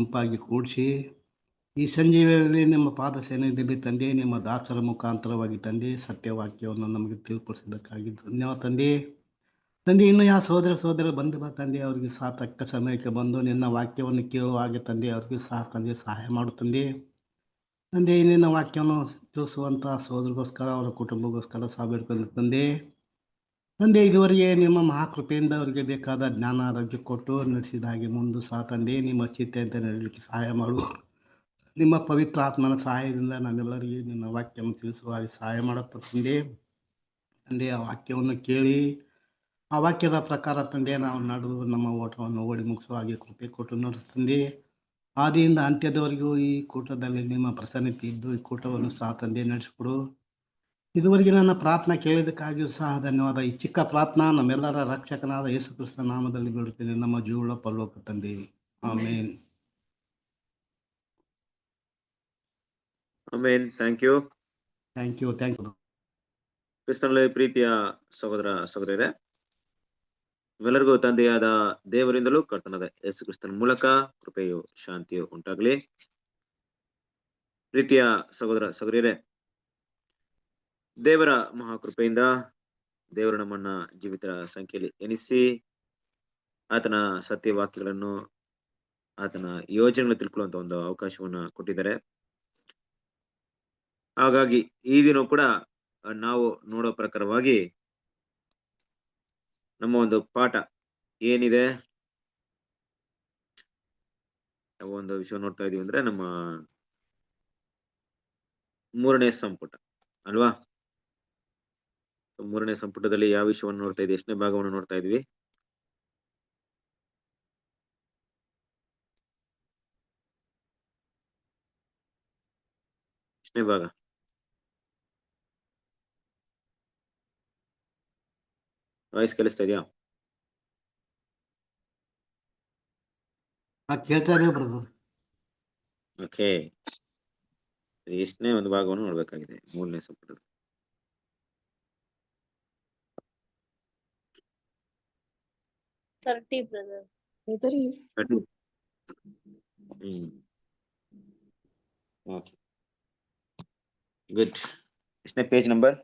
ಗುಂಪಾಗಿ ಕೂಡಿಸಿ ಈ ಸಂಜೆ ನಿಮ್ಮ ಪಾದ ಸನ್ನಿಧಿಯಲ್ಲಿ ತಂದೆ ನಿಮ್ಮ ದಾಸರ ಮುಖಾಂತರವಾಗಿ ತಂದೆ ಸತ್ಯವಾಕ್ಯವನ್ನು ನಮಗೆ ತಿಳಿಪಡಿಸಿದ್ದಕ್ಕಾಗಿ ಧನ್ಯವಾದ ತಂದೆ. ತಂದೆ ಇನ್ನು ಯಾವ ಸಹೋದರ ಬಂದು ತಂದೆ ಅವರಿಗೆ ಸಹ ತಕ್ಕ ಸಮಯಕ್ಕೆ ಬಂದು ನಿನ್ನ ವಾಕ್ಯವನ್ನು ಕೇಳುವ ಹಾಗೆ ತಂದೆ ಅವ್ರಿಗೆ ಸಹ ತಂದೆ ಸಹಾಯ ಮಾಡು ತಂದೆ. ತಂದೆ ನಿನ್ನ ವಾಕ್ಯವನ್ನು ತಿಳಿಸುವಂಥ ಸಹೋದರಿಗೋಸ್ಕರ ಅವರ ಕುಟುಂಬಗೋಸ್ಕರ ಸಹ ಬೇಡ್ಕೊಂಡು ತಂದೆ. ತಂದೆ ಇದುವರೆಗೆ ನಿಮ್ಮ ಮಹಾಕೃಪೆಯಿಂದ ಅವರಿಗೆ ಬೇಕಾದ ಜ್ಞಾನ ಆರೋಗ್ಯ ಕೊಟ್ಟು ನಡೆಸಿದ ಹಾಗೆ ಮುಂದೆ ಸಹ ತಂದೆ ನಿಮ್ಮ ಚಿಂತೆಯಿಂದ ನಡೆಯಲಿಕ್ಕೆ ಸಹಾಯ ಮಾಡು. ನಿಮ್ಮ ಪವಿತ್ರ ಆತ್ಮನ ಸಹಾಯದಿಂದ ನಮ್ಮೆಲ್ಲರಿಗೆ ನಿನ್ನ ವಾಕ್ಯವನ್ನು ತಿಳಿಸುವ ಹಾಗೆ ಸಹಾಯ ಮಾಡಪ್ಪ ತಂದೆ. ತಂದೆ ಆ ವಾಕ್ಯವನ್ನು ಕೇಳಿ ಆ ವಾಕ್ಯದ ಪ್ರಕಾರ ತಂದೆ ನಾವು ನಡೆದು ನಮ್ಮ ಓಟವನ್ನು ಓಡಿ ಮುಗಿಸುವ ಹಾಗೆ ಕೃಪೆ ಕೊಟ್ಟು ನಡೆಸ್ತಂದೆ. ಆದಿಯಿಂದ ಅಂತ್ಯದವರೆಗೂ ಈ ಕೂಟದಲ್ಲಿ ನಿಮ್ಮ ಪ್ರಸನ್ನತೆ ಇದ್ದು ಈ ಕೂಟವನ್ನು ಸಹ ತಂದೆ ನಡೆಸಿಕೊಡು. ಇದುವರೆಗೆ ನನ್ನ ಪ್ರಾರ್ಥನಾ ಕೇಳಿದ್ದಕ್ಕಾಗಿಯೂ ಸಹ ಧನ್ಯವಾದ. ಈ ಚಿಕ್ಕ ಪ್ರಾರ್ಥನಾ ನಮ್ಮೆಲ್ಲರ ರಕ್ಷಕನಾದ ಯೇಸು ಕ್ರಿಸ್ತ ನಾಮದಲ್ಲಿ ಬಿಡುತ್ತೇನೆ ನಮ್ಮ ಜೀವನ ಪರಲೋಕ ತಂದೆ, ಆಮೇನ್. ಆಮೇನ್. Thank you. ಕ್ರಿಸ್ತನಲ್ಲಿ ಪ್ರೀತಿಯ ಸಹೋದರ ಸಹೋದರಿಯರೇ, ಇವೆಲ್ಲರಿಗೂ ತಂದೆಯಾದ ದೇವರಿಂದಲೂ ಕರ್ತನಾದ ಯೇಸು ಕ್ರಿಸ್ತನ ಮೂಲಕ ಕೃಪೆಯು ಶಾಂತಿಯು ಉಂಟಾಗಲಿ. ಪ್ರೀತಿಯ ಸಹೋದರ ಸಹೋದರಿಯರೇ, ದೇವರ ಮಹಾಕೃಪೆಯಿಂದ ದೇವರು ನಮ್ಮನ್ನ ಜೀವಿತರ ಸಂಖ್ಯೆಯಲ್ಲಿ ಎನಿಸಿ ಆತನ ಸತ್ಯವಾಕ್ಯಗಳನ್ನು ಆತನ ಯೋಜನೆಗಳನ್ನು ತಿಳ್ಕೊಳ್ಳುವಂತ ಒಂದು ಅವಕಾಶವನ್ನ ಕೊಟ್ಟಿದ್ದಾರೆ. ಹಾಗಾಗಿ ಈ ದಿನ ಕೂಡ ನಾವು ನೋಡೋ ಪ್ರಕಾರವಾಗಿ ನಮ್ಮ ಒಂದು ಪಾಠ ಏನಿದೆ, ಯಾವ ಒಂದು ವಿಷಯ ನೋಡ್ತಾ ಇದೀವಿ ಅಂದ್ರೆ ನಮ್ಮ 3ನೇ ಸಂಪುಟ ಅಲ್ವಾ. 3ನೇ ಸಂಪುಟದಲ್ಲಿ ಯಾವ ವಿಷಯವನ್ನು ನೋಡ್ತಾ ಇದ್ವಿ, ಎಷ್ಟನೇ ಭಾಗವನ್ನು ನೋಡ್ತಾ ಇದ್ವಿ? ಎಷ್ಟನೇ ಭಾಗ? ವಾಯ್ಸ್ ಕೇಳಿಸ್ತಾ ಇದೆಯಾ? ಓಕೆ, ಎಷ್ಟನೇ ಒಂದು ಭಾಗವನ್ನು ನೋಡ್ಬೇಕಾಗಿದೆ 3ನೇ ಸಂಪುಟದ? ಗುಡ್. ಎಷ್ಟನೇ ಪೇಜ್ ನಂಬರ್?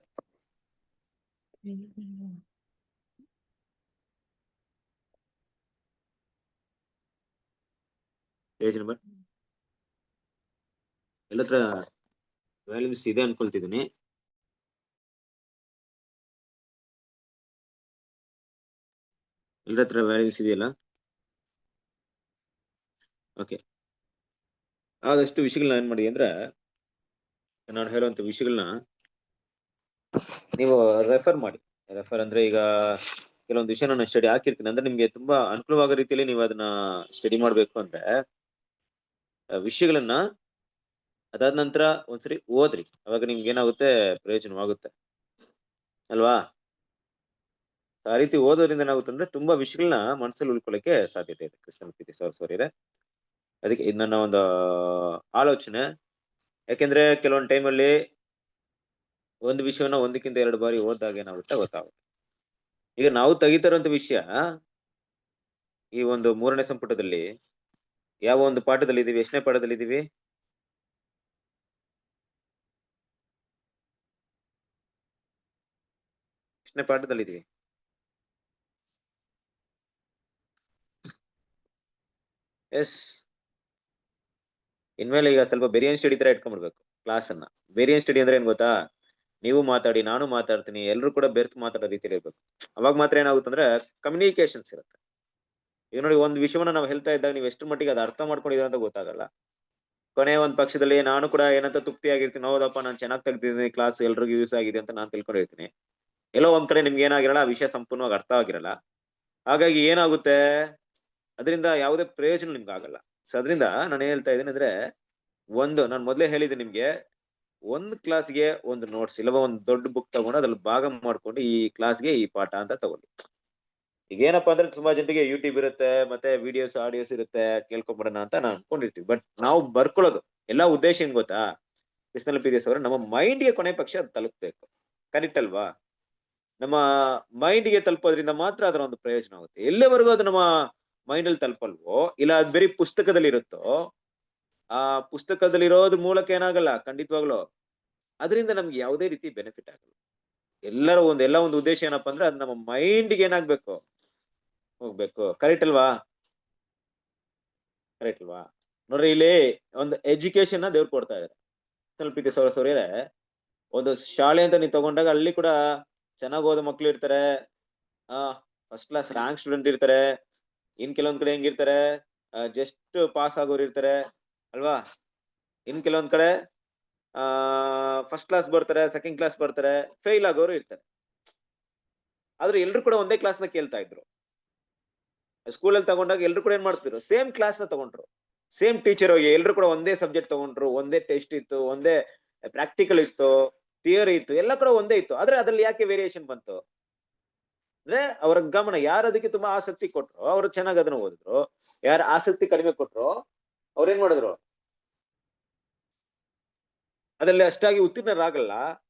ಪೇಜ್ ನಂಬರ್ ಎಲ್ಲತ್ರ ವ್ಯಾಲ್ಯೂಸ್ ಇದೆ ಅನ್ಕೊಳ್ತಿದ್ದೀನಿ. ಎಲ್ಲತ್ರ ವ್ಯಾಲ್ಯೂಸ್ ಇದೆಯಲ್ಲ? ಓಕೆ. ಆದಷ್ಟು ವಿಷಯಗಳನ್ನ ಏನ್ ಮಾಡಿ ಅಂದ್ರೆ, ನಾನು ಹೇಳುವಂತ ವಿಷಯಗಳನ್ನ ನೀವು ರೆಫರ್ ಮಾಡಿ. ರೆಫರ್ ಅಂದ್ರೆ ಈಗ ಕೆಲವೊಂದು ವಿಷಯ ನಾನು ಸ್ಟಡಿ ಹಾಕಿರ್ತೀನಿ ಅಂದ್ರೆ ನಿಮ್ಗೆ ತುಂಬಾ ಅನುಕೂಲವಾಗೋ ರೀತಿಯಲ್ಲಿ ನೀವು ಅದನ್ನ ಸ್ಟಡಿ ಮಾಡ್ಬೇಕು ಅಂದ್ರೆ ವಿಷಯಗಳನ್ನ ಅದಾದ ನಂತರ ಒಂದ್ಸರಿ ಓದ್ರಿ. ಅವಾಗ ನಿಮ್ಗೆ ಏನಾಗುತ್ತೆ, ಪ್ರಯೋಜನವಾಗುತ್ತೆ ಅಲ್ವಾ. ಆ ರೀತಿ ಓದೋದ್ರಿಂದ ಏನಾಗುತ್ತೆ ಅಂದ್ರೆ ತುಂಬಾ ವಿಷಯಗಳನ್ನ ಮನಸ್ಸಲ್ಲಿ ಉಳ್ಕೊಳ್ಳಕ್ಕೆ ಸಾಧ್ಯತೆ ಇದೆ. ಕ್ರಿಸ್ತನ ಪ್ರೀತಿ ಸಹೋದರರೇ, ಅದಕ್ಕೆ ಇದು ನನ್ನ ಒಂದು ಆಲೋಚನೆ. ಯಾಕೆಂದ್ರೆ ಕೆಲವೊಂದು ಟೈಮಲ್ಲಿ ಒಂದು ವಿಷಯವನ್ನ ಒಂದಕ್ಕಿಂತ 2 ಬಾರಿ ಓದಿದಾಗ ಏನಾಗುತ್ತೆ ಗೊತ್ತಾಗುತ್ತೆ. ಈಗ ನಾವು ತೆಗಿತಾರಂತ ವಿಷಯ ಈ ಒಂದು 3ನೇ ಸಂಪುಟದಲ್ಲಿ ಯಾವ ಒಂದು ಪಾಠದಲ್ಲಿ ಇದೀವಿ? ಎಷ್ಟನೇ ಪಾಠದಲ್ಲಿ ಇದೀವಿ? ಎಷ್ಟನೇ ಪಾಠದಲ್ಲಿ ಇದೀವಿ? ಎಸ್. ಇನ್ಮೇಲೆ ಈಗ ಸ್ವಲ್ಪ ಬೇರಿಯನ್ ಸ್ಟಡಿ ತರ ಇಟ್ಕೊಂಡ್ಬಿಡ್ಬೇಕು ಕ್ಲಾಸ್ ಅನ್ನ. ಬೇರಿಯನ್ ಸ್ಟಡಿ ಅಂದ್ರೆ ಏನ್ ಗೊತ್ತಾ? ನೀವು ಮಾತಾಡಿ, ನಾನು ಮಾತಾಡ್ತೀನಿ, ಎಲ್ಲರೂ ಕೂಡ ಬೆರ್ತು ಮಾತಾಡೋ ರೀತಿಯಲ್ಲಿ ಇರ್ಬೇಕು. ಅವಾಗ ಮಾತ್ರ ಏನಾಗುತ್ತೆ ಅಂದ್ರೆ ಕಮ್ಯುನಿಕೇಶನ್ಸ್ ಇರುತ್ತೆ. ಈಗ ನೋಡಿ, ಒಂದು ವಿಷಯವನ್ನ ನಾವು ಹೇಳ್ತಾ ಇದ್ದಾಗ ನೀವು ಎಷ್ಟು ಮಟ್ಟಿಗೆ ಅದು ಅರ್ಥ ಮಾಡ್ಕೊಂಡಿದ್ದೀರ ಅಂತ ಗೊತ್ತಾಗಲ್ಲ. ಕೊನೆ ಒಂದ್ ಪಕ್ಷದಲ್ಲಿ ನಾನು ಕೂಡ ಏನಂತ ತೃಪ್ತಿ ಆಗಿರ್ತೀನಿ, ಹೌದಪ್ಪ ನಾನು ಚೆನ್ನಾಗಿ ತೆಗ್ದಿದ್ದೀನಿ, ಕ್ಲಾಸ್ ಎಲ್ರಿಗೂ ಯೂಸ್ ಆಗಿದೆ ಅಂತ ನಾನು ತಿಳ್ಕೊಂಡಿರ್ತೀನಿ. ಎಲ್ಲೋ ಒಂದ್ ಕಡೆ ನಿಮ್ಗೆ ಏನಾಗಿರಲ್ಲ, ಆ ವಿಷಯ ಸಂಪೂರ್ಣವಾಗಿ ಅರ್ಥ ಆಗಿರಲ್ಲ. ಹಾಗಾಗಿ ಏನಾಗುತ್ತೆ, ಅದರಿಂದ ಯಾವುದೇ ಪ್ರಯೋಜನ ನಿಮ್ಗೆ ಆಗಲ್ಲ. ಸೊ ಅದರಿಂದ ನಾನು ಏನ್ ಹೇಳ್ತಾ ಇದ್ದೀನಿ ಅಂದ್ರೆ, ನಾನು ಮೊದಲೇ ಹೇಳಿದೆ ನಿಮ್ಗೆ, ಒಂದು ಕ್ಲಾಸ್ಗೆ ಒಂದು ನೋಟ್ಸ್ ಇಲ್ಲವ ಒಂದು ದೊಡ್ಡ ಬುಕ್ ತಗೊಂಡು ಅದ್ರಲ್ಲಿ ಭಾಗ ಮಾಡ್ಕೊಂಡು ಈ ಕ್ಲಾಸ್ಗೆ ಈ ಪಾಠ ಅಂತ ತಗೊಳ್ಳಿ. ಈಗ ಏನಪ್ಪಾ ಅಂದ್ರೆ ತುಂಬಾ ಜನರಿಗೆ ಯೂಟ್ಯೂಬ್ ಇರುತ್ತೆ, ಮತ್ತೆ ವಿಡಿಯೋಸ್ ಆಡಿಯೋಸ್ ಇರುತ್ತೆ, ಕೇಳ್ಕೊಂಡ್ಬಿಡೋಣ ಅಂತ ನಾವು ಅನ್ಕೊಂಡಿರ್ತೀವಿ. ಬಟ್ ನಾವು ಬರ್ಕೊಳ್ಳೋದು ಎಲ್ಲಾ ಉದ್ದೇಶ ಏನ್ ಗೊತ್ತಾ? ಕ್ರಿಸ್ತನ ಪ್ರೀತಿ ಸಹೋದರರೇ, ನಮ್ಮ ಮೈಂಡ್ಗೆ ಕೊನೆ ಪಕ್ಷ ಅದು ತಲುಪಬೇಕು. ಕರೆಕ್ಟ್ ಅಲ್ವಾ? ನಮ್ಮ ಮೈಂಡ್ಗೆ ತಲುಪೋದ್ರಿಂದ ಮಾತ್ರ ಅದರ ಒಂದು ಪ್ರಯೋಜನ ಆಗುತ್ತೆ. ಎಲ್ಲಿವರೆಗೂ ಅದು ನಮ್ಮ ಮೈಂಡ್ ಅಲ್ಲಿ ತಲುಪಲ್ವೋ, ಇಲ್ಲ ಅದ್ ಬರೀ ಪುಸ್ತಕದಲ್ಲಿ ಇರುತ್ತೋ, ಆ ಪುಸ್ತಕದಲ್ಲಿ ಇರೋದ್ ಮೂಲಕ ಏನಾಗಲ್ಲ ಖಂಡಿತವಾಗ್ಲು ಅದರಿಂದ ನಮ್ಗೆ ಯಾವುದೇ ರೀತಿ ಬೆನಿಫಿಟ್ ಆಗಲ್ಲ. ಎಲ್ಲ ಒಂದು ಉದ್ದೇಶ ಏನಪ್ಪಾ ಅಂದ್ರೆ ಅದ್ ನಮ್ಮ ಮೈಂಡ್ಗೆ ಏನಾಗ್ಬೇಕು, ಹೋಗ್ಬೇಕು. ಕರೆಕ್ಟ್ ಅಲ್ವಾ? ಕರೆಕ್ಟ್ ಅಲ್ವಾ? ನೋಡ್ರಿ, ಇಲ್ಲಿ ಒಂದು ಎಜುಕೇಶನ್ ದೇವ್ರು ಕೊಡ್ತಾ ಇದಾರೆ. ಸ್ವಲ್ಪ ಸೌರ್ಯರೆ, ಒಂದು ಶಾಲೆ ಅಂತ ನೀವು ತಗೊಂಡಾಗ ಅಲ್ಲಿ ಕೂಡ ಚೆನ್ನಾಗ್ ಓದೋ ಮಕ್ಳು ಇರ್ತಾರೆ, ಫಸ್ಟ್ ಕ್ಲಾಸ್ ರ್ಯಾಂಕ್ ಸ್ಟೂಡೆಂಟ್ ಇರ್ತಾರೆ. ಇನ್ ಕೆಲವೊಂದ್ ಕಡೆ ಹೆಂಗಿರ್ತಾರೆ, ಜಸ್ಟ್ ಪಾಸ್ ಆಗೋರು ಇರ್ತಾರೆ ಅಲ್ವಾ? ಇನ್ ಕೆಲವೊಂದ್ ಕಡೆ ಫಸ್ಟ್ ಕ್ಲಾಸ್ ಬರ್ತಾರೆ, ಸೆಕೆಂಡ್ ಕ್ಲಾಸ್ ಬರ್ತಾರೆ, ಫೇಲ್ ಆಗೋರು ಇರ್ತಾರೆ. ಆದ್ರೆ ಎಲ್ರು ಕೂಡ ಒಂದೇ ಕ್ಲಾಸ್ ನ ಕೇಳ್ತಾ ಇದ್ರು. ಸ್ಕೂಲಲ್ಲಿ ತಗೊಂಡಾಗ ಎಲ್ರು ಕೂಡ ಏನ್ ಮಾಡ್ತಿದ್ರು, ಸೇಮ್ ಕ್ಲಾಸ್ ನ ತಗೊಂಡ್ರು, ಸೇಮ್ ಟೀಚರ್ ಹೋಗಿ ಎಲ್ರು ಕೂಡ ಒಂದೇ ಸಬ್ಜೆಕ್ಟ್ ತಗೊಂಡ್ರು, ಒಂದೇ ಟೆಸ್ಟ್ ಇತ್ತು, ಒಂದೇ ಪ್ರಾಕ್ಟಿಕಲ್ ಇತ್ತು, ಥಿಯರಿ ಇತ್ತು, ಎಲ್ಲ ಕೂಡ ಒಂದೇ ಇತ್ತು. ಆದ್ರೆ ಅದ್ರಲ್ಲಿ ಯಾಕೆ ವೇರಿಯೇಷನ್ ಬಂತು ಅಂದ್ರೆ ಅವರ ಗಮನ, ಯಾರು ಅದಕ್ಕೆ ತುಂಬಾ ಆಸಕ್ತಿ ಕೊಟ್ರು ಅವರು ಚೆನ್ನಾಗಿ ಅದನ್ನ ಓದಿದ್ರು, ಯಾರು ಆಸಕ್ತಿ ಕಡಿಮೆ ಕೊಟ್ರು ಅವ್ರೇನ್ ಮಾಡಿದ್ರು, ಅದ್ರಲ್ಲಿ ಅಷ್ಟಾಗಿ ಉತ್ತೀರ್ಣರಾಗಲ್ಲ,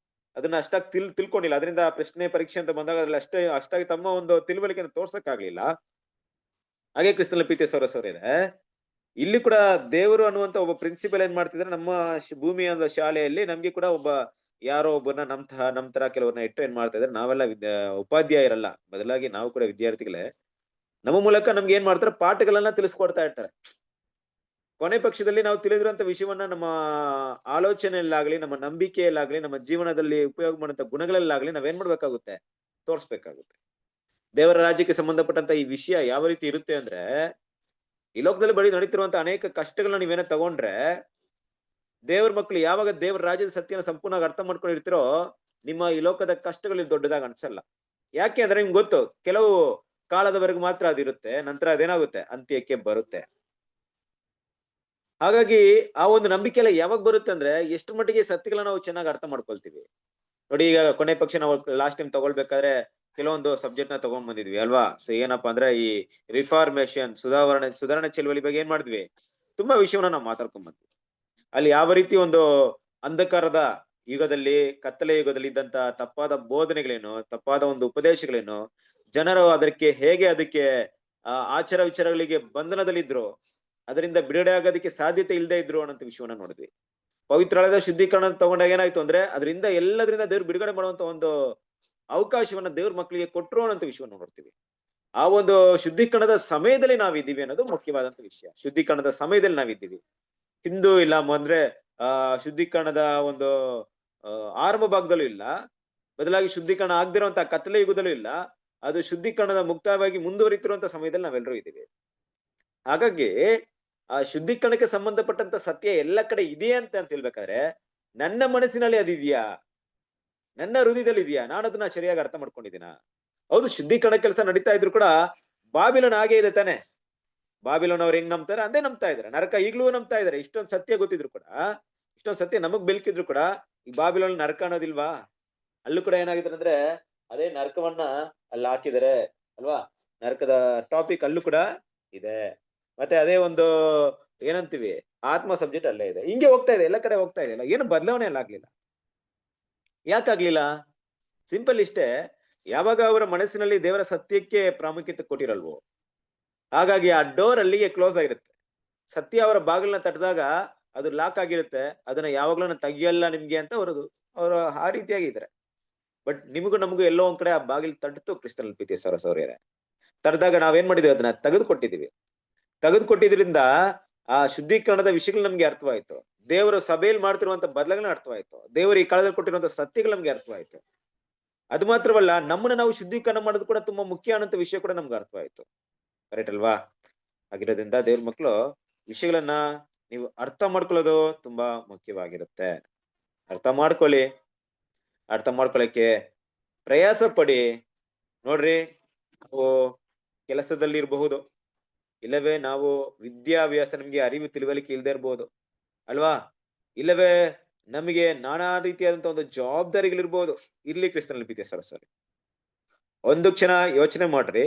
ಅದನ್ನ ಅಷ್ಟಾಗಿ ತಿಳ್ಕೊಂಡಿಲ್ಲ. ಅದರಿಂದ ಪ್ರಶ್ನೆ ಪರೀಕ್ಷೆ ಅಂತ ಬಂದಾಗ ಅದ್ರಲ್ಲಿ ಅಷ್ಟಾಗಿ ತಮ್ಮ ಒಂದು ತಿಳುವಳಿಕೆಯನ್ನು ತೋರ್ಸಕ್ಕಾಗ್ಲಿಲ್ಲ. ಹಾಗೆ ಕ್ರಿಸ್ತನಲ್ಲಿ ಪ್ರೀತಿಯ ಸೌರ ಇದೆ, ಇಲ್ಲಿ ಕೂಡ ದೇವರು ಅನ್ನುವಂತ ಒಬ್ಬ ಪ್ರಿನ್ಸಿಪಲ್ ಏನ್ ಮಾಡ್ತಿದ್ರೆ, ನಮ್ಮ ಭೂಮಿಯ ಒಂದು ಶಾಲೆಯಲ್ಲಿ ನಮ್ಗೆ ಕೂಡ ಯಾರೋ ಒಬ್ಬರನ್ನ ನಮ್ ತರ ಕೆಲವ್ರನ್ನ ಇಟ್ಟು ಏನ್ ಮಾಡ್ತಾ ಇದಾರೆ, ನಾವೆಲ್ಲ ಉಪಾಧ್ಯಾಯರಲ್ಲ, ಬದಲಾಗಿ ನಾವು ಕೂಡ ವಿದ್ಯಾರ್ಥಿಗಳೇ. ನಮ್ಮ ಮೂಲಕ ನಮ್ಗೆ ಏನ್ ಮಾಡ್ತಾರೆ, ಪಾಠಗಳನ್ನ ತಿಳಿಸ್ಕೊಡ್ತಾ ಇರ್ತಾರೆ. ಕೊನೆ ಪಕ್ಷದಲ್ಲಿ ನಾವು ತಿಳಿದಿರುವಂತ ವಿಷಯವನ್ನ ನಮ್ಮ ಆಲೋಚನೆಯಲ್ಲಾಗ್ಲಿ, ನಮ್ಮ ನಂಬಿಕೆಯಲ್ಲಾಗ್ಲಿ, ನಮ್ಮ ಜೀವನದಲ್ಲಿ ಉಪಯೋಗ ಮಾಡುವಂತ ಗುಣಗಳಲ್ಲಾಗ್ಲಿ ನಾವೇನ್ ಮಾಡ್ಬೇಕಾಗುತ್ತೆ, ತೋರ್ಸ್ಬೇಕಾಗುತ್ತೆ. ದೇವರ ರಾಜ್ಯಕ್ಕೆ ಸಂಬಂಧಪಟ್ಟಂತ ಈ ವಿಷಯ ಯಾವ ರೀತಿ ಇರುತ್ತೆ ಅಂದ್ರೆ, ಈ ಲೋಕದಲ್ಲಿ ಬರೀ ನಡೀತಿರುವಂತ ಅನೇಕ ಕಷ್ಟಗಳನ್ನ ನೀವೇನೋ ತಗೊಂಡ್ರೆ, ದೇವ್ರ ಮಕ್ಳು ಯಾವಾಗ ದೇವರ ರಾಜ್ಯದ ಸತ್ಯನ ಸಂಪೂರ್ಣವಾಗಿ ಅರ್ಥ ಮಾಡ್ಕೊಂಡಿರ್ತಿರೋ, ನಿಮ್ಮ ಈ ಲೋಕದ ಕಷ್ಟಗಳು ದೊಡ್ಡದಾಗಿ ಅನ್ಸಲ್ಲ. ಯಾಕೆ ಅಂದ್ರೆ ನಿಮ್ಗೆ ಗೊತ್ತು, ಕೆಲವು ಕಾಲದವರೆಗೂ ಮಾತ್ರ ಅದಿರುತ್ತೆ, ನಂತರ ಅದೇನಾಗುತ್ತೆ, ಅಂತ್ಯಕ್ಕೆ ಬರುತ್ತೆ. ಹಾಗಾಗಿ ಆ ಒಂದು ನಂಬಿಕೆ ಎಲ್ಲ ಯಾವಾಗ ಬರುತ್ತೆ ಅಂದ್ರೆ, ಎಷ್ಟು ಮಟ್ಟಿಗೆ ಸತ್ಯಗಳನ್ನ ನಾವು ಚೆನ್ನಾಗಿ ಅರ್ಥ ಮಾಡ್ಕೊಳ್ತೀವಿ. ನೋಡಿ, ಈಗ ಕೊನೆ ಪಕ್ಷ ನಾವು ಲಾಸ್ಟ್ ಟೈಮ್ ತಗೊಳ್ಬೇಕಾದ್ರೆ ಕೆಲವೊಂದು ಸಬ್ಜೆಕ್ಟ್ ನ ತಗೊಂಡ್ ಬಂದಿದ್ವಿ ಅಲ್ವಾ? ಸೊ ಏನಪ್ಪಾ ಅಂದ್ರೆ, ಈ ರಿಫಾರ್ಮೇಶನ್, ಸುಧಾರಣೆ ಚಳವಳಿ ಬಗ್ಗೆ ಏನ್ ಮಾಡಿದ್ವಿ, ತುಂಬಾ ವಿಷಯವನ್ನ ನಾವು ಮಾತಾಡ್ಕೊಂಡ್ ಬಂದ್ವಿ. ಅಲ್ಲಿ ಯಾವ ರೀತಿ ಒಂದು ಅಂಧಕಾರದ ಯುಗದಲ್ಲಿ, ಕತ್ತಲೆ ಯುಗದಲ್ಲಿ ಇದ್ದಂತ ತಪ್ಪಾದ ಬೋಧನೆಗಳೇನು, ತಪ್ಪಾದ ಒಂದು ಉಪದೇಶಗಳೇನು, ಜನರು ಅದಕ್ಕೆ ಆಚಾರ ವಿಚಾರಗಳಿಗೆ ಬಂಧನದಲ್ಲಿದ್ರು, ಅದರಿಂದ ಬಿಡುಗಡೆ ಆಗೋದಕ್ಕೆ ಸಾಧ್ಯತೆ ಇಲ್ಲದೆ ಇದ್ರು ಅನ್ನೋ ವಿಷಯವನ್ನ ನೋಡಿದ್ವಿ. ಪವಿತ್ರಾಲಯದ ಶುದ್ಧೀಕರಣ ತಗೊಂಡಾಗ ಏನಾಯ್ತು ಅಂದ್ರೆ, ಎಲ್ಲದರಿಂದ ದೇವ್ರು ಬಿಡುಗಡೆ ಮಾಡುವಂತ ಒಂದು ಅವಕಾಶವನ್ನ ದೇವ್ರ ಮಕ್ಕಳಿಗೆ ಕೊಟ್ರು ಅನ್ನೋ ವಿಷಯವನ್ನ ನೋಡ್ತೀವಿ. ಆ ಒಂದು ಶುದ್ಧೀಕರಣದ ಸಮಯದಲ್ಲಿ ನಾವಿದ್ದೀವಿ ಅನ್ನೋದು ಮುಖ್ಯವಾದಂತ ವಿಷಯ. ಶುದ್ಧೀಕರಣದ ಸಮಯದಲ್ಲಿ ನಾವಿದ್ದೀವಿ, ಹಿಂದೂ ಇಲ್ಲ ಅಂದ್ರೆ ಶುದ್ಧೀಕರಣದ ಒಂದು ಆರಂಭ ಭಾಗದಲ್ಲೂ ಇಲ್ಲ, ಬದಲಾಗಿ ಶುದ್ಧೀಕರಣ ಆಗದಿರುವಂತ ಕತ್ತಲೆ ಯುಗದಲ್ಲೂ ಇಲ್ಲ, ಅದು ಶುದ್ಧೀಕರಣದ ಮುಕ್ತವಾಗಿ ಮುಂದುವರಿತಿರುವಂತ ಸಮಯದಲ್ಲಿ ನಾವೆಲ್ಲರೂ ಇದ್ದೀವಿ. ಹಾಗಾಗಿ ಆ ಶುದ್ಧೀಕರಣಕ್ಕೆ ಸಂಬಂಧಪಟ್ಟಂತ ಸತ್ಯ ಎಲ್ಲ ಕಡೆ ಇದೆ ಅಂತ ಹೇಳ್ಬೇಕಾದ್ರೆ, ನನ್ನ ಮನಸ್ಸಿನಲ್ಲಿ ಅದಿದ್ಯಾ, ನನ್ನ ಹೃದಯದಲ್ಲಿ ಇದೆಯಾ, ನಾನು ಅದನ್ನ ಸರಿಯಾಗಿ ಅರ್ಥ ಮಾಡ್ಕೊಂಡಿದ್ದೀನ? ಹೌದು, ಶುದ್ಧೀಕರಣ ಕೆಲಸ ನಡೀತಾ ಇದ್ರು ಕೂಡ ಬಾಬಿಲೋನ್ ಹಾಗೆ ಇದೆ ತಾನೆ. ಬಾಬಿಲೋನ್ ಅವ್ರು ಹೆಂಗ್ ನಂಬ್ತಾರೆ ಅಂದೇ ನಂಬ್ತಾ ಇದಾರೆ, ನರಕ ಈಗ್ಲೂ ನಂಬ್ತಾ ಇದಾರೆ. ಇಷ್ಟೊಂದು ಸತ್ಯ ಗೊತ್ತಿದ್ರು ಕೂಡ, ಇಷ್ಟೊಂದು ಸತ್ಯ ನಮಗ್ ಬೆಲ್ಕಿದ್ರು ಕೂಡ, ಈ ಬಾಬಿಲೋನ್ ನರಕ ಅನ್ನೋದಿಲ್ವಾ? ಅಲ್ಲೂ ಕೂಡ ಏನಾಗಿದ್ದಾರೆ ಅಂದ್ರೆ, ಅದೇ ನರಕವನ್ನ ಅಲ್ಲಿ ಹಾಕಿದ್ದಾರೆ ಅಲ್ವಾ? ನರಕದ ಟಾಪಿಕ್ ಅಲ್ಲೂ ಕೂಡ ಇದೆ. ಮತ್ತೆ ಅದೇ ಒಂದು ಏನಂತೀವಿ, ಆತ್ಮ ಸಬ್ಜೆಕ್ಟ್ ಅಲ್ಲೇ ಇದೆ. ಹಿಂಗೆ ಹೋಗ್ತಾ ಇದೆ, ಎಲ್ಲ ಕಡೆ ಹೋಗ್ತಾ ಇದೆ, ಏನು ಬದಲಾವಣೆ ಎಲ್ಲ ಆಗ್ಲಿಲ್ಲ. ಯಾಕಾಗ್ಲಿಲ್ಲ? ಸಿಂಪಲ್ ಇಷ್ಟೇ, ಯಾವಾಗ ಅವರ ಮನಸ್ಸಿನಲ್ಲಿ ದೇವರ ಸತ್ಯಕ್ಕೆ ಪ್ರಾಮುಖ್ಯತೆ ಕೊಟ್ಟಿರಲ್ವೋ, ಹಾಗಾಗಿ ಆ ಡೋರ್ ಅಲ್ಲಿಗೆ ಕ್ಲೋಸ್ ಆಗಿರುತ್ತೆ. ಸತ್ಯ ಅವರ ಬಾಗಿಲನ್ನ ತಟ್ಟಿದಾಗ ಅದು ಲಾಕ್ ಆಗಿರುತ್ತೆ, ಅದನ್ನ ಯಾವಾಗ್ಲೂ ತೆಗಿಯಲ್ಲ ನಿಮ್ಗೆ ಅಂತ ಅವರು ಆ ರೀತಿಯಾಗಿದ್ದಾರೆ. ಬಟ್ ನಿಮಗೂ ನಮಗೂ ಎಲ್ಲೋ ಒಂದ್ ಕಡೆ ಆ ಬಾಗಿಲು ತಟ್ಟಿತು ಕ್ರಿಸ್ತನಲ್ಲಿ ಪ್ರೀತಿಯ ಸೌರ್ಯರೇ. ತಡೆದಾಗ ನಾವೇನ್ ಮಾಡಿದ್ವಿ, ಅದನ್ನ ತೆಗೆದುಕೊಟ್ಟಿದ್ರಿಂದ ಆ ಶುದ್ಧೀಕರಣದ ವಿಷಯಗಳು ನಮ್ಗೆ ಅರ್ಥವಾಯ್ತು, ದೇವರು ಸಭೆಯಲ್ಲಿ ಮಾಡ್ತಿರುವಂತ ಬದಲಾವಣೆ ಅರ್ಥವಾಯ್ತು, ದೇವರು ಈ ಕಾಲದಲ್ಲಿ ಕೊಟ್ಟಿರುವಂತ ಸತ್ಯಗಳು ನಮ್ಗೆ ಅರ್ಥವಾಯ್ತು. ಅದು ಮಾತ್ರವಲ್ಲ, ನಮ್ಮನ್ನ ನಾವು ಶುದ್ಧೀಕರಣ ಮಾಡೋದು ಕೂಡ ತುಂಬಾ ಮುಖ್ಯ ಅನ್ನೋ ವಿಷಯ ಕೂಡ ನಮ್ಗೆ ಅರ್ಥವಾಯ್ತು. ಕರೆಕ್ಟ್ ಅಲ್ವಾ? ಆಗಿರೋದ್ರಿಂದ ದೇವ್ರ ಮಕ್ಕಳು, ವಿಷಯಗಳನ್ನ ನೀವು ಅರ್ಥ ಮಾಡ್ಕೊಳ್ಳೋದು ತುಂಬಾ ಮುಖ್ಯವಾಗಿರುತ್ತೆ. ಅರ್ಥ ಮಾಡ್ಕೊಳ್ಳಕ್ಕೆ ಪ್ರಯಾಸ ಪಡಿ. ನೋಡ್ರಿ, ನಾವು ಕೆಲಸದಲ್ಲಿ ಇರಬಹುದು, ಇಲ್ಲವೇ ನಾವು ವಿದ್ಯಾಭ್ಯಾಸ ನಮ್ಗೆ ಅರಿವು ತಿಳುವಳಿಕೆ ಇಲ್ಲದೆ ಇರ್ಬೋದು ಅಲ್ವಾ, ಇಲ್ಲವೇ ನಮಗೆ ನಾನಾ ರೀತಿಯಾದಂತ ಒಂದು ಜವಾಬ್ದಾರಿಗಳಿರ್ಬೋದು. ಇರ್ಲಿ ಕ್ರಿಸ್ತನಲ್ಲಿ ಪ್ರೀತಿಯ ಸರಸ್ವರಿ, ಒಂದು ಕ್ಷಣ ಯೋಚನೆ ಮಾಡ್ರಿ,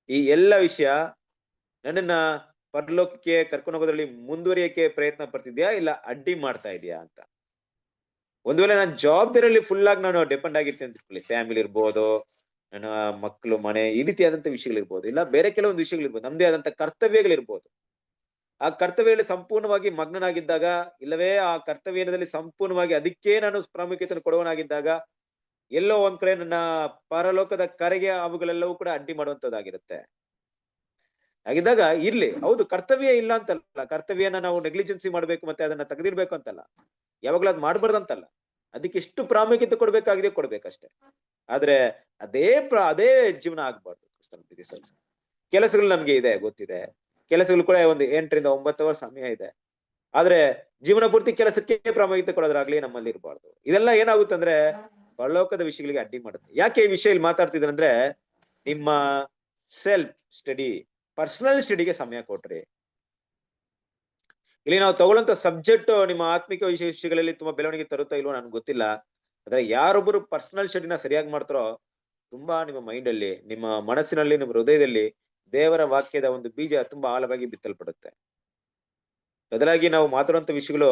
ಈ ಎಲ್ಲ ವಿಷಯ ನನ್ನನ್ನ ಪರಲೋಕಕ್ಕೆ ಕರ್ಕೊಂಡು ಹೋಗೋದ್ರಲ್ಲಿ ಮುಂದುವರಿಯಕ್ಕೆ ಪ್ರಯತ್ನ ಪಡ್ತಿದ್ಯಾ, ಇಲ್ಲ ಅಡ್ಡಿ ಮಾಡ್ತಾ ಇದೆಯಾ ಅಂತ. ಒಂದ್ ವೇಳೆ ನಾನು ಜವಾಬ್ದಾರಿಯಲ್ಲಿ ಫುಲ್ ಆಗಿ ನಾನು ಡಿಪೆಂಡ್ ಆಗಿರ್ತೀನಿ ಅಂತ ತಿಳ್ಕೊಳ್ಳಿ, ಫ್ಯಾಮಿಲಿ ಇರ್ಬೋದು, ನನ್ನ ಮಕ್ಕಳು, ಮನೆ, ಈ ರೀತಿಯಾದಂತ ವಿಷಯಗಳಿರ್ಬೋದು, ಇಲ್ಲ ಬೇರೆ ಕೆಲವೊಂದು ವಿಷಯಗಳಿರ್ಬೋದು, ನಮ್ದೇ ಆದಂತ ಕರ್ತವ್ಯಗಳಿರ್ಬೋದು. ಆ ಕರ್ತವ್ಯದಲ್ಲಿ ಸಂಪೂರ್ಣವಾಗಿ ಮಗ್ನನಾಗಿದ್ದಾಗ, ಇಲ್ಲವೇ ಆ ಕರ್ತವ್ಯದಲ್ಲಿ ಸಂಪೂರ್ಣವಾಗಿ ಅದಕ್ಕೆ ನಾನು ಪ್ರಾಮುಖ್ಯತೆ ಕೊಡುವನಾಗಿದ್ದಾಗ, ಎಲ್ಲೋ ಒಂದ್ ಕಡೆ ನನ್ನ ಪರಲೋಕದ ಕರೆಗೆ ಅವುಗಳೆಲ್ಲವೂ ಕೂಡ ಅಡ್ಡಿ ಮಾಡುವಂತದ್ದಾಗಿರುತ್ತೆ. ಹಾಗಿದ್ದಾಗ ಇರ್ಲಿ, ಹೌದು, ಕರ್ತವ್ಯ ಇಲ್ಲ ಅಂತಲ್ಲ, ಕರ್ತವ್ಯನ ನಾವು ನೆಗ್ಲಿಜೆನ್ಸಿ ಮಾಡ್ಬೇಕು ಮತ್ತೆ ಅದನ್ನ ತೆಗೆದಿಡ್ಬೇಕು ಅಂತಲ್ಲ, ಯಾವಾಗ್ಲೂ ಅದ್ ಮಾಡ್ಬಾರ್ದಂತಲ್ಲ. ಅದಕ್ಕೆ ಎಷ್ಟು ಪ್ರಾಮುಖ್ಯತೆ ಕೊಡ್ಬೇಕಾಗಿದೆ ಕೊಡ್ಬೇಕಷ್ಟೇ. ಆದ್ರೆ ಅದೇ ಜೀವನ ಆಗ್ಬಾರ್ದು. ಕೆಲಸಗಳು ನಮ್ಗೆ ಇದೆ, ಗೊತ್ತಿದೆ. ಕೆಲಸಗಳು ಕೂಡ ಒಂದು 8 ರಿಂದ 9 ಅವರ್ ಸಮಯ ಇದೆ. ಆದ್ರೆ ಜೀವನ ಪೂರ್ತಿ ಕೆಲಸಕ್ಕೆ ಪ್ರಾಮುಖ್ಯತೆ ಕೊಡೋದ್ರಾಗ್ಲಿ ನಮ್ಮಲ್ಲಿ ಇರಬಾರ್ದು. ಇದೆಲ್ಲ ಏನಾಗುತ್ತಂದ್ರೆ ಪರಲೋಕದ ವಿಷಯಗಳಿಗೆ ಅಡ್ಡಿ ಮಾಡುತ್ತೆ. ಯಾಕೆ ಈ ವಿಷಯ ಇಲ್ಲಿ ಮಾತಾಡ್ತಿದ್ರೆ, ನಿಮ್ಮ ಸೆಲ್ಫ್ ಸ್ಟಡಿ, ಪರ್ಸನಲ್ ಸ್ಟಡಿಗೆ ಸಮಯ ಕೊಟ್ರಿ. ಇಲ್ಲಿ ನಾವು ತಗೊಳ್ಳಂತ ಸಬ್ಜೆಕ್ಟ್ ನಿಮ್ಮ ಆತ್ಮಿಕ ವಿಷಯಗಳಲ್ಲಿ ತುಂಬಾ ಬೆಳವಣಿಗೆ ತರುತ್ತಾ ಇಲ್ವೋ ನನ್ಗೆ ಗೊತ್ತಿಲ್ಲ. ಆದ್ರೆ ಯಾರೊಬ್ಬರು ಪರ್ಸನಲ್ ಸ್ಟಡಿನ ಸರಿಯಾಗಿ ಮಾಡ್ತಾರೋ, ತುಂಬಾ ನಿಮ್ಮ ಮೈಂಡ್ ಅಲ್ಲಿ, ನಿಮ್ಮ ಮನಸ್ಸಿನಲ್ಲಿ, ನಿಮ್ಮ ಹೃದಯದಲ್ಲಿ ದೇವರ ವಾಕ್ಯದ ಒಂದು ಬೀಜ ತುಂಬಾ ಆಳವಾಗಿ ಬಿತ್ತಲ್ಪಡುತ್ತೆ. ಬದಲಾಗಿ ನಾವು ಮಾತಾಡುವಂತ ವಿಷಯಗಳು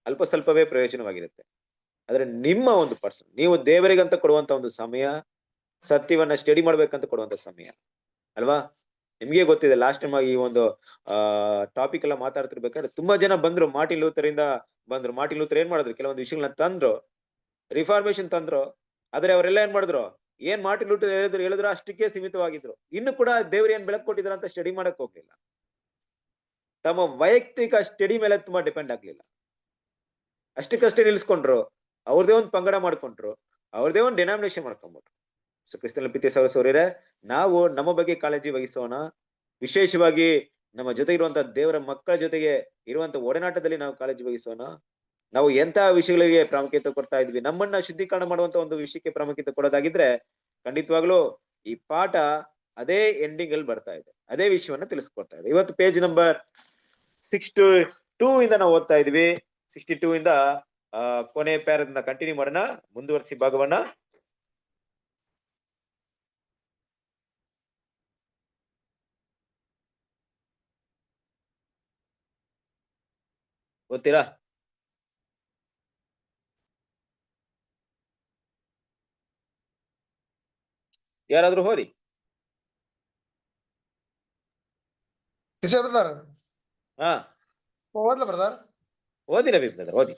ಅಲ್ಪ ಸ್ವಲ್ಪವೇ ಪ್ರಯೋಜನವಾಗಿರುತ್ತೆ. ಆದ್ರೆ ನಿಮ್ಮ ಒಂದು ಪರ್ಸನ್, ನೀವು ದೇವರಿಗಂತ ಕೊಡುವಂತ ಒಂದು ಸಮಯ, ಸತ್ಯವನ್ನ ಸ್ಟಡಿ ಮಾಡ್ಬೇಕಂತ ಕೊಡುವಂತ ಸಮಯ ಅಲ್ವಾ? ನಿಮ್ಗೆ ಗೊತ್ತಿದೆ, ಲಾಸ್ಟ್ ಟೈಮ್ ಈ ಒಂದು ಟಾಪಿಕ್ ಎಲ್ಲ ಮಾತಾಡ್ತಿರ್ಬೇಕಾದ್ರೆ ತುಂಬಾ ಜನ ಬಂದ್ರು, ಮಾರ್ಟಿನ್ ಲೂಥರ್ ಇಂದ ಬಂದ್ರು. ಮಾರ್ಟಿನ್ ಲೂಥರ್ ಏನ್ ಮಾಡಿದ್ರು, ಕೆಲವೊಂದು ವಿಷಯಗಳನ್ನ ತಂದ್ರು, ರಿಫಾರ್ಮೇಶನ್ ತಂದ್ರು. ಆದ್ರೆ ಅವರೆಲ್ಲ ಏನ್ ಮಾಡಿದ್ರು, ಏನ್ ಮಾರ್ಟಿನ್ ಲೂಥರ್ ಹೇಳಿದ್ರು ಅಷ್ಟಕ್ಕೆ ಸೀಮಿತವಾಗಿದ್ರು. ಇನ್ನು ಕೂಡ ದೇವ್ರ ಏನ್ ಬೆಳಕು ಕೊಟ್ಟಿದ್ರ ಅಂತ ಸ್ಟಡಿ ಮಾಡಕ್ ಹೋಗ್ಲಿಲ್ಲ. ತಮ್ಮ ವೈಯಕ್ತಿಕ ಸ್ಟಡಿ ಮೇಲೆ ತುಂಬಾ ಡಿಪೆಂಡ್ ಆಗ್ಲಿಲ್ಲ. ಅಷ್ಟಕ್ಕಷ್ಟೇ ನಿಲ್ಸ್ಕೊಂಡ್ರು, ಅವ್ರದೇ ಒಂದು ಪಂಗಡ ಮಾಡ್ಕೊಂಡ್ರು, ಅವ್ರದೇ ಒಂದು ಡೆನಾಮಿನೇಷನ್ ಮಾಡ್ಕೊಂಡ್ಬಿಟ್ರು. ಸೊ ಕ್ರಿಸ್ತನ ಪ್ರೀತಿಯ ಸಹೋದರರೇ, ನಾವು ನಮ್ಮ ಬಗ್ಗೆ ಕಾಳಜಿ ವಹಿಸೋಣ. ವಿಶೇಷವಾಗಿ ನಮ್ಮ ಜೊತೆ ಇರುವಂತ ದೇವರ ಮಕ್ಕಳ ಜೊತೆಗೆ ಇರುವಂತ ಒಡನಾಟದಲ್ಲಿ ನಾವು ಕಾಳಜಿ ವಹಿಸೋಣ. ನಾವು ಎಂತಹ ವಿಷಯಗಳಿಗೆ ಪ್ರಾಮುಖ್ಯತೆ ಕೊಡ್ತಾ ಇದ್ವಿ, ನಮ್ಮನ್ನ ಶುದ್ಧೀಕರಣ ಮಾಡುವಂತ ಒಂದು ವಿಷಯಕ್ಕೆ ಪ್ರಾಮುಖ್ಯತೆ ಕೊಡೋದಾಗಿದ್ರೆ, ಖಂಡಿತವಾಗ್ಲೂ ಈ ಪಾಠ ಅದೇ ಎಂಡಿಂಗ್ ಅಲ್ಲಿ ಬರ್ತಾ ಇದೆ, ಅದೇ ವಿಷಯವನ್ನ ತಿಳಿಸ್ಕೊಡ್ತಾ ಇದೆ. ಇವತ್ತು ಪೇಜ್ ನಂಬರ್ 62 ಇಂದ ನಾವು ಓದ್ತಾ ಇದೀವಿ. 62 ಇಂದ ಕೊನೆ ಪ್ಯಾರದಿಂದ ಕಂಟಿನ್ಯೂ ಮಾಡೋಣ, ಮುಂದುವರಿಸಿ ಭಾಗವನ್ನ. ಓದ್ತೀರಾ? ಯಾರಾದ್ರೂ ಓದಿ. ಬ್ರದರ್ ಹಾ, ಓದ್ಲ ಬ್ರದರ್. ಓದಿ ರವಿ ಬ್ರದರ್, ಓದಿ.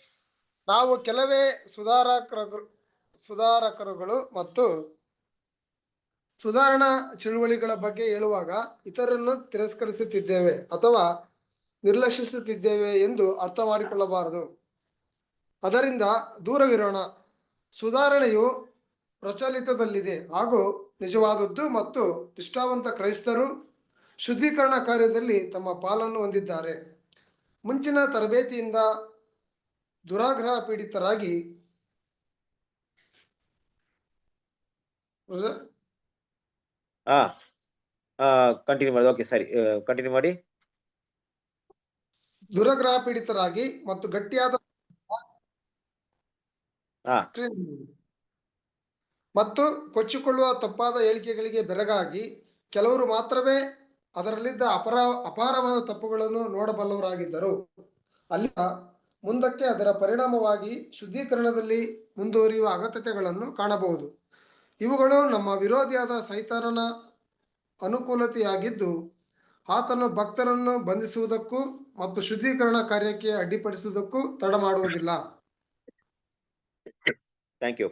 ನಾವು ಕೆಲವೇ ಸುಧಾರಕರುಗಳು ಮತ್ತು ಸುಧಾರಣಾ ಚಳುವಳಿಗಳ ಬಗ್ಗೆ ಹೇಳುವಾಗ ಇತರರನ್ನು ತಿರಸ್ಕರಿಸುತ್ತಿದ್ದೇವೆ ಅಥವಾ ನಿರ್ಲಕ್ಷಿಸುತ್ತಿದ್ದೇವೆ ಎಂದು ಅರ್ಥ ಮಾಡಿಕೊಳ್ಳಬಾರದು. ಅದರಿಂದ ದೂರವಿರೋಣ. ಸುಧಾರಣೆಯು ಪ್ರಚಲಿತದಲ್ಲಿದೆ ಹಾಗೂ ನಿಜವಾದದ್ದು ಮತ್ತು ನಿಷ್ಠಾವಂತ ಕ್ರೈಸ್ತರು ಶುದ್ಧೀಕರಣ ಕಾರ್ಯದಲ್ಲಿ ತಮ್ಮ ಪಾಲನ್ನು ಹೊಂದಿದ್ದಾರೆ. ಮುಂಚಿನ ತರಬೇತಿಯಿಂದ ದುರಾಗ್ರಹ ಪೀಡಿತರಾಗಿ ಕಂಟಿನ್ಯೂ ಮಾಡಿ. ಓಕೆ, ಸರಿ, ಕಂಟಿನ್ಯೂ ಮಾಡಿ. ದುರಾಗ್ರಹ ಪೀಡಿತರಾಗಿ ಮತ್ತು ಗಟ್ಟಿಯಾದ ಮತ್ತು ಕೊಚ್ಚಿಕೊಳ್ಳುವ ತಪ್ಪಾದ ಹೇಳಿಕೆಗಳಿಗೆ ಬೆರಗಾಗಿ ಕೆಲವರು ಮಾತ್ರವೇ ಅದರಲ್ಲಿದ್ದ ಅಪಾರವಾದ ತಪ್ಪುಗಳನ್ನು ನೋಡಬಲ್ಲವರಾಗಿದ್ದರು. ಅಲ್ಲಿ ಮುಂದಕ್ಕೆ ಅದರ ಪರಿಣಾಮವಾಗಿ ಶುದ್ಧೀಕರಣದಲ್ಲಿ ಮುಂದುವರಿಯುವ ಅಗತ್ಯತೆಗಳನ್ನು ಕಾಣಬಹುದು. ಇವುಗಳು ನಮ್ಮ ವಿರೋಧಿಯಾದ ಸೈತಾನನ ಅನುಕೂಲತೆಯಾಗಿದ್ದು, ಆತನು ಭಕ್ತರನ್ನು ಬಂಧಿಸುವುದಕ್ಕೂ ಮತ್ತು ಶುದ್ಧೀಕರಣ ಕಾರ್ಯಕ್ಕೆ ಅಡ್ಡಿಪಡಿಸುವುದಕ್ಕೂ ತಡ ಮಾಡುವುದಿಲ್ಲ. Thank you.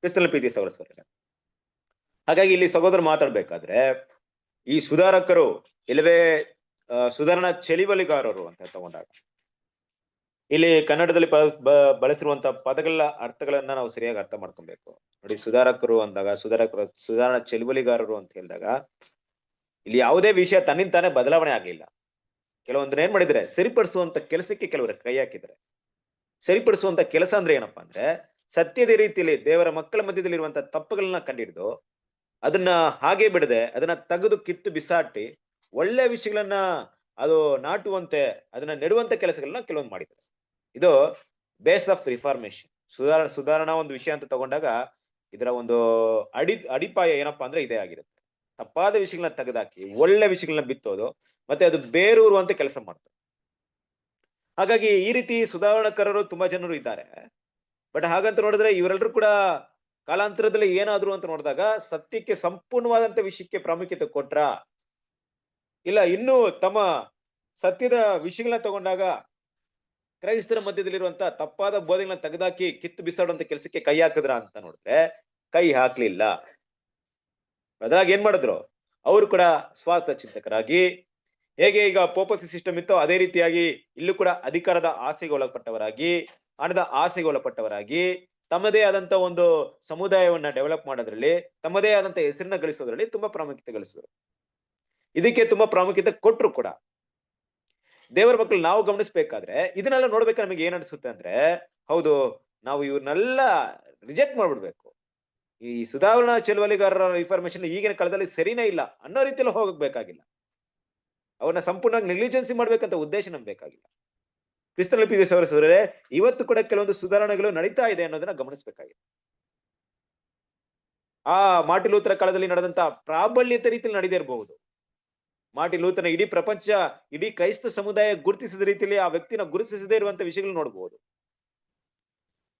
ಕ್ರಿಸ್ತನ ಪ್ರೀತಿ ಸಹೋದರ. ಹಾಗಾಗಿ ಇಲ್ಲಿ ಸಹೋದರ ಮಾತಾಡ್ಬೇಕಾದ್ರೆ ಈ ಸುಧಾರಕರು ಇಲ್ಲವೇ ಸುಧಾರಣಾ ಚಳಿವಳಿಗಾರರು ಅಂತ ತಗೊಂಡಾಗ, ಇಲ್ಲಿ ಕನ್ನಡದಲ್ಲಿ ಬಳಸಿರುವಂತಹ ಪದಗಳ ಅರ್ಥಗಳನ್ನ ನಾವು ಸರಿಯಾಗಿ ಅರ್ಥ ಮಾಡ್ಕೊಬೇಕು. ನೋಡಿ, ಸುಧಾರಕರು ಅಂದಾಗ, ಸುಧಾರಣಾ ಚಳುವಳಿಗಾರರು ಅಂತ ಹೇಳಿದಾಗ ಇಲ್ಲಿ ಯಾವುದೇ ವಿಷಯ ತನ್ನಿಂದ ತಾನೇ ಬದಲಾವಣೆ ಆಗ್ಲಿಲ್ಲ. ಕೆಲವೊಂದನ್ನ ಏನ್ ಮಾಡಿದ್ರೆ, ಸರಿಪಡಿಸುವಂತ ಕೆಲಸಕ್ಕೆ ಕೆಲವರು ಕೈ ಹಾಕಿದ್ದಾರೆ. ಸರಿಪಡಿಸುವಂತ ಕೆಲಸ ಅಂದ್ರೆ ಏನಪ್ಪಾ ಅಂದ್ರೆ, ಸತ್ಯದ ರೀತಿಯಲ್ಲಿ ದೇವರ ಮಕ್ಕಳ ಮಧ್ಯದಲ್ಲಿ ಇರುವಂತಹ ತಪ್ಪುಗಳನ್ನ ಕಂಡಿಡಿದು ಅದನ್ನ ಹಾಗೆ ಬಿಡದೆ ಅದನ್ನ ತೆಗೆದು ಕಿತ್ತು ಬಿಸಾಟಿ ಒಳ್ಳೆ ವಿಷಯಗಳನ್ನ ಅದು ನಾಟುವಂತೆ, ಅದನ್ನ ನೆಡುವಂತ ಕೆಲಸಗಳನ್ನ ಕೆಲವೊಂದು ಮಾಡಿದ್ದಾರೆ. ಇದು ಬೇಸ್ ಆಫ್ ರಿಫಾರ್ಮೇಶನ್. ಸುಧಾರಣಾ ಒಂದು ವಿಷಯ ಅಂತ ತಗೊಂಡಾಗ ಇದರ ಒಂದು ಅಡಿಪಾಯ ಏನಪ್ಪಾ ಅಂದ್ರೆ ಇದೇ ಆಗಿರುತ್ತೆ. ತಪ್ಪಾದ ವಿಷಯಗಳನ್ನ ತೆಗೆದಾಕಿ ಒಳ್ಳೆ ವಿಷಯಗಳನ್ನ ಬಿತ್ತೋದು, ಮತ್ತೆ ಅದು ಬೇರೂರುವಂತೆ ಕೆಲಸ ಮಾಡ್ತಾರೆ. ಹಾಗಾಗಿ ಈ ರೀತಿ ಸುಧಾರಣಕರರು ತುಂಬಾ ಜನರು ಇದ್ದಾರೆ. ಬಟ್ ಹಾಗಂತ ನೋಡಿದ್ರೆ ಇವರೆಲ್ಲರೂ ಕೂಡ ಕಾಲಾಂತರದಲ್ಲಿ ಏನಾದ್ರು ಅಂತ ನೋಡಿದಾಗ ಸತ್ಯಕ್ಕೆ ಸಂಪೂರ್ಣವಾದಂತ ವಿಷಯಕ್ಕೆ ಪ್ರಾಮುಖ್ಯತೆ ಕೊಟ್ರ, ಇಲ್ಲ ಇನ್ನೂ ತಮ್ಮ ಸತ್ಯದ ವಿಷಯಗಳನ್ನ ತಗೊಂಡಾಗ ಕ್ರೈಸ್ತರ ಮಧ್ಯದಲ್ಲಿರುವಂತ ತಪ್ಪಾದ ಬೋಧೆಗಳನ್ನ ತೆಗೆದಾಕಿ ಕಿತ್ತು ಬಿಸಾಡುವಂತ ಕೆಲಸಕ್ಕೆ ಕೈ ಹಾಕಿದ್ರ ಅಂತ ನೋಡಿದ್ರೆ ಕೈ ಹಾಕ್ಲಿಲ್ಲ. ಬದಲಾಗಿ ಏನ್ ಮಾಡಿದ್ರು, ಅವರು ಕೂಡ ಸ್ವಾರ್ಥ ಚಿಂತಕರಾಗಿ, ಹೇಗೆ ಈಗ ಪೋಪಸಿ ಸಿಸ್ಟಮ್ ಇತ್ತೋ ಅದೇ ರೀತಿಯಾಗಿ ಇಲ್ಲೂ ಕೂಡ ಅಧಿಕಾರದ ಆಸೆಗೆ ಒಳಪಟ್ಟವರಾಗಿ, ಹಣದ ಆಸೆಗೆ ಒಳಪಟ್ಟವರಾಗಿ, ತಮ್ಮದೇ ಆದಂತ ಒಂದು ಸಮುದಾಯವನ್ನ ಡೆವಲಪ್ ಮಾಡೋದ್ರಲ್ಲಿ, ತಮ್ಮದೇ ಆದಂತ ಹೆಸರನ್ನ ಗಳಿಸೋದ್ರಲ್ಲಿ ತುಂಬಾ ಪ್ರಾಮುಖ್ಯತೆ ಗಳಿಸಿದ್ರು. ಇದಕ್ಕೆ ತುಂಬಾ ಪ್ರಾಮುಖ್ಯತೆ ಕೊಟ್ರು ಕೂಡ. ದೇವರ ಮಕ್ಕಳು ನಾವು ಗಮನಿಸ್ಬೇಕಾದ್ರೆ ಇದನ್ನೆಲ್ಲ ನೋಡ್ಬೇಕಾದ್ರೆ ನಮಗೆ ಏನ್ ಅನ್ಸುತ್ತೆ ಅಂದ್ರೆ, ಹೌದು ನಾವು ಇವ್ರನ್ನೆಲ್ಲ ರಿಜೆಕ್ಟ್ ಮಾಡ್ಬಿಡ್ಬೇಕು, ಈ ಸುಧಾರಣಾ ಚಳವಳಿಗಾರರ ಇನ್ಫಾರ್ಮೇಶನ್ ಈಗಿನ ಕಾಲದಲ್ಲಿ ಸರಿನೇ ಇಲ್ಲ ಅನ್ನೋ ರೀತಿಯಲ್ಲಿ ಹೋಗಬೇಕಾಗಿಲ್ಲ, ಅವ್ರನ್ನ ಸಂಪೂರ್ಣವಾಗಿ ನೆಗ್ಲಿಜೆನ್ಸಿ ಮಾಡ್ಬೇಕಂತ ಉದ್ದೇಶ ನಮ್ಗೆ ಬೇಕಾಗಿಲ್ಲ. ಕ್ರಿಸ್ತನಲ್ಲಿ ಪ್ರೀತಿಯ ಸಹೋದರ ಸಹೋದರರೇ, ಇವತ್ತು ಕೂಡ ಕೆಲವೊಂದು ಸುಧಾರಣೆಗಳು ನಡೀತಾ ಇದೆ ಅನ್ನೋದನ್ನ ಗಮನಿಸಬೇಕಾಗಿದೆ. ಆ ಮಾರ್ಟಿನ್ ಲೂಥರ್ ಕಾಲದಲ್ಲಿ ನಡೆದಂತ ಪ್ರಾಬಲ್ಯತೆ ರೀತಿಯಲ್ಲಿ ನಡೆದೇ ಇರಬಹುದು. ಮಾರ್ಟಿನ್ ಲೂಥರ್ನ ಇಡೀ ಪ್ರಪಂಚ, ಇಡೀ ಕ್ರೈಸ್ತ ಸಮುದಾಯ ಗುರುತಿಸಿದ ರೀತಿಯಲ್ಲಿ ಆ ವ್ಯಕ್ತಿನ ಗುರುತಿಸದೇ ಇರುವಂತ ವಿಷಯಗಳು ನೋಡಬಹುದು.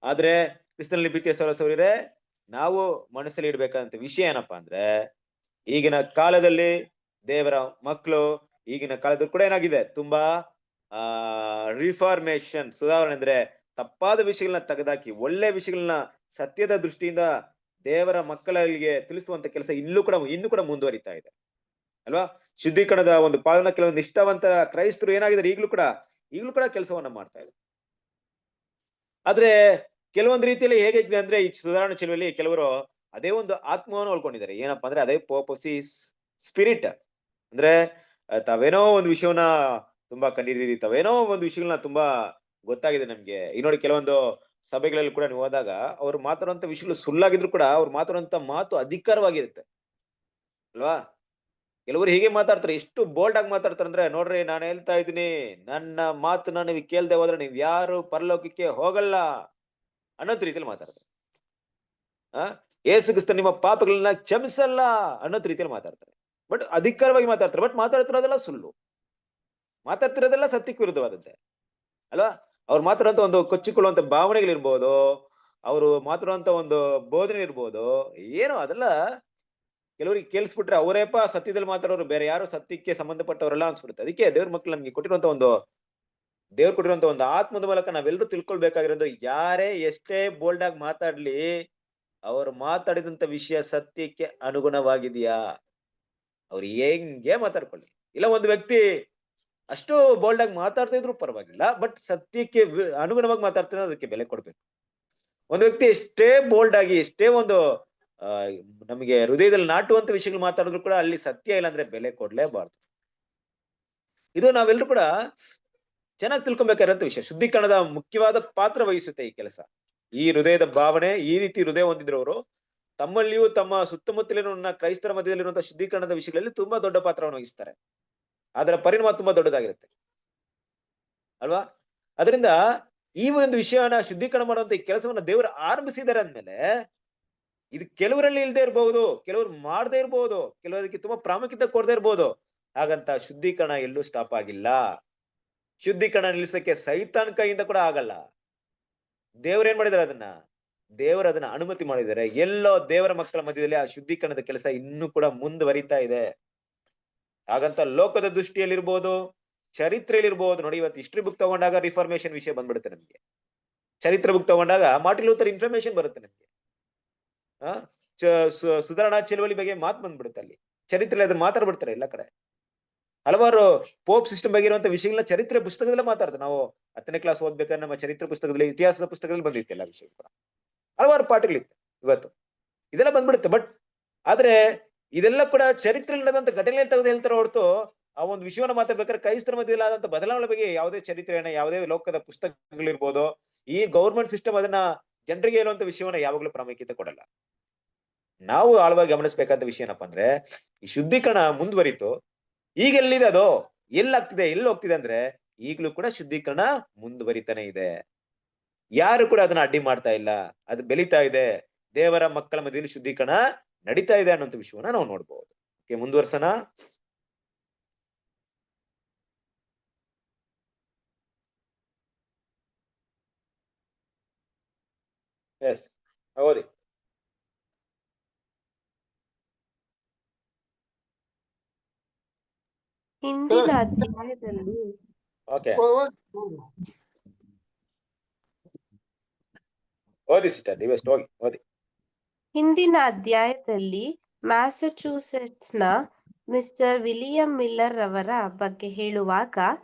ಆದ್ರೆ ಕ್ರಿಸ್ತನಲ್ಲಿ ಪ್ರೀತಿಯ ಸಹೋದರ ಸಹೋದರರೇ, ನಾವು ಮನಸ್ಸಲ್ಲಿ ಇಡ್ಬೇಕಾದಂತ ವಿಷಯ ಏನಪ್ಪಾ ಅಂದ್ರೆ, ಈಗಿನ ಕಾಲದಲ್ಲಿ ದೇವರ ಮಕ್ಕಳು, ಈಗಿನ ಕಾಲದಲ್ಲಿ ಕೂಡ ಏನಾಗಿದೆ, ತುಂಬಾ ರಿಫಾರ್ಮೇಶನ್, ಸುಧಾರಣೆ ಅಂದ್ರೆ ತಪ್ಪಾದ ವಿಷಯಗಳನ್ನ ತೆಗೆದಾಕಿ ಒಳ್ಳೆ ವಿಷಯಗಳನ್ನ ಸತ್ಯದ ದೃಷ್ಟಿಯಿಂದ ದೇವರ ಮಕ್ಕಳಿಗೆ ತಿಳಿಸುವಂತ ಕೆಲಸ ಇನ್ನೂ ಕೂಡ ಮುಂದುವರಿತಾ ಇದೆ ಅಲ್ವಾ. ಶುದ್ಧೀಕರಣದ ಒಂದು ಪಾಲನಾ ಕೆಲವೊಂದು ನಿಷ್ಠಾವಂತ ಕ್ರೈಸ್ತರು ಏನಾಗಿದ್ದಾರೆ, ಈಗಲೂ ಕೂಡ ಕೆಲಸವನ್ನ ಮಾಡ್ತಾ ಇದ್ದಾರೆ. ಆದ್ರೆ ಕೆಲವೊಂದು ರೀತಿಯಲ್ಲಿ ಹೇಗಿದೆ ಅಂದ್ರೆ, ಈ ಸುಧಾರಣಾ ಚಳವಳಿಯಲ್ಲಿ ಕೆಲವರು ಅದೇ ಒಂದು ಆತ್ಮವನ್ನು ಉಳ್ಕೊಂಡಿದ್ದಾರೆ. ಏನಪ್ಪಾ ಅಂದ್ರೆ ಅದೇ ಪೋಪಸಿ ಸ್ಪಿರಿಟ್. ಅಂದ್ರೆ ತಾವೇನೋ ಒಂದು ವಿಷಯವನ್ನ ತುಂಬಾ ಕಂಡಿದ್ದೀವಿ, ತಾವೇನೋ ಒಂದು ವಿಷಯಗಳನ್ನ ತುಂಬಾ ಗೊತ್ತಾಗಿದೆ ನಮ್ಗೆ. ಈ ನೋಡಿ, ಕೆಲವೊಂದು ಸಭೆಗಳಲ್ಲಿ ಕೂಡ ನೀವು ಹೋದಾಗ ಅವ್ರು ಮಾತಾಡುವಂತ ವಿಷಯಗಳು ಸುಳ್ಳಾಗಿದ್ರು ಕೂಡ ಅವ್ರು ಮಾತಾಡುವಂತ ಮಾತು ಅಧಿಕಾರವಾಗಿರುತ್ತೆ ಅಲ್ವಾ. ಕೆಲವರು ಹೀಗೆ ಮಾತಾಡ್ತಾರೆ, ಎಷ್ಟು ಬೋಲ್ಡ್ ಆಗಿ ಮಾತಾಡ್ತಾರೆ ಅಂದ್ರೆ, ನೋಡ್ರಿ ನಾನು ಹೇಳ್ತಾ ಇದ್ದೀನಿ, ನನ್ನ ಮಾತನ್ನ ನೀವು ಕೇಳ್ದೆ ಹೋದ್ರೆ ನೀವ್ ಯಾರು ಪರಲೋಕಕ್ಕೆ ಹೋಗಲ್ಲ ಅನ್ನೋದ್ ರೀತಿಯಲ್ಲಿ ಮಾತಾಡ್ತಾರೆ. ಯೇಸು ಕ್ರಿಸ್ತ ನಿಮ್ಮ ಪಾಪಗಳನ್ನ ಕ್ಷಮಿಸಲ್ಲ ಅನ್ನೋದ್ ರೀತಿಯಲ್ಲಿ ಮಾತಾಡ್ತಾರೆ. ಬಟ್ ಅಧಿಕಾರವಾಗಿ ಮಾತಾಡ್ತಾರೆ, ಬಟ್ ಮಾತಾಡ್ತಿರೋದೆಲ್ಲ ಸುಳ್ಳು, ಮಾತಾಡ್ತಿರೋದೆಲ್ಲ ಸತ್ಯಕ್ಕೆ ವಿರುದ್ಧವಾದದ್ದೇ ಅಲ್ವಾ. ಅವ್ರು ಮಾತಾಡುವಂತ ಒಂದು ಕೊಚ್ಚಿಕೊಳ್ಳುವಂತ ಭಾವನೆಗಳಿರ್ಬೋದು, ಅವರು ಮಾತಾಡುವಂತ ಒಂದು ಬೋಧನೆ ಇರ್ಬೋದು, ಏನೋ ಅದೆಲ್ಲ ಕೆಲವರಿಗೆ ಕೇಳಿಸ್ಬಿಟ್ರೆ ಅವರೇಪ ಸತ್ಯದಲ್ಲಿ ಮಾತಾಡೋರು, ಬೇರೆ ಯಾರು ಸತ್ಯಕ್ಕೆ ಸಂಬಂಧಪಟ್ಟವರೆಲ್ಲ ಅನ್ಸ್ಬಿಡುತ್ತೆ. ಅದಕ್ಕೆ ದೇವ್ರ ಮಕ್ಕಳು ನಮ್ಗೆ ದೇವ್ರು ಕೊಟ್ಟಿರುವಂತ ಒಂದು ಆತ್ಮದ ಮೂಲಕ ನಾವೆಲ್ಲರೂ ತಿಳ್ಕೊಳ್ಬೇಕಾಗಿರೋದು, ಯಾರೇ ಎಷ್ಟೇ ಬೋಲ್ಡ್ ಆಗಿ ಮಾತಾಡ್ಲಿ ಅವ್ರು ಮಾತಾಡಿದಂತ ವಿಷಯ ಸತ್ಯಕ್ಕೆ ಅನುಗುಣವಾಗಿದೆಯಾ, ಅವ್ರು ಹೆಂಗೆ ಮಾತಾಡ್ಕೊಳ್ಳಿ. ಇಲ್ಲ ಒಂದು ವ್ಯಕ್ತಿ ಅಷ್ಟು ಬೋಲ್ಡ್ ಆಗಿ ಮಾತಾಡ್ತಾ ಇದ್ರು ಪರವಾಗಿಲ್ಲ, ಬಟ್ ಸತ್ಯಕ್ಕೆ ಅನುಗುಣವಾಗಿ ಮಾತಾಡ್ತಾರೆ, ಅದಕ್ಕೆ ಬೆಲೆ ಕೊಡ್ಬೇಕು. ಒಂದು ವ್ಯಕ್ತಿ ಎಷ್ಟೇ ಬೋಲ್ಡ್ ಆಗಿ, ಎಷ್ಟೇ ಒಂದು ನಮಗೆ ಹೃದಯದಲ್ಲಿ ನಾಟುವಂತ ವಿಷಯಗಳು ಮಾತಾಡಿದ್ರು ಕೂಡ ಅಲ್ಲಿ ಸತ್ಯ ಇಲ್ಲ ಅಂದ್ರೆ ಬೆಲೆ ಕೊಡ್ಲೇಬಾರ್ದು. ಇದು ನಾವೆಲ್ಲರೂ ಕೂಡ ಚೆನ್ನಾಗಿ ತಿಳ್ಕೊಬೇಕಾಗಿರೋಂಥ ವಿಷಯ. ಶುದ್ಧೀಕರಣದ ಮುಖ್ಯವಾದ ಪಾತ್ರ ವಹಿಸುತ್ತೆ ಈ ಕೆಲಸ. ಈ ಹೃದಯದ ಭಾವನೆ, ಈ ರೀತಿ ಹೃದಯ ಹೊಂದಿದ್ರವರು ತಮ್ಮಲ್ಲಿಯೂ ತಮ್ಮ ಸುತ್ತಮುತ್ತಲಿನ ಕ್ರೈಸ್ತರ ಮಧ್ಯದಲ್ಲಿರುವಂತಹ ಶುದ್ಧೀಕರಣದ ವಿಷಯಗಳಲ್ಲಿ ತುಂಬಾ ದೊಡ್ಡ ಪಾತ್ರವನ್ನು ವಹಿಸ್ತಾರೆ. ಅದರ ಪರಿಣಾಮ ತುಂಬಾ ದೊಡ್ಡದಾಗಿರುತ್ತೆ ಅಲ್ವಾ. ಅದರಿಂದ ಈ ಒಂದು ವಿಷಯನ ಶುದ್ಧೀಕರಣ ಮಾಡುವಂತ ಈ ಕೆಲಸವನ್ನ ದೇವರು ಆರಂಭಿಸಿದ್ದಾರೆ ಅಂದ್ಮೇಲೆ, ಇದು ಕೆಲವರಲ್ಲಿ ಇಲ್ಲದೆ ಇರಬಹುದು, ಕೆಲವರು ಮಾಡದೇ ಇರಬಹುದು, ಕೆಲವರಿಗೆ ತುಂಬಾ ಪ್ರಾಮುಖ್ಯತೆ ಕೊಡದೇ ಇರಬಹುದು. ಹಾಗಂತ ಶುದ್ಧೀಕರಣ ಎಲ್ಲೂ ಸ್ಟಾಪ್ ಆಗಿಲ್ಲ. ಶುದ್ಧೀಕರಣ ನಿಲ್ಲಿಸಕ್ಕೆ ಸೈತಾನ್ ಕೈಯಿಂದ ಕೂಡ ಆಗಲ್ಲ. ದೇವ್ರು ಏನ್ ಮಾಡಿದಾರೆ, ದೇವರು ಅದನ್ನ ಅನುಮತಿ ಮಾಡಿದ್ದಾರೆ. ಎಲ್ಲೋ ದೇವರ ಮಕ್ಕಳ ಮಧ್ಯದಲ್ಲಿ ಆ ಶುದ್ಧೀಕರಣದ ಕೆಲಸ ಇನ್ನೂ ಕೂಡ ಮುಂದುವರಿತಾ ಇದೆ. ಹಾಗಂತ ಲೋಕದ ದೃಷ್ಟಿಯಲ್ಲಿರ್ಬೋದು, ಚರಿತ್ರೆಯಲ್ಲಿರ್ಬೋದು. ನೋಡಿ, ಇವತ್ತು ಹಿಸ್ಟ್ರಿ ಬುಕ್ ತಗೊಂಡಾಗ ರಿಫಾರ್ಮೇಶನ್ ವಿಷಯ ಬಂದ್ಬಿಡುತ್ತೆ ನಮ್ಗೆ. ಚರಿತ್ರೆ ಬುಕ್ ತಗೊಂಡಾಗ ಮಾರ್ಟಿನ್ ಲೂಥರ್ ಇನ್ಫಾರ್ಮೇಶನ್ ಬರುತ್ತೆ ನಮ್ಗೆ. ಸುಧಾರಣಾ ಚಳವಳಿ ಬಗ್ಗೆ ಮಾತು ಬಂದ್ಬಿಡುತ್ತೆ ಅಲ್ಲಿ. ಚರಿತ್ರೆ ಅದನ್ನ ಮಾತಾಡ್ಬಿಡ್ತಾರೆ ಎಲ್ಲ ಕಡೆ. ಹಲವಾರು ಪೋಪ್ ಸಿಸ್ಟಮ್ ಬಗ್ಗೆ ಇರುವಂತ ವಿಷಯಗಳನ್ನ ಚರಿತ್ರೆ ಪುಸ್ತಕದಲ್ಲೇ ಮಾತಾಡ್ತಾರೆ. ನಾವು 10ನೇ ಕ್ಲಾಸ್ ಓದ್ಬೇಕಾದ್ರೆ ನಮ್ಮ ಚರಿತ್ರೆ ಪುಸ್ತಕದಲ್ಲಿ, ಇತಿಹಾಸದ ಪುಸ್ತಕದಲ್ಲಿ ಬಂದಿತ್ತು ಎಲ್ಲ ವಿಷಯ ಕೂಡ. ಹಲವಾರು ಪಾಠಗಳಿತ್ತು. ಇವತ್ತು ಇದೆಲ್ಲ ಬಂದ್ಬಿಡುತ್ತೆ. ಬಟ್ ಆದ್ರೆ ಇದೆಲ್ಲ ಕೂಡ ಚರಿತ್ರೆಯಲ್ಲಿ ನಡೆದಂತ ಘಟನೆ ತೆಗೆದು ಹೇಳ್ತಾರೆ ಹೊರತು, ಆ ಒಂದು ವಿಷಯವನ್ನ ಮಾತಾಡ್ಬೇಕಾದ್ರೆ ಕ್ರೈಸ್ತರ ಮಧ್ಯದಲ್ಲಿ ಆದಂತ ಬದಲಾವಣೆ ಬಗ್ಗೆ ಯಾವುದೇ ಚರಿತ್ರೆಯನ್ನ, ಯಾವುದೇ ಲೋಕದ ಪುಸ್ತಕಗಳಿರ್ಬೋದು, ಈ ಗೌರ್ಮೆಂಟ್ ಸಿಸ್ಟಮ್ ಅದನ್ನ ಜನರಿಗೆ ಹೇಳುವಂತ ವಿಷಯವನ್ನ ಯಾವಾಗ್ಲೂ ಪ್ರಾಮುಖ್ಯತೆ ಕೊಡಲ್ಲ. ನಾವು ಆಳವಾಗಿ ಗಮನಿಸಬೇಕಾದ ವಿಷಯ ಏನಪ್ಪಾ ಅಂದ್ರೆ, ಈ ಶುದ್ಧೀಕರಣ ಮುಂದುವರಿತು. ಈಗ ಎಲ್ಲಿದೆ ಅದು, ಎಲ್ಲಾಗ್ತಿದೆ, ಎಲ್ಲಿ ಹೋಗ್ತಿದೆ ಅಂದ್ರೆ, ಈಗಲೂ ಕೂಡ ಶುದ್ಧೀಕರಣ ಮುಂದುವರಿತಾನೆ ಇದೆ. ಯಾರು ಕೂಡ ಅದನ್ನ ಅಡ್ಡಿ ಮಾಡ್ತಾ ಇಲ್ಲ, ಅದು ಬೆಳೀತಾ ಇದೆ. ದೇವರ ಮಕ್ಕಳ ಮಧ್ಯದಲ್ಲಿ ಶುದ್ಧೀಕರಣ ನಡೀತಾ ಇದೆ ಅನ್ನೋಂಥ ವಿಷಯವನ್ನ ನಾವು ನೋಡ್ಬಹುದು. ಮುಂದುವರ್ಸೋಣ. ಎಸ್, ಓದಿ. ಹಿಂದಿನ ಅಧ್ಯಾಯದಲ್ಲಿ ಓಕೆ, ಓದಿ ಸಿಸ್ಟರ್, ನೀವೆಷ್ಟು ಹೋಗಿ ಓದಿ. ಹಿಂದಿನ ಅಧ್ಯಾಯದಲ್ಲಿ ಮ್ಯಾಸಚೂಸೆಟ್ಸ್ನ ಮಿಸ್ಟರ್ ವಿಲಿಯಂ ಮಿಲ್ಲರ್ ರವರ ಬಗ್ಗೆ ಹೇಳುವಾಗ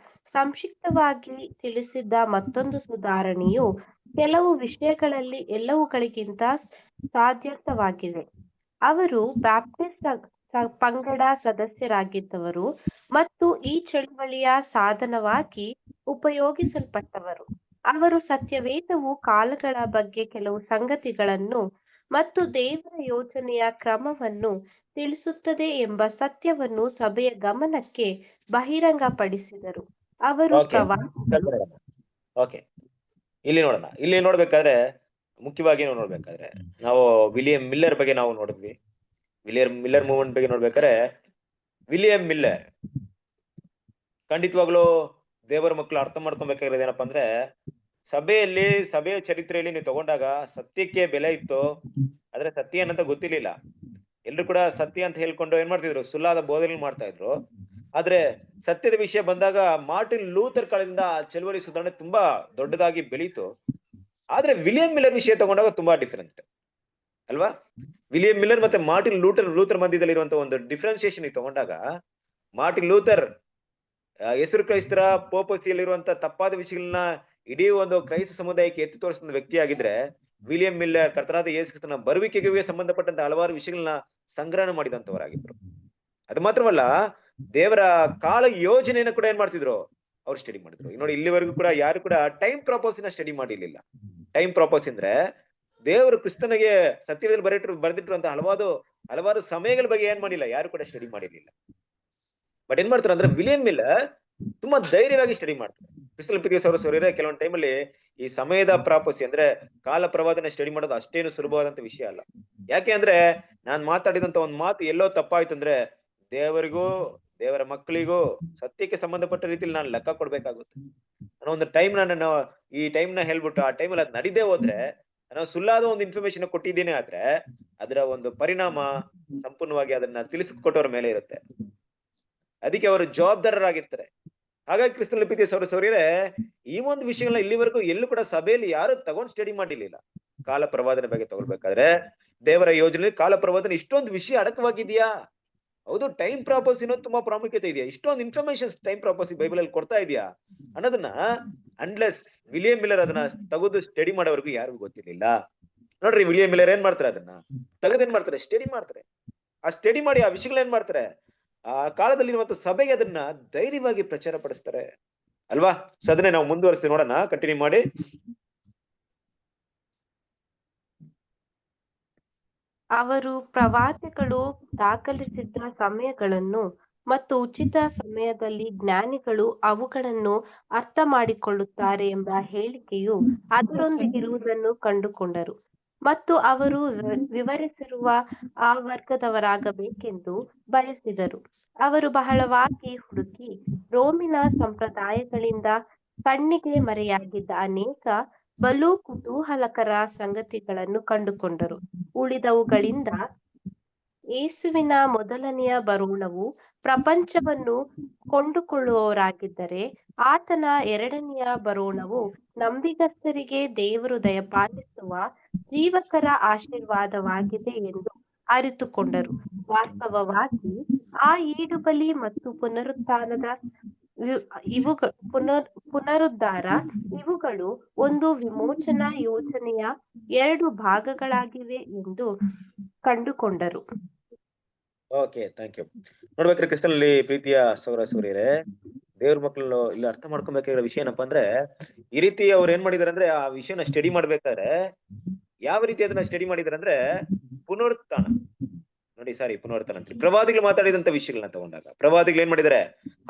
ಸಂಕ್ಷಿಪ್ತವಾಗಿ ತಿಳಿಸಿದ್ದ ಮತ್ತೊಂದು ಸುಧಾರಣೆಯು ಕೆಲವು ವಿಷಯಗಳಲ್ಲಿ ಎಲ್ಲವುಗಳಿಗಿಂತ ಸಾಧ್ಯರ್ಥವಾಗಿದೆ. ಅವರು ಬ್ಯಾಪ್ಟಿಸ್ಟ್ ಪಂಗಡ ಸದಸ್ಯರಾಗಿದ್ದವರು ಮತ್ತು ಈ ಚಳುವಳಿಯ ಸಾಧನವಾಗಿ ಉಪಯೋಗಿಸಲ್ಪಟ್ಟವರು. ಅವರು ಸತ್ಯವೇದವು ಕಾಲಗಳ ಬಗ್ಗೆ ಕೆಲವು ಸಂಗತಿಗಳನ್ನು ಮತ್ತು ದೇವರ ಯೋಜನೆಯ ಕ್ರಮವನ್ನು ತಿಳಿಸುತ್ತದೆ ಎಂಬ ಸತ್ಯವನ್ನು ಸಭೆಯ ಗಮನಕ್ಕೆ ಬಹಿರಂಗಪಡಿಸಿದರು. ಅವರು ಓಕೆ, ಇಲ್ಲಿ ನೋಡೋಣ. ಇಲ್ಲಿ ನೋಡ್ಬೇಕಾದ್ರೆ ಮುಖ್ಯವಾಗಿ ನಾವು ನೋಡ್ಬೇಕಾದ್ರೆ ನಾವು ವಿಲಿಯಂ ಮಿಲ್ಲರ್ ಬಗ್ಗೆ ನಾವು ನೋಡಿದ್ವಿ. ವಿಲಿಯಂ ಮಿಲ್ಲರ್ ಮೂವ್ಮೆಂಟ್ ಬಗ್ಗೆ ನೋಡ್ಬೇಕಾದ್ರೆ ವಿಲಿಯಂ ಮಿಲ್ಲರ್ ಖಂಡಿತವಾಗ್ಲೂ ದೇವರ ಮಕ್ಕಳು ಅರ್ಥ ಮಾಡ್ಕೊಬೇಕಾಗಿರೋದು ಏನಪ್ಪಾ ಅಂದ್ರೆ, ಸಭೆಯ ಚರಿತ್ರೆಯಲ್ಲಿ ನೀವು ತಗೊಂಡಾಗ ಸತ್ಯಕ್ಕೆ ಬೆಲೆ ಇತ್ತು, ಆದ್ರೆ ಸತ್ಯ ಏನಂತ ಗೊತ್ತಿರ್ಲಿಲ್ಲ. ಎಲ್ರು ಕೂಡ ಸತ್ಯ ಅಂತ ಹೇಳ್ಕೊಂಡು ಏನ್ ಮಾಡ್ತಿದ್ರು, ಸುಳ್ಳಾದ ಬೋಧನೆ ಮಾಡ್ತಾ ಇದ್ರು. ಆದ್ರೆ ಸತ್ಯದ ವಿಷಯ ಬಂದಾಗ ಮಾರ್ಟಿನ್ ಲೂಥರ್ ಕಾಲದಿಂದ ಚಳುವಳಿ ಸುಧಾರಣೆ ತುಂಬಾ ದೊಡ್ಡದಾಗಿ ಬೆಳೀತು. ಆದ್ರೆ ವಿಲಿಯಂ ಮಿಲ್ಲರ್ ವಿಷಯ ತಗೊಂಡಾಗ ತುಂಬಾ ಡಿಫರೆಂಟ್ ಅಲ್ವಾ? ವಿಲಿಯಂ ಮಿಲ್ಲರ್ ಮತ್ತೆ ಮಾರ್ಟಿನ್ ಲೂಥರ್ ಮಧ್ಯದಲ್ಲಿರುವಂತಹ ಒಂದು ಡಿಫ್ರೆನ್ಸಿಯೇಷನ್ ತಗೊಂಡಾಗ, ಮಾರ್ಟಿನ್ ಲೂಥರ್ ಹೆಸರು ಕ್ರೈಸ್ತರ ಪೋಪಸಿಯಲ್ಲಿರುವಂತ ತಪ್ಪಾದ ವಿಷಯಗಳನ್ನ ಇಡೀ ಒಂದು ಕ್ರೈಸ್ತ ಸಮುದಾಯಕ್ಕೆ ಎತ್ತಿ ತೋರಿಸಿದ ವ್ಯಕ್ತಿಯಾಗಿದ್ರೆ, ವಿಲಿಯಂ ಮಿಲ್ಲರ್ ಕರ್ತನಾದ ಯೇಸು ಕ್ರಿಸ್ತನ ಬರುವಿಕೆಗೆ ಸಂಬಂಧಪಟ್ಟಂತ ಹಲವಾರು ವಿಷಯಗಳನ್ನ ಸಂಗ್ರಹಣ ಮಾಡಿದಂತವರಾಗಿದ್ರು. ಅದು ಮಾತ್ರವಲ್ಲ, ದೇವರ ಕಾಲ ಯೋಜನೆಯನ್ನು ಕೂಡ ಏನ್ ಮಾಡ್ತಿದ್ರು, ಅವ್ರು ಸ್ಟಡಿ ಮಾಡಿದ್ರು. ನೋಡಿ, ಇಲ್ಲಿವರೆಗೂ ಕೂಡ ಯಾರು ಕೂಡ ಟೈಮ್ ಪ್ರಾಪೋಸಿನ ಸ್ಟಡಿ ಮಾಡಿರ್ಲಿಲ್ಲ. ಟೈಮ್ ಪ್ರಾಪೋಸ್ ಅಂದ್ರೆ ದೇವರು ಕ್ರಿಸ್ತನಿಗೆ ಸತ್ಯದಲ್ಲಿ ಬರೆದಿಟ್ಟಿರುವಂತ ಹಲವಾರು ಸಮಯಗಳ ಬಗ್ಗೆ ಏನ್ ಮಾಡಿಲ್ಲ, ಯಾರು ಕೂಡ ಸ್ಟಡಿ ಮಾಡಿರ್ಲಿಲ್ಲ. ಬಟ್ ಏನ್ ಮಾಡ್ತಾರೆ ಅಂದ್ರೆ, ವಿಲಿಯಂ ಮಿಲ್ಲರ್ ತುಂಬಾ ಧೈರ್ಯವಾಗಿ ಸ್ಟಡಿ ಮಾಡ್ತಾರೆ. ಕ್ರಿಸ್ತಲ್ ಪ್ರೀತಿಯ ಸಹೋದರರೇ, ಕೆಲವೊಂದು ಟೈಮಲ್ಲಿ ಈ ಸಮಯದ ಪ್ರಾಪಸಿ ಅಂದ್ರೆ ಕಾಲ ಪ್ರವಾದನೆ ಸ್ಟಡಿ ಮಾಡೋದು ಅಷ್ಟೇನು ಸುಲಭವಾದಂತ ವಿಷಯ ಅಲ್ಲ. ಯಾಕೆ ಅಂದ್ರೆ, ನಾನ್ ಮಾತಾಡಿದಂತ ಒಂದ್ ಮಾತು ಎಲ್ಲೋ ತಪ್ಪಾಯ್ತು ಅಂದ್ರೆ ದೇವರಿಗೂ ದೇವರ ಮಕ್ಕಳಿಗೂ ಸತ್ಯಕ್ಕೆ ಸಂಬಂಧಪಟ್ಟ ರೀತಿಯಲ್ಲಿ ನಾನು ಲೆಕ್ಕ ಕೊಡ್ಬೇಕಾಗುತ್ತೆ. ಅನ್ನೋ ಒಂದು ಈ ಟೈಮ್ ನ ಹೇಳ್ಬಿಟ್ಟು ಆ ಟೈಮಲ್ಲಿ ಅದ್ ನಡೀದೇ ಹೋದ್ರೆ, ನಾನು ಸುಳ್ಳಾದ ಒಂದು ಇನ್ಫಾರ್ಮೇಶನ್ ಕೊಟ್ಟಿದ್ದೇನೆ ಆದ್ರೆ ಅದರ ಒಂದು ಪರಿಣಾಮ ಸಂಪೂರ್ಣವಾಗಿ ಅದನ್ನ ತಿಳಿಸಿಕೊಟ್ಟವ್ರ ಮೇಲೆ ಇರುತ್ತೆ. ಅದಕ್ಕೆ ಅವರು ಜವಾಬ್ದಾರರಾಗಿರ್ತಾರೆ. ಹಾಗಾಗಿ ಕ್ರಿಸ್ತನಲ್ಲಿ ಪ್ರೀತಿಯ ಸಹೋದರರೇ, ಈ ಒಂದು ವಿಷಯಗಳನ್ನ ಇಲ್ಲಿವರೆಗೂ ಎಲ್ಲೂ ಕೂಡ ಸಭೆಯಲ್ಲಿ ಯಾರು ತಗೊಂಡ್ ಸ್ಟಡಿ ಮಾಡಿರ್ಲಿಲ್ಲ. ಕಾಲ ಪ್ರವಾದನೆ ಬಗ್ಗೆ ತಗೊಳ್ಬೇಕಾದ್ರೆ ದೇವರ ಯೋಜನೆಯಲ್ಲಿ ಕಾಲ ಪ್ರವಾದನೆ ಇಷ್ಟೊಂದು ವಿಷಯ ಅಡಕವಾಗಿದೆಯಾ? ಹೌದು, ಟೈಮ್ ಪ್ರಾಪಸ್ ಇನ್ನೊಂದು ತುಂಬಾ ಪ್ರಾಮುಖ್ಯತೆ ಇದೆಯಾ? ಇಷ್ಟೊಂದು ಇನ್ಫಾರ್ಮೇಶನ್ ಟೈಮ್ ಪ್ರಾಪಸ್ ಬೈಬಲ್ ಅಲ್ಲಿ ಕೊಡ್ತಾ ಇದೆಯಾ ಅನ್ನೋದನ್ನ ಅನ್ಲೆಸ್ ವಿಲಿಯಂ ಮಿಲ್ಲರ್ ಅದನ್ನ ತೆಗೆದು ಸ್ಟಡಿ ಮಾಡೋವರೆಗೂ ಯಾರಿಗೂ ಗೊತ್ತಿರ್ಲಿಲ್ಲ. ನೋಡ್ರಿ, ವಿಲಿಯಂ ಮಿಲ್ಲರ್ ಏನ್ ಮಾಡ್ತಾರೆ, ಅದನ್ನ ತೆಗೆದು ಏನ್ ಮಾಡ್ತಾರೆ, ಸ್ಟಡಿ ಮಾಡ್ತಾರೆ. ಆ ಸ್ಟಡಿ ಮಾಡಿ ಆ ವಿಷಯಗಳು ಏನ್ ಮಾಡ್ತಾರೆ, ಆ ಕಾಲದಲ್ಲಿರುವಂತ ಸಭೆಗೆ ಅದನ್ನ ಧೈರ್ಯವಾಗಿ ಪ್ರಚಾರ ಪಡಿಸ್ತಾರೆ ಅಲ್ವಾ? ಸೊ ಅದನ್ನೇ ನಾವು ಮುಂದುವರಿಸಿ ನೋಡೋಣ, ಕಂಟಿನ್ಯೂ ಮಾಡಿ. ಅವರು ಪ್ರವಾದಿಗಳು ದಾಖಲಿಸಿದ್ದ ಸಮಯಗಳನ್ನು ಮತ್ತು ಉಚಿತ ಸಮಯದಲ್ಲಿ ಜ್ಞಾನಿಗಳು ಅವುಗಳನ್ನು ಅರ್ಥ ಮಾಡಿಕೊಳ್ಳುತ್ತಾರೆ ಎಂಬ ಹೇಳಿಕೆಯು ಅದರೊಂದಿಗಿರುವುದನ್ನು ಕಂಡುಕೊಂಡರು. ಮತ್ತು ಅವರು ವಿವರಿಸಿರುವ ಆ ವರ್ಗದವರಾಗಬೇಕೆಂದು ಬಯಸಿದರು. ಅವರು ಬಹಳವಾಗಿ ಹುಡುಕಿ ರೋಮಿನ ಸಂಪ್ರದಾಯಗಳಿಂದ ಕಣ್ಣಿಗೆ ಮರೆಯಾಗಿದ್ದ ಅನೇಕ ಬಲು ಕುತೂಹಲಕರ ಸಂಗತಿಗಳನ್ನು ಕಂಡುಕೊಂಡರು. ಉಳಿದವುಗಳಿಂದ ಯೇಸುವಿನ ಮೊದಲನೆಯ ಬರೋಣವು ಪ್ರಪಂಚವನ್ನು ಕೊಂಡುಕೊಳ್ಳುವವರಾಗಿದ್ದರೆ, ಆತನ ಎರಡನೆಯ ಬರೋಣವು ನಂಬಿಗಸ್ತರಿಗೆ ದೇವರು ದಯಪಾಲಿಸುವ ಜೀವಕರ ಆಶೀರ್ವಾದವಾಗಿದೆ ಎಂದು ಅರಿತುಕೊಂಡರು. ವಾಸ್ತವವಾಗಿ ಆ ಈಡುಬಲಿ ಮತ್ತು ಪುನರುದ್ಧಾರ ಇವುಗಳು ಒಂದು ವಿಮೋಚನಾ ಯೋಜನೆಯ ಎರಡು ಭಾಗಗಳಾಗಿವೆ ಎಂದು ಕಂಡುಕೊಂಡರು. Okay, thank you. ನೋಡ್ಬೇಕ್ರಿ ಕ್ರಿಸ್ತನಲ್ಲಿ ಪ್ರೀತಿಯ ಸಹೋದರರೇ, ದೇವ್ರ ಮಕ್ಕಳು ಇಲ್ಲಿ ಅರ್ಥ ಮಾಡ್ಕೊಬೇಕಾಗಿರೋ ವಿಷಯ ಏನಪ್ಪಾ ಅಂದ್ರೆ, ಈ ರೀತಿ ಅವ್ರು ಏನ್ ಮಾಡಿದಾರೆ ಅಂದ್ರೆ, ಆ ವಿಷಯನ ಸ್ಟಡಿ ಮಾಡ್ಬೇಕಾದ್ರೆ ಯಾವ ರೀತಿ ಅದನ್ನ ಸ್ಟಡಿ ಮಾಡಿದಾರೆ ಅಂದ್ರೆ, ಪುನರುತ್ಥಾನ ಅಂತ ಪ್ರವಾದಿಗಳು ಮಾತಾಡಿದಂತ ವಿಷಯಗಳನ್ನ ತಗೊಂಡಾಗ ಪ್ರವಾದಿಗಳು ಏನ್ ಮಾಡಿದಾರೆ,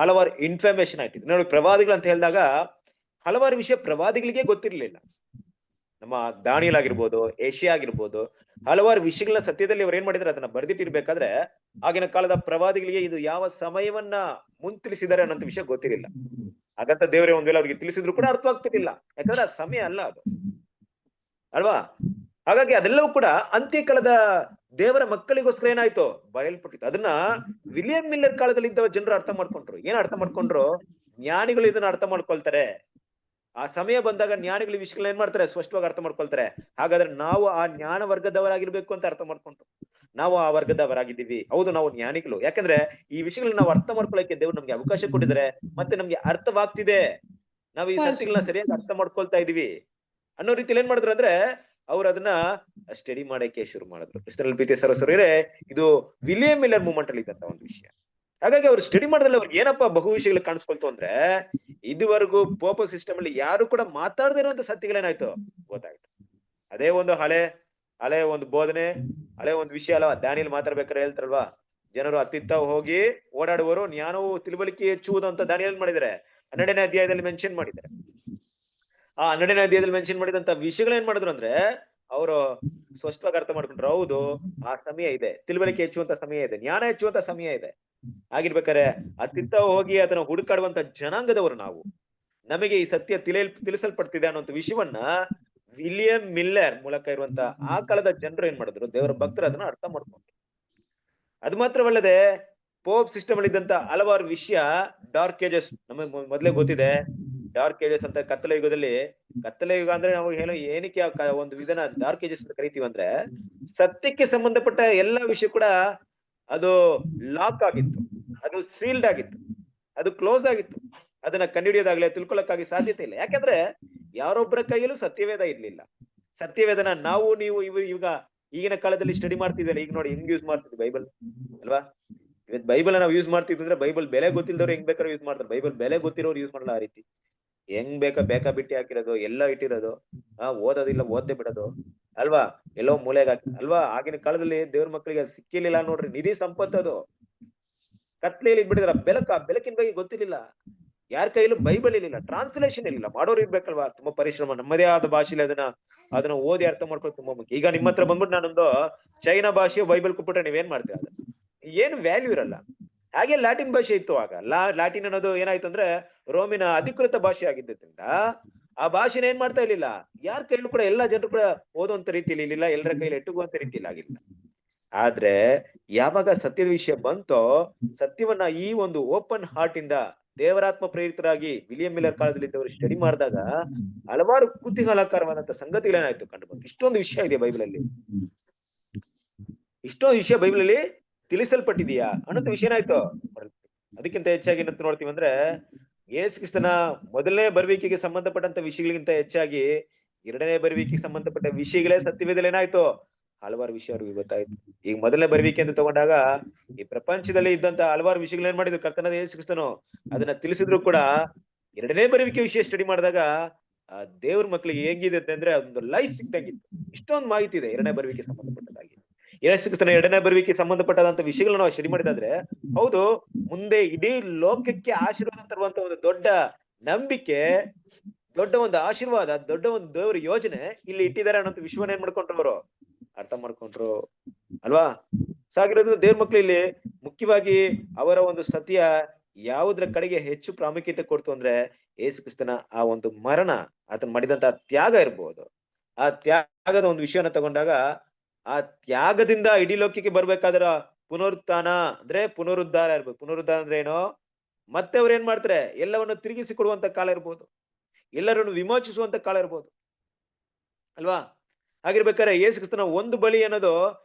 ಹಲವಾರು ಇನ್ಫಾರ್ಮೇಶನ್ ಆಯ್ತು. ನೋಡಿ, ಪ್ರವಾದಿಗಳು ಅಂತ ಹೇಳಿದಾಗ ಹಲವಾರು ವಿಷಯ ಪ್ರವಾದಿಗಳಿಗೆ ಗೊತ್ತಿರ್ಲಿಲ್ಲ. ನಮ್ಮ ದಾನಿಯೇಲ್ ಆಗಿರ್ಬೋದು, ಏಷ್ಯಾ ಆಗಿರ್ಬೋದು, ಹಲವಾರು ವಿಷಯಗಳನ್ನ ಸತ್ಯದಲ್ಲಿ ಅವ್ರು ಏನ್ ಮಾಡಿದಾರೆ ಅದನ್ನ ಬರ್ದಿಟ್ಟಿರ್ಬೇಕಾದ್ರೆ ಆಗಿನ ಕಾಲದ ಪ್ರವಾದಿಗಳಿಗೆ ಇದು ಯಾವ ಸಮಯವನ್ನ ಮುಂತಿಳಿಸಿದ್ದಾರೆ ಅನ್ನೋಂತ ವಿಷಯ ಗೊತ್ತಿರಲಿಲ್ಲ. ಹಾಗಂತ ದೇವರೇ ಒಂದ್ ವೇಳೆ ಅವ್ರಿಗೆ ತಿಳಿಸಿದ್ರು ಕೂಡ ಅರ್ಥವಾಗ್ತಿರ್ಲಿಲ್ಲ, ಯಾಕಂದ್ರೆ ಆ ಸಮಯ ಅಲ್ಲ ಅದು ಅಲ್ವಾ? ಹಾಗಾಗಿ ಅದೆಲ್ಲವೂ ಕೂಡ ಅಂತ್ಯಕಾಲದ ದೇವರ ಮಕ್ಕಳಿಗೋಸ್ಕರ ಏನಾಯ್ತು ಬರೆಯಲ್ಪಟ್ಟಿತ್ತು. ಅದನ್ನ ವಿಲಿಯಂ ಮಿಲ್ಲರ್ ಕಾಲದಲ್ಲಿ ಇದ್ದ ಜನರು ಅರ್ಥ ಮಾಡ್ಕೊಂಡ್ರು. ಏನ್ ಅರ್ಥ ಮಾಡ್ಕೊಂಡ್ರು? ಜ್ಞಾನಿಗಳು ಇದನ್ನ ಅರ್ಥ ಮಾಡ್ಕೊಳ್ತಾರೆ. ಆ ಸಮಯ ಬಂದಾಗ ಜ್ಞಾನಿಗಳ ವಿಷಯಗಳನ್ನ ಏನ್ ಮಾಡ್ತಾರೆ? ಸ್ಪಷ್ಟವಾಗಿ ಅರ್ಥ ಮಾಡ್ಕೊಳ್ತಾರೆ. ಹಾಗಾದ್ರೆ ನಾವು ಆ ಜ್ಞಾನ ವರ್ಗದವರಾಗಿರ್ಬೇಕು ಅಂತ ಅರ್ಥ ಮಾಡ್ಕೊಂಡ್ರು. ನಾವು ಆ ವರ್ಗದವರಾಗಿದ್ದೀವಿ. ಹೌದು, ನಾವು ಜ್ಞಾನಿಗಳು. ಯಾಕಂದ್ರೆ ಈ ವಿಷಯಗಳನ್ನ ನಾವು ಅರ್ಥ ಮಾಡ್ಕೊಳ್ಳಕ್ಕೆ ದೇವ್ರು ನಮ್ಗೆ ಅವಕಾಶ ಕೊಟ್ಟಿದ್ದಾರೆ. ಮತ್ತೆ ನಮ್ಗೆ ಅರ್ಥವಾಗ್ತಿದೆ. ನಾವು ಈ ಸತ್ಯಗಳನ್ನ ಸರಿಯಾಗಿ ಅರ್ಥ ಮಾಡ್ಕೊಳ್ತಾ ಇದೀವಿ ಅನ್ನೋ ರೀತಿಯಲ್ಲಿ ಏನ್ ಮಾಡಿದ್ರು ಅಂದ್ರೆ ಅವ್ರು ಅದನ್ನ ಸ್ಟಡಿ ಮಾಡಕ್ಕೆ ಶುರು ಮಾಡಿದ್ರು. ಕ್ರಿಸ್ತನಲ್ಲಿ ಪ್ರೀತಿ ಸರಸ್ವರೇ, ಇದು ವಿಲಿಯಂ ಮಿಲ್ಲರ್ ಮೂವ್ಮೆಂಟ್ ಅಲ್ಲಿ ಇದ್ದಂತ ಒಂದು ವಿಷಯ. ಹಾಗಾಗಿ ಅವ್ರು ಸ್ಟಡಿ ಮಾಡಿದ್ರೆ ಅವ್ರಿಗೆ ಏನಪ್ಪಾ ಬಹು ವಿಷಯಗಳು ಕಾಣಿಸ್ಕೊಳ್ತು ಅಂದ್ರೆ, ಇದುವರೆಗೂ ಪೋಪ ಸಿಸ್ಟಮ್ ಅಲ್ಲಿ ಯಾರು ಕೂಡ ಮಾತಾಡದೇ ಇರುವಂತ ಸತ್ಯಗಳೇನಾಯ್ತು ಗೊತ್ತಾಯ್ತು. ಅದೇ ಒಂದು ಹಳೆ ಒಂದು ಬೋಧನೆ, ಹಳೆ ಒಂದು ವಿಷಯ ಅಲ್ವಾ. ದಾನಿಯಲ್ಲಿ ಮಾತಾಡ್ಬೇಕಾದ್ರೆ ಹೇಳ್ತಾರಲ್ವಾ, ಜನರು ಅತ್ತಿತ್ತ ಹೋಗಿ ಓಡಾಡುವರು, ಜ್ಞಾನವು ತಿಳುವಳಿಕೆ ಹೆಚ್ಚುವುದು ಅಂತ ದಾನಿಯಲ್ಲಿ ಮಾಡಿದ್ದಾರೆ. 12ನೇ ಅಧ್ಯಾಯದಲ್ಲಿ ಮೆನ್ಷನ್ ಮಾಡಿದ್ದಾರೆ. ಆ 12ನೇ ಅಧ್ಯಾಯದಲ್ಲಿ ಮೆನ್ಷನ್ ಮಾಡಿದಂತ ವಿಷಯಗಳು ಏನ್ ಮಾಡಿದ್ರು ಅಂದ್ರೆ, ಅವರು ಸ್ಪಷ್ಟವಾಗಿ ಅರ್ಥ ಮಾಡ್ಕೊಂಡ್ರು. ಹೌದು, ಆ ಸಮಯ ಇದೆ, ತಿಳುವಳಿಕೆ ಹೆಚ್ಚುವಂತ ಸಮಯ ಇದೆ, ಜ್ಞಾನ ಹೆಚ್ಚುವಂತ ಸಮಯ ಇದೆ. ಆಗಿರ್ಬೇಕಾರೆ ಅತ್ತಿತ್ತ ಹೋಗಿ ಅದನ್ನ ಹುಡುಕಾಡುವಂತ ಜನಾಂಗದವರು ನಾವು. ನಮಗೆ ಈ ಸತ್ಯ ತಿಳಿಸಲ್ಪಡ್ತಿದೆ ಅನ್ನುವಂತ ವಿಷಯವನ್ನ ವಿಲಿಯಂ ಮಿಲ್ಲರ್ ಮೂಲಕ ಇರುವಂತ ಆ ಕಾಲದ ಜನರು ಏನ್ ಮಾಡಿದ್ರು, ದೇವರ ಭಕ್ತರು ಅದನ್ನ ಅರ್ಥ ಮಾಡ್ಕೊಂಡ್ರು. ಅದು ಮಾತ್ರವಲ್ಲದೆ ಪೋಪ್ ಸಿಸ್ಟಮ್ ಅಲ್ಲಿ ಇದ್ದಂತ ಹಲವಾರು ವಿಷಯ, ಡಾರ್ಕ್ ಏಜಸ್ ನಮಗೆ ಮೊದಲೇ ಗೊತ್ತಿದೆ. ಡಾರ್ಕ್ ಏಜಸ್ ಅಂತ ಕತ್ತಲೆ ಯುಗ ಅಂದ್ರೆ ನಾವು ಏನಕ್ಕೆ ಒಂದು ವಿಧಾನ ಡಾರ್ಕ್ ಏಜಸ್ ಅಂತ ಕರಿತೀವಿ ಅಂದ್ರೆ, ಸತ್ಯಕ್ಕೆ ಸಂಬಂಧಪಟ್ಟ ಎಲ್ಲಾ ವಿಷಯ ಕೂಡ ಅದು ಲಾಕ್ ಆಗಿತ್ತು, ಅದು ಸೀಲ್ಡ್ ಆಗಿತ್ತು, ಅದು ಕ್ಲೋಸ್ ಆಗಿತ್ತು. ಅದನ್ನ ಕಂಡುಹಿಡಿಯೋದಾಗ್ಲಿ ತಿಳ್ಕೊಳ್ಳಕ್ಕಾಗಿ ಸಾಧ್ಯತೆ ಇಲ್ಲ. ಯಾಕಂದ್ರೆ ಯಾರೊಬ್ಬರ ಕೈಯಲ್ಲೂ ಸತ್ಯವೇದ ಇರ್ಲಿಲ್ಲ. ಸತ್ಯವೇದನ ನಾವು ನೀವು ಈಗ ಈಗಿನ ಕಾಲದಲ್ಲಿ ಸ್ಟಡಿ ಮಾಡ್ತಿದ್ವಲ್ಲ, ಈಗ ನೋಡಿ ಹೆಂಗ್ ಯೂಸ್ ಮಾಡ್ತಿದ್ವಿ ಬೈಬಲ್ ಅಲ್ವಾ. ಇವತ್ತು ಬೈಬಲ್ ನಾವು ಯೂಸ್ ಮಾಡ್ತಿದ್ರೆ ಬೈಬಲ್ ಬೆಲೆ ಗೊತ್ತಿಲ್ದವ್ರು ಹೆಂಗ್ ಬೇಕಾದ್ರೂ ಯೂಸ್ ಮಾಡ್ತಾರೆ. ಬೈಬಲ್ ಬೆಲೆ ಗೊತ್ತಿರೋರು ಯೂಸ್ ಮಾಡಲ್ಲ ಆ ರೀತಿ. ಹೆಂಗ್ ಬೇಕಾ ಬಿಟ್ಟಿ ಹಾಕಿರೋದು, ಎಲ್ಲ ಇಟ್ಟಿರೋದು, ಓದೋದಿಲ್ಲ, ಓದ್ದೆ ಬಿಡೋದು ಅಲ್ವಾ, ಎಲ್ಲೋ ಮೂಲೆಗೆ ಹಾಕಿ ಅಲ್ವಾ. ಆಗಿನ ಕಾಲದಲ್ಲಿ ದೇವ್ರ ಮಕ್ಕಳಿಗೆ ಸಿಕ್ಕಿರ್ಲಿಲ್ಲ ನೋಡ್ರಿ, ನಿಧಿ ಸಂಪತ್ತು ಅದು. ಕತ್ಲೆಯಲ್ಲಿ ಇದ್ಬಿಟ್ಟಿದಾರ, ಬೆಳಕಿನ ಬಗ್ಗೆ ಗೊತ್ತಿರ್ಲಿಲ್ಲ. ಯಾರ ಕೈಯಲ್ಲೂ ಬೈಬಲ್ ಇರ್ಲಿಲ್ಲ, ಟ್ರಾನ್ಸ್ಲೇಷನ್ ಇರ್ಲಿಲ್ಲ. ಮಾಡೋರು ಇರ್ಬೇಕಲ್ವಾ, ತುಂಬಾ ಪರಿಶ್ರಮ, ನಮ್ಮದೇ ಆದ ಭಾಷೆಲಿ ಅದನ್ನ ಓದಿ ಅರ್ಥ ಮಾಡ್ಕೊಳ್ಳೋದು ತುಂಬಾ ಮುಖ್ಯ. ಈಗ ನಿಮ್ಮ ಹತ್ರ ಬಂದ್ಬಿಟ್ಟು ನಾನೊಂದು ಚೈನಾ ಭಾಷೆಯ ಬೈಬಲ್ ಕೊಟ್ಬಿಟ್ರೆ ನೀವೇನ್ ಮಾಡ್ತೀರಾ? ಅದು ಏನು ವ್ಯಾಲ್ಯೂ ಇರಲ್ಲ. ಹಾಗೆ ಲ್ಯಾಟಿನ್ ಭಾಷೆ ಇತ್ತು ಆಗ. ಲ್ಯಾಟಿನ್ ಅನ್ನೋದು ಏನಾಯ್ತು ಅಂದ್ರೆ ರೋಮಿನ ಅಧಿಕೃತ ಭಾಷೆ ಆಗಿದ್ದರಿಂದ ಆ ಭಾಷೆನ ಏನ್ ಮಾಡ್ತಾ ಇರ್ಲಿಲ್ಲ, ಯಾರ ಕೈಲೂ ಕೂಡ ಎಲ್ಲಾ ಜನರು ಕೂಡ ಓದುವಂತ ರೀತಿಯಲ್ಲಿ ಇರ್ಲಿಲ್ಲ, ಎಲ್ಲರ ಕೈಲಿ ಎಟ್ಟುಗುವಂತ ರೀತಿಯಲ್ಲಿ ಆಗಿಲ್ಲ. ಆದ್ರೆ ಯಾವಾಗ ಸತ್ಯದ ವಿಷಯ ಬಂತೋ, ಸತ್ಯವನ್ನ ಈ ಒಂದು ಓಪನ್ ಹಾರ್ಟ್ ಇಂದ ದೇವರಾತ್ಮ ಪ್ರೇರಿತರಾಗಿ ವಿಲಿಯಂ ಮಿಲ್ಲರ್ ಕಾಲದಲ್ಲಿ ಇದ್ದವರು ಸ್ಟಡಿ ಮಾಡಿದಾಗ ಹಲವಾರು ಕುತೂಹಲಕರವಾದಂತ ಸಂಗತಿಗಳೇನಾಯ್ತು ಕಂಡು ಬಂತು. ಇಷ್ಟೊಂದು ವಿಷಯ ಇದೆ ಬೈಬಲ್ ಅಲ್ಲಿ, ಇಷ್ಟೊಂದು ವಿಷಯ ಬೈಬಲ್ ಅಲ್ಲಿ ತಿಳಿಸಲ್ಪಟ್ಟಿದೆಯಾ ಅನ್ನೋದು ವಿಷಯ ಏನಾಯ್ತು. ಅದಕ್ಕಿಂತ ಹೆಚ್ಚಾಗಿ ಏನಂತ ನೋಡ್ತೀವಿ ಅಂದ್ರೆ, ಯೇಸು ಕ್ರಿಸ್ತನ ಮೊದಲನೇ ಬರುವಿಕೆಗೆ ಸಂಬಂಧಪಟ್ಟಂತ ವಿಷಯಗಳಿಗಿಂತ ಹೆಚ್ಚಾಗಿ ಎರಡನೇ ಬರುವಿಕೆಗೆ ಸಂಬಂಧಪಟ್ಟ ವಿಷಯಗಳೇ ಸತ್ಯವೇದಲ್ಲಿ ಏನಾಯ್ತು, ಹಲವಾರು ವಿಷಯ ಅವ್ರಿಗೆ ಗೊತ್ತಾಯ್ತು. ಈಗ ಮೊದಲನೇ ಬರುವಿಕೆ ಅಂತ ತಗೊಂಡಾಗ ಈ ಪ್ರಪಂಚದಲ್ಲಿ ಇದ್ದಂತ ಹಲವಾರು ವಿಷಯಗಳು ಏನ್ ಮಾಡಿದ್ರು ಕರ್ತನಾದ ಯೇಸು ಕ್ರಿಸ್ತನು ಅದನ್ನ ತಿಳಿಸಿದ್ರು ಕೂಡ, ಎರಡನೇ ಬರುವಿಕೆ ವಿಷಯ ಸ್ಟಡಿ ಮಾಡಿದಾಗ ಆ ದೇವ್ರ ಮಕ್ಳಿಗೆ ಹೇಗಿದೆ ಅಂದ್ರೆ ಒಂದು ಲೈಫ್ ಸಿಕ್ತಂಗಿತ್ತು. ಇಷ್ಟೊಂದು ಮಾಹಿತಿ ಇದೆ ಎರಡನೇ ಬರುವಿಕೆ ಸಂಬಂಧಪಟ್ಟದಾಗಿ. ಯೇಸು ಕ್ರಿಸ್ತನ ಎರಡನೇ ಬರುವಿಕೆ ಸಂಬಂಧಪಟ್ಟದಂತ ವಿಷಯಗಳನ್ನ ನಾವು ಸ್ಟಡಿ ಮಾಡಿದಾದ್ರೆ, ಹೌದು, ಮುಂದೆ ಇಡೀ ಲೋಕಕ್ಕೆ ಆಶೀರ್ವಾದ ತರುವಂತ ಒಂದು ದೊಡ್ಡ ನಂಬಿಕೆ, ದೊಡ್ಡ ಒಂದು ಆಶೀರ್ವಾದ, ದೊಡ್ಡ ಒಂದು ದೇವರ ಯೋಜನೆ ಇಲ್ಲಿ ಇಟ್ಟಿದ್ದಾರೆ ಅನ್ನೋ ವಿಶ್ವನ ಏನ್ ಮಾಡ್ಕೊಂಡ್ರು ಅವರು ಅರ್ಥ ಮಾಡ್ಕೊಂಡ್ರು ಅಲ್ವಾ. ಸಾಗಿರೋದು ದೇವ್ರ ಮಕ್ಳು ಇಲ್ಲಿ ಮುಖ್ಯವಾಗಿ ಅವರ ಒಂದು ಸತ್ಯ ಯಾವುದ್ರ ಕಡೆಗೆ ಹೆಚ್ಚು ಪ್ರಾಮುಖ್ಯತೆ ಕೊಡ್ತು ಅಂದ್ರೆ, ಯೇಸು ಕ್ರಿಸ್ತನ ಆ ಒಂದು ಮರಣ, ಆತನ ಮಾಡಿದಂತ ತ್ಯಾಗ ಇರ್ಬೋದು. ಆ ತ್ಯಾಗದ ಒಂದು ವಿಷಯನ ತಗೊಂಡಾಗ, ಆ ತ್ಯಾಗದಿಂದ ಇಡೀ ಲೋಕಕ್ಕೆ ಬರ್ಬೇಕಾದ್ರ ಪುನರುತ್ಥಾನ ಅಂದ್ರೆ ಪುನರುದ್ಧಾರ ಇರ್ಬೋದು. ಪುನರುದ್ಧಾರ ಅಂದ್ರೆ ಏನೋ, ಮತ್ತೆ ಅವ್ರು ಏನ್ ಮಾಡ್ತಾರೆ, ಎಲ್ಲವನ್ನು ತಿರುಗಿಸಿ ಕೊಡುವಂತ ಕಾಲ ಇರ್ಬೋದು, ಎಲ್ಲರನ್ನು ವಿಮೋಚಿಸುವಂತ ಕಾಲ ಇರ್ಬೋದು ಅಲ್ವಾ. ಹಾಗಿರ್ಬೇಕಾದ್ರೆ ಯೇಸು ಕ್ರಿಸ್ತನ ಒಂದು ಬಲಿ ಅನ್ನೋದು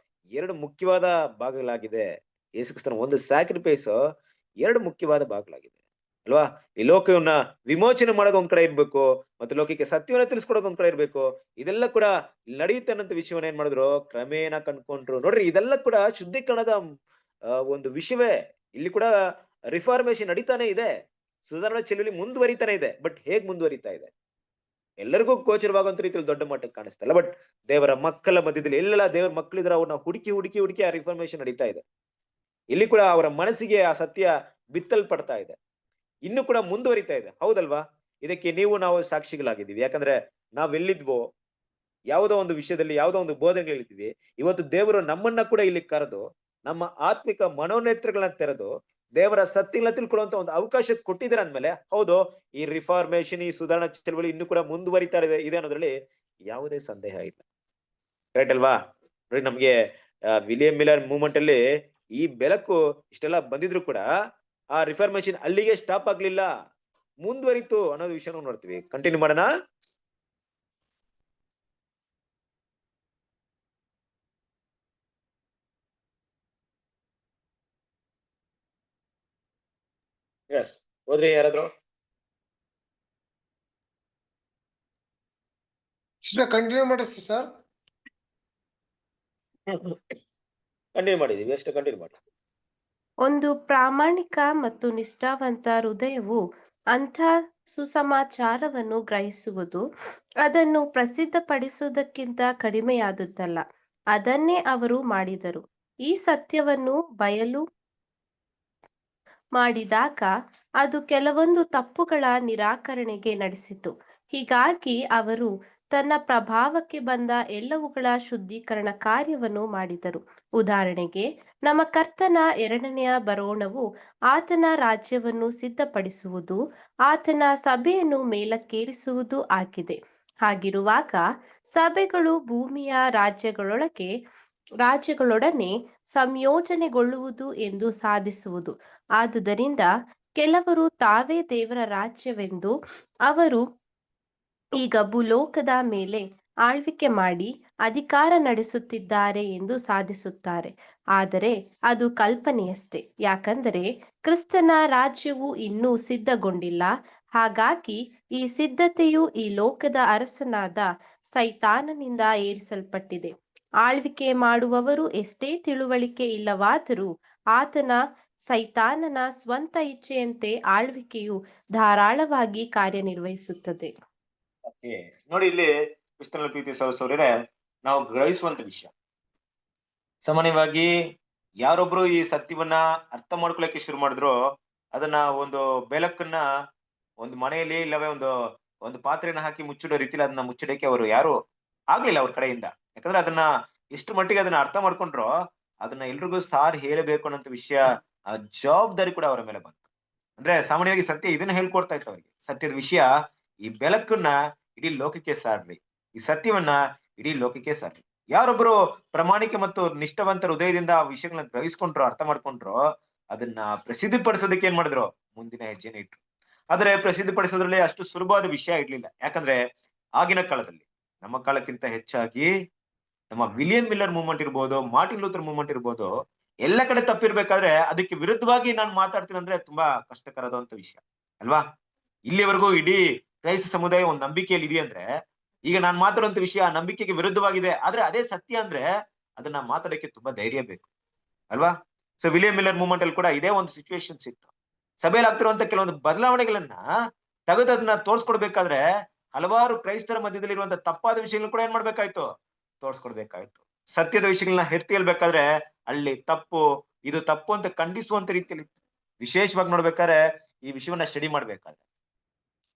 ಎರಡು ಮುಖ್ಯವಾದ ಭಾಗಗಳಾಗಿದೆ. ಯೇಸು ಕ್ರಿಸ್ತನ ಒಂದು ಸ್ಯಾಕ್ರಿಫೈಸ್ ಎರಡು ಮುಖ್ಯವಾದ ಭಾಗಗಳಾಗಿದೆ ಅಲ್ವಾ. ಈ ಲೋಕವನ್ನ ವಿಮೋಚನೆ ಮಾಡೋದು ಒಂದ್ ಕಡೆ ಇರ್ಬೇಕು, ಮತ್ತೆ ಲೋಕಕ್ಕೆ ಸತ್ಯವನ್ನ ತಿಳಿಸ್ಕೊಡೋದು ಒಂದ್ ಕಡೆ ಇರ್ಬೇಕು. ಇದೆಲ್ಲ ಕೂಡ ನಡೆಯುತ್ತೆ ಅನ್ನೋ ವಿಷಯವನ್ನ ಏನ್ ಮಾಡಿದ್ರು ಕ್ರಮೇಣ ಕಂಡ್ಕೊಂಡ್ರು. ನೋಡ್ರಿ, ಇದೆಲ್ಲ ಕೂಡ ಶುದ್ಧೀಕರಣದ ಒಂದು ವಿಷಯವೇ. ಇಲ್ಲಿ ಕೂಡ ರಿಫಾರ್ಮೇಶನ್ ನಡೀತಾನೆ ಇದೆ, ಸುಧಾರಣಾ ಚಳುವಳಿ ಮುಂದುವರಿತಾನೆ ಇದೆ. ಬಟ್ ಹೇಗ್ ಮುಂದುವರಿತಾ ಇದೆ ಎಲ್ಲರಿಗೂ ಗೋಚರವಾಗುವಂತ ರೀತಿಯಲ್ಲಿ ದೊಡ್ಡ ಮಟ್ಟಕ್ಕೆ ಕಾಣಿಸ್ತಲ್ಲ. ಬಟ್ ದೇವರ ಮಕ್ಕಳ ಮಧ್ಯದಲ್ಲಿ ಎಲ್ಲೆಲ್ಲ ದೇವರ ಮಕ್ಕಳಿದ್ರೆ ಅವ್ರನ್ನ ಹುಡುಕಿ ಆ ರಿಫಾರ್ಮೇಶನ್ ನಡೀತಾ ಇದೆ. ಇಲ್ಲಿ ಕೂಡ ಅವರ ಮನಸ್ಸಿಗೆ ಆ ಸತ್ಯ ಬಿತ್ತಲ್ಪಡ್ತಾ ಇದೆ, ಇನ್ನು ಕೂಡ ಮುಂದುವರಿತಾ ಇದೆ. ಹೌದಲ್ವಾ? ಇದಕ್ಕೆ ನಾವು ಸಾಕ್ಷಿಗಳಾಗಿದ್ದೀವಿ. ಯಾಕಂದ್ರೆ ನಾವೆಲ್ಲಿದ್ವೋ, ಯಾವುದೋ ಒಂದು ವಿಷಯದಲ್ಲಿ ಯಾವುದೋ ಒಂದು ಬೋಧನೆಗಳಿದ್ವಿ, ಇವತ್ತು ದೇವರು ನಮ್ಮನ್ನ ಕೂಡ ಇಲ್ಲಿ ಕರೆದು ನಮ್ಮ ಆತ್ಮಿಕ ಮನೋನೇತ್ರಗಳನ್ನ ತೆರೆದು ದೇವರ ಸತ್ಯಗಳನ್ನ ತಿಳ್ಕೊಳ್ಳುವಂತ ಒಂದು ಅವಕಾಶ ಕೊಟ್ಟಿದ್ದಾರೆ ಅಂದ್ಮೇಲೆ, ಹೌದು, ಈ ರಿಫಾರ್ಮೇಶನ್, ಈ ಸುಧಾರಣಾ ಚಳವಳಿ ಇನ್ನು ಕೂಡ ಮುಂದುವರಿತಾ ಇದೆ ಅನ್ನೋದ್ರಲ್ಲಿ ಯಾವುದೇ ಸಂದೇಹ ಇಲ್ಲ. ಕರೆಕ್ಟ್ ಅಲ್ವಾ? ನೋಡಿ, ನಮ್ಗೆ ವಿಲಿಯಂ ಮಿಲ್ಲರ್ ಮೂವ್ಮೆಂಟ್ ಅಲ್ಲಿ ಈ ಬೆಳಕು ಇಷ್ಟೆಲ್ಲ ಬಂದಿದ್ರು ಕೂಡ ಆ ರಿಫಾರ್ಮೇಶನ್ ಅಲ್ಲಿಗೆ ಸ್ಟಾಪ್ ಆಗ್ಲಿಲ್ಲ, ಮುಂದುವರಿತು ಅನ್ನೋದು ವಿಷಯ ನೋಡ್ತೀವಿ. ಕಂಟಿನ್ಯೂ ಮಾಡೋಣ. ಎಸ್, ಹೋದ್ರಿ ಯಾರಾದ್ರು? ಕಂಟಿನ್ಯೂ ಮಾಡಿ ಸರ್. ಕಂಟಿನ್ಯೂ ಮಾಡಿದೀವಿ, ಎಷ್ಟು ಕಂಟಿನ್ಯೂ ಮಾಡಿ. ಒಂದು ಪ್ರಾಮಾಣಿಕ ಮತ್ತು ನಿಷ್ಠಾವಂತ ಹೃದಯವು ಅಂಥ ಸುಸಮಾಚಾರವನ್ನು ಗ್ರಹಿಸುವುದು ಅದನ್ನು ಪ್ರಸಿದ್ಧಪಡಿಸುವುದಕ್ಕಿಂತ ಕಡಿಮೆಯಾದುದಲ್ಲ. ಅದನ್ನೇ ಅವರು ಮಾಡಿದರು. ಈ ಸತ್ಯವನ್ನು ಬಯಲು ಮಾಡಿದಾಗ ಅದು ಕೆಲವೊಂದು ತಪ್ಪುಗಳ ನಿರಾಕರಣೆಗೆ ನಡೆಸಿತು. ಹೀಗಾಗಿ ಅವರು ತನ್ನ ಪ್ರಭಾವಕ್ಕೆ ಬಂದ ಎಲ್ಲವುಗಳ ಶುದ್ಧೀಕರಣ ಕಾರ್ಯವನ್ನು ಮಾಡಿದರು. ಉದಾಹರಣೆಗೆ, ನಮ್ಮ ಕರ್ತನ ಎರಡನೆಯ ಬರೋಣವು ಆತನ ರಾಜ್ಯವನ್ನು ಸಿದ್ಧಪಡಿಸುವುದು, ಆತನ ಸಭೆಯನ್ನು ಮೇಲಕ್ಕೇರಿಸುವುದು ಆಗಿದೆ. ಹಾಗಿರುವಾಗ ಸಭೆಗಳು ಭೂಮಿಯ ರಾಜ್ಯಗಳೊಡನೆ ಸಂಯೋಜನೆಗೊಳ್ಳುವುದು ಎಂದು ಸಾಧಿಸುವುದು. ಆದುದರಿಂದ ಕೆಲವರು ತಾವೇ ದೇವರ ರಾಜ್ಯವೆಂದು ಅವರು ಈಗ ಭೂಲೋಕದ ಮೇಲೆ ಆಳ್ವಿಕೆ ಮಾಡಿ ಅಧಿಕಾರ ನಡೆಸುತ್ತಿದ್ದಾರೆ ಎಂದು ಸಾಧಿಸುತ್ತಾರೆ. ಆದರೆ ಅದು ಕಲ್ಪನೆಯಷ್ಟೇ, ಯಾಕಂದರೆ ಕ್ರಿಸ್ತನ ರಾಜ್ಯವು ಇನ್ನೂ ಸಿದ್ಧಗೊಂಡಿಲ್ಲ. ಹಾಗಾಗಿ ಈ ಸಿದ್ಧತೆಯು ಈ ಲೋಕದ ಅರಸನಾದ ಸೈತಾನನಿಂದ ಏರಿಸಲ್ಪಟ್ಟಿದೆ. ಆಳ್ವಿಕೆ ಮಾಡುವವರು ಎಷ್ಟೇ ತಿಳುವಳಿಕೆ ಇಲ್ಲವಾದರೂ ಸೈತಾನನ ಸ್ವಂತ ಇಚ್ಛೆಯಂತೆ ಆಳ್ವಿಕೆಯು ಧಾರಾಳವಾಗಿ ಕಾರ್ಯನಿರ್ವಹಿಸುತ್ತದೆ. ನೋಡಿ, ಇಲ್ಲಿ ಕ್ರಿಸ್ತನ ಪ್ರೀತಿ ಸಹೋದರರೇ, ನಾವು ಗ್ರಹಿಸುವಂತ ವಿಷಯ, ಸಾಮಾನ್ಯವಾಗಿ ಯಾರೊಬ್ರು ಈ ಸತ್ಯವನ್ನ ಅರ್ಥ ಮಾಡ್ಕೊಳಕ್ಕೆ ಶುರು ಮಾಡಿದ್ರು, ಅದನ್ನ ಒಂದು ಬೆಳಕನ್ನ ಒಂದು ಮನೆಯಲ್ಲಿ ಇಲ್ಲವೇ ಒಂದು ಪಾತ್ರೆನ ಹಾಕಿ ಮುಚ್ಚಿಡೋ ರೀತಿಲಿ ಅದನ್ನ ಮುಚ್ಚಿಡಕ್ಕೆ ಅವರು ಯಾರು ಆಗ್ಲಿಲ್ಲ ಅವ್ರ ಕಡೆಯಿಂದ. ಯಾಕಂದ್ರೆ ಅದನ್ನ ಎಷ್ಟು ಮಟ್ಟಿಗೆ ಅದನ್ನ ಅರ್ಥ ಮಾಡ್ಕೊಂಡ್ರೋ ಅದನ್ನ ಎಲ್ರಿಗೂ ಸಾರಿ ಹೇಳಬೇಕು ಅನ್ನೋಂಥ ವಿಷಯ, ಆ ಜವಾಬ್ದಾರಿ ಕೂಡ ಅವರ ಮೇಲೆ ಬಂತು. ಅಂದ್ರೆ ಸಾಮಾನ್ಯವಾಗಿ ಸತ್ಯ ಇದನ್ನ ಹೇಳ್ಕೊಡ್ತಾ ಇತ್ತು ಅವರಿಗೆ. ಸತ್ಯದ ವಿಷಯ, ಈ ಬೆಳಕನ್ನ ಇಡೀ ಲೋಕಕ್ಕೆ ಸಾರ್ರಿ, ಈ ಸತ್ಯವನ್ನ ಇಡೀ ಲೋಕಕ್ಕೆ ಸಾರ್ರಿ. ಯಾರೊಬ್ರು ಪ್ರಾಮಾಣಿಕ ಮತ್ತು ನಿಷ್ಠಾವಂತ ಹೃದಯದಿಂದ ಆ ವಿಷಯಗಳನ್ನ ಗ್ರಹಿಸ್ಕೊಂಡ್ರು, ಅರ್ಥ ಮಾಡ್ಕೊಂಡ್ರು, ಅದನ್ನ ಪ್ರಸಿದ್ಧಿಪಡಿಸೋದಕ್ಕೆ ಏನ್ ಮಾಡಿದ್ರು, ಮುಂದಿನ ಹೆಜ್ಜೆನ ಇಟ್ರು. ಆದ್ರೆ ಪ್ರಸಿದ್ಧಿಪಡಿಸೋದ್ರಲ್ಲಿ ಅಷ್ಟು ಸುಲಭವಾದ ವಿಷಯ ಇರ್ಲಿಲ್ಲ. ಯಾಕಂದ್ರೆ ಆಗಿನ ಕಾಲದಲ್ಲಿ, ನಮ್ಮ ಕಾಲಕ್ಕಿಂತ ಹೆಚ್ಚಾಗಿ ನಮ್ಮ ವಿಲಿಯಂ ಮಿಲ್ಲರ್ ಮೂವ್ಮೆಂಟ್ ಇರ್ಬೋದು, ಮಾರ್ಟಿನ್ ಲೂಥರ್ ಮೂವ್ಮೆಂಟ್ ಇರ್ಬೋದು, ಎಲ್ಲ ಕಡೆ ತಪ್ಪಿರ್ಬೇಕಾದ್ರೆ ಅದಕ್ಕೆ ವಿರುದ್ಧವಾಗಿ ನಾನು ಮಾತಾಡ್ತೀನಿ ಅಂದ್ರೆ ತುಂಬಾ ಕಷ್ಟಕರವಾದಂತ ವಿಷಯ ಅಲ್ವಾ. ಇಲ್ಲಿವರೆಗೂ ಇಡೀ ಕ್ರೈಸ್ತ ಸಮುದಾಯ ಒಂದು ನಂಬಿಕೆಯಲ್ಲಿ ಇದೆ ಅಂದ್ರೆ, ಈಗ ನಾನು ಮಾತಾಡುವಂತ ವಿಷಯ ಆ ನಂಬಿಕೆಗೆ ವಿರುದ್ಧವಾಗಿದೆ, ಆದ್ರೆ ಅದೇ ಸತ್ಯ ಅಂದ್ರೆ ಅದನ್ನ ಮಾತಾಡಕ್ಕೆ ತುಂಬಾ ಧೈರ್ಯ ಬೇಕು ಅಲ್ವಾ. ಸೊ ವಿಲಿಯಂ ಮಿಲ್ಲರ್ ಮೂವ್ಮೆಂಟ್ ಅಲ್ಲಿ ಕೂಡ ಇದೇ ಒಂದು ಸಿಚುವೇಶನ್ ಇತ್ತು. ಸಭೆಯಲ್ಲಿ ಆಗ್ತಿರುವಂತ ಕೆಲವೊಂದು ಬದಲಾವಣೆಗಳನ್ನ ತೆಗೆದು ಅದನ್ನ ತೋರ್ಸ್ಕೊಡ್ಬೇಕಾದ್ರೆ ಹಲವಾರು ಕ್ರೈಸ್ತರ ಮಧ್ಯದಲ್ಲಿ ಇರುವಂತ ತಪ್ಪಾದ ವಿಷಯಗಳು ಕೂಡ ಏನ್ ಮಾಡ್ಬೇಕಾಯ್ತು, ತೋರ್ಸ್ಕೊಡ್ಬೇಕಾಯ್ತು. ಸತ್ಯದ ವಿಷಯಗಳನ್ನ ಎತ್ತಿ ಹೇಳ್ಬೇಕಾದ್ರೆ ಅಲ್ಲಿ ಇದು ತಪ್ಪು ಅಂತ ಖಂಡಿಸುವಂತ ರೀತಿಯಲ್ಲಿ ವಿಶೇಷವಾಗಿ ನೋಡ್ಬೇಕಾದ್ರೆ ಈ ವಿಷಯವನ್ನ ಸ್ಟಡಿ ಮಾಡ್ಬೇಕಾದ್ರೆ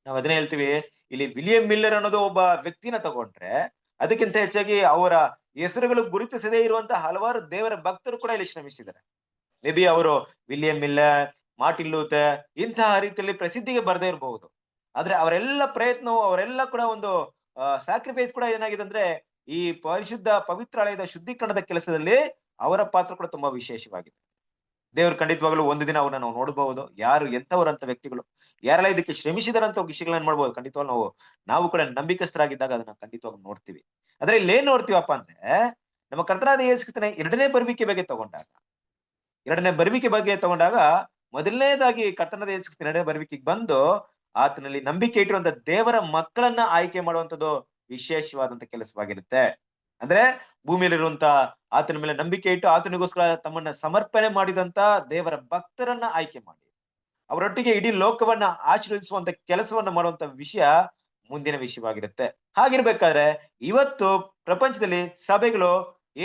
ನಾವ್ ಅದನ್ನೇ ಹೇಳ್ತೀವಿ. ಇಲ್ಲಿ ವಿಲಿಯಂ ಮಿಲ್ಲರ್ ಅನ್ನೋದು ಒಬ್ಬ ವ್ಯಕ್ತಿನ ತಗೊಂಡ್ರೆ, ಅದಕ್ಕಿಂತ ಹೆಚ್ಚಾಗಿ ಅವರ ಹೆಸರುಗಳು ಗುರುತಿಸದೇ ಇರುವಂತ ಹಲವಾರು ದೇವರ ಭಕ್ತರು ಕೂಡ ಇಲ್ಲಿ ಶ್ರಮಿಸಿದ್ದಾರೆ. ಮೇ ಬಿ ಅವರು ವಿಲಿಯಂ ಮಿಲ್ಲರ್, ಮಾರ್ಟಿನ್ ಲೂಥರ್ ಇಂತಹ ರೀತಿಯಲ್ಲಿ ಪ್ರಸಿದ್ಧಿಗೆ ಬರದೇ ಇರಬಹುದು, ಆದ್ರೆ ಅವರೆಲ್ಲ ಪ್ರಯತ್ನವು, ಅವರೆಲ್ಲ ಕೂಡ ಒಂದು ಸ್ಯಾಕ್ರಿಫೈಸ್ ಕೂಡ ಏನಾಗಿದೆ ಅಂದ್ರೆ ಈ ಪರಿಶುದ್ಧ ಪವಿತ್ರಾಲಯದ ಶುದ್ಧೀಕರಣದ ಕೆಲಸದಲ್ಲಿ ಅವರ ಪಾತ್ರ ಕೂಡ ತುಂಬಾ ವಿಶೇಷವಾಗಿದೆ. ದೇವರು ಖಂಡಿತವಾಗ್ಲೂ ಒಂದು ದಿನ ಅವ್ರನ್ನ ನಾವು ನೋಡಬಹುದು, ಯಾರು ಎಂತವರಂತ ವ್ಯಕ್ತಿಗಳು, ಯಾರೆಲ್ಲ ಇದಕ್ಕೆ ಶ್ರಮಿಸಿದಾರಂತ ವಿಷಯಗಳನ್ನ ಮಾಡ್ಬೋದು. ಖಂಡಿತವಾಗ್ಲೂ ನಾವು ಕೂಡ ನಂಬಿಕಸ್ಥರಾಗಿದ್ದಾಗ ಅದನ್ನ ಖಂಡಿತವಾಗಿ ನೋಡ್ತೀವಿ. ಆದ್ರೆ ಇಲ್ಲಿ ಏನ್ ನೋಡ್ತೀವಪ್ಪ ಅಂದ್ರೆ, ನಮ್ಮ ಕರ್ತನಾದ ಯೇಸು ಕ್ರಿಸ್ತನ ಎರಡನೇ ಬರುವಿಕೆ ಬಗ್ಗೆ ತಗೊಂಡಾಗ ಮೊದಲನೇದಾಗಿ ಕರ್ತನಾದ ಯೇಸು ಕ್ರಿಸ್ತನ ಎರಡನೇ ಬರುವಿಕೆಗೆ ಬಂದು ಆತನಲ್ಲಿ ನಂಬಿಕೆ ಇಟ್ಟಿರುವಂತ ದೇವರ ಮಕ್ಕಳನ್ನ ಆಯ್ಕೆ ಮಾಡುವಂತದ್ದು ವಿಶೇಷವಾದಂತ ಕೆಲಸವಾಗಿರುತ್ತೆ. ಅಂದ್ರೆ ಭೂಮಿಯಲ್ಲಿರುವಂತ ಆತನ ಮೇಲೆ ನಂಬಿಕೆ ಇಟ್ಟು ಆತನಿಗೋಸ್ಕರ ತಮ್ಮನ್ನ ಸಮರ್ಪಣೆ ಮಾಡಿದಂತ ದೇವರ ಭಕ್ತರನ್ನ ಆಯ್ಕೆ ಮಾಡಿ ಅವರೊಟ್ಟಿಗೆ ಇಡೀ ಲೋಕವನ್ನ ಆಶೀರ್ವದಿಸುವಂತ ಕೆಲಸವನ್ನ ಮಾಡುವಂತ ವಿಷಯ ಮುಂದಿನ ವಿಷಯವಾಗಿರುತ್ತೆ. ಹಾಗಿರ್ಬೇಕಾದ್ರೆ ಇವತ್ತು ಪ್ರಪಂಚದಲ್ಲಿ ಸಭೆಗಳು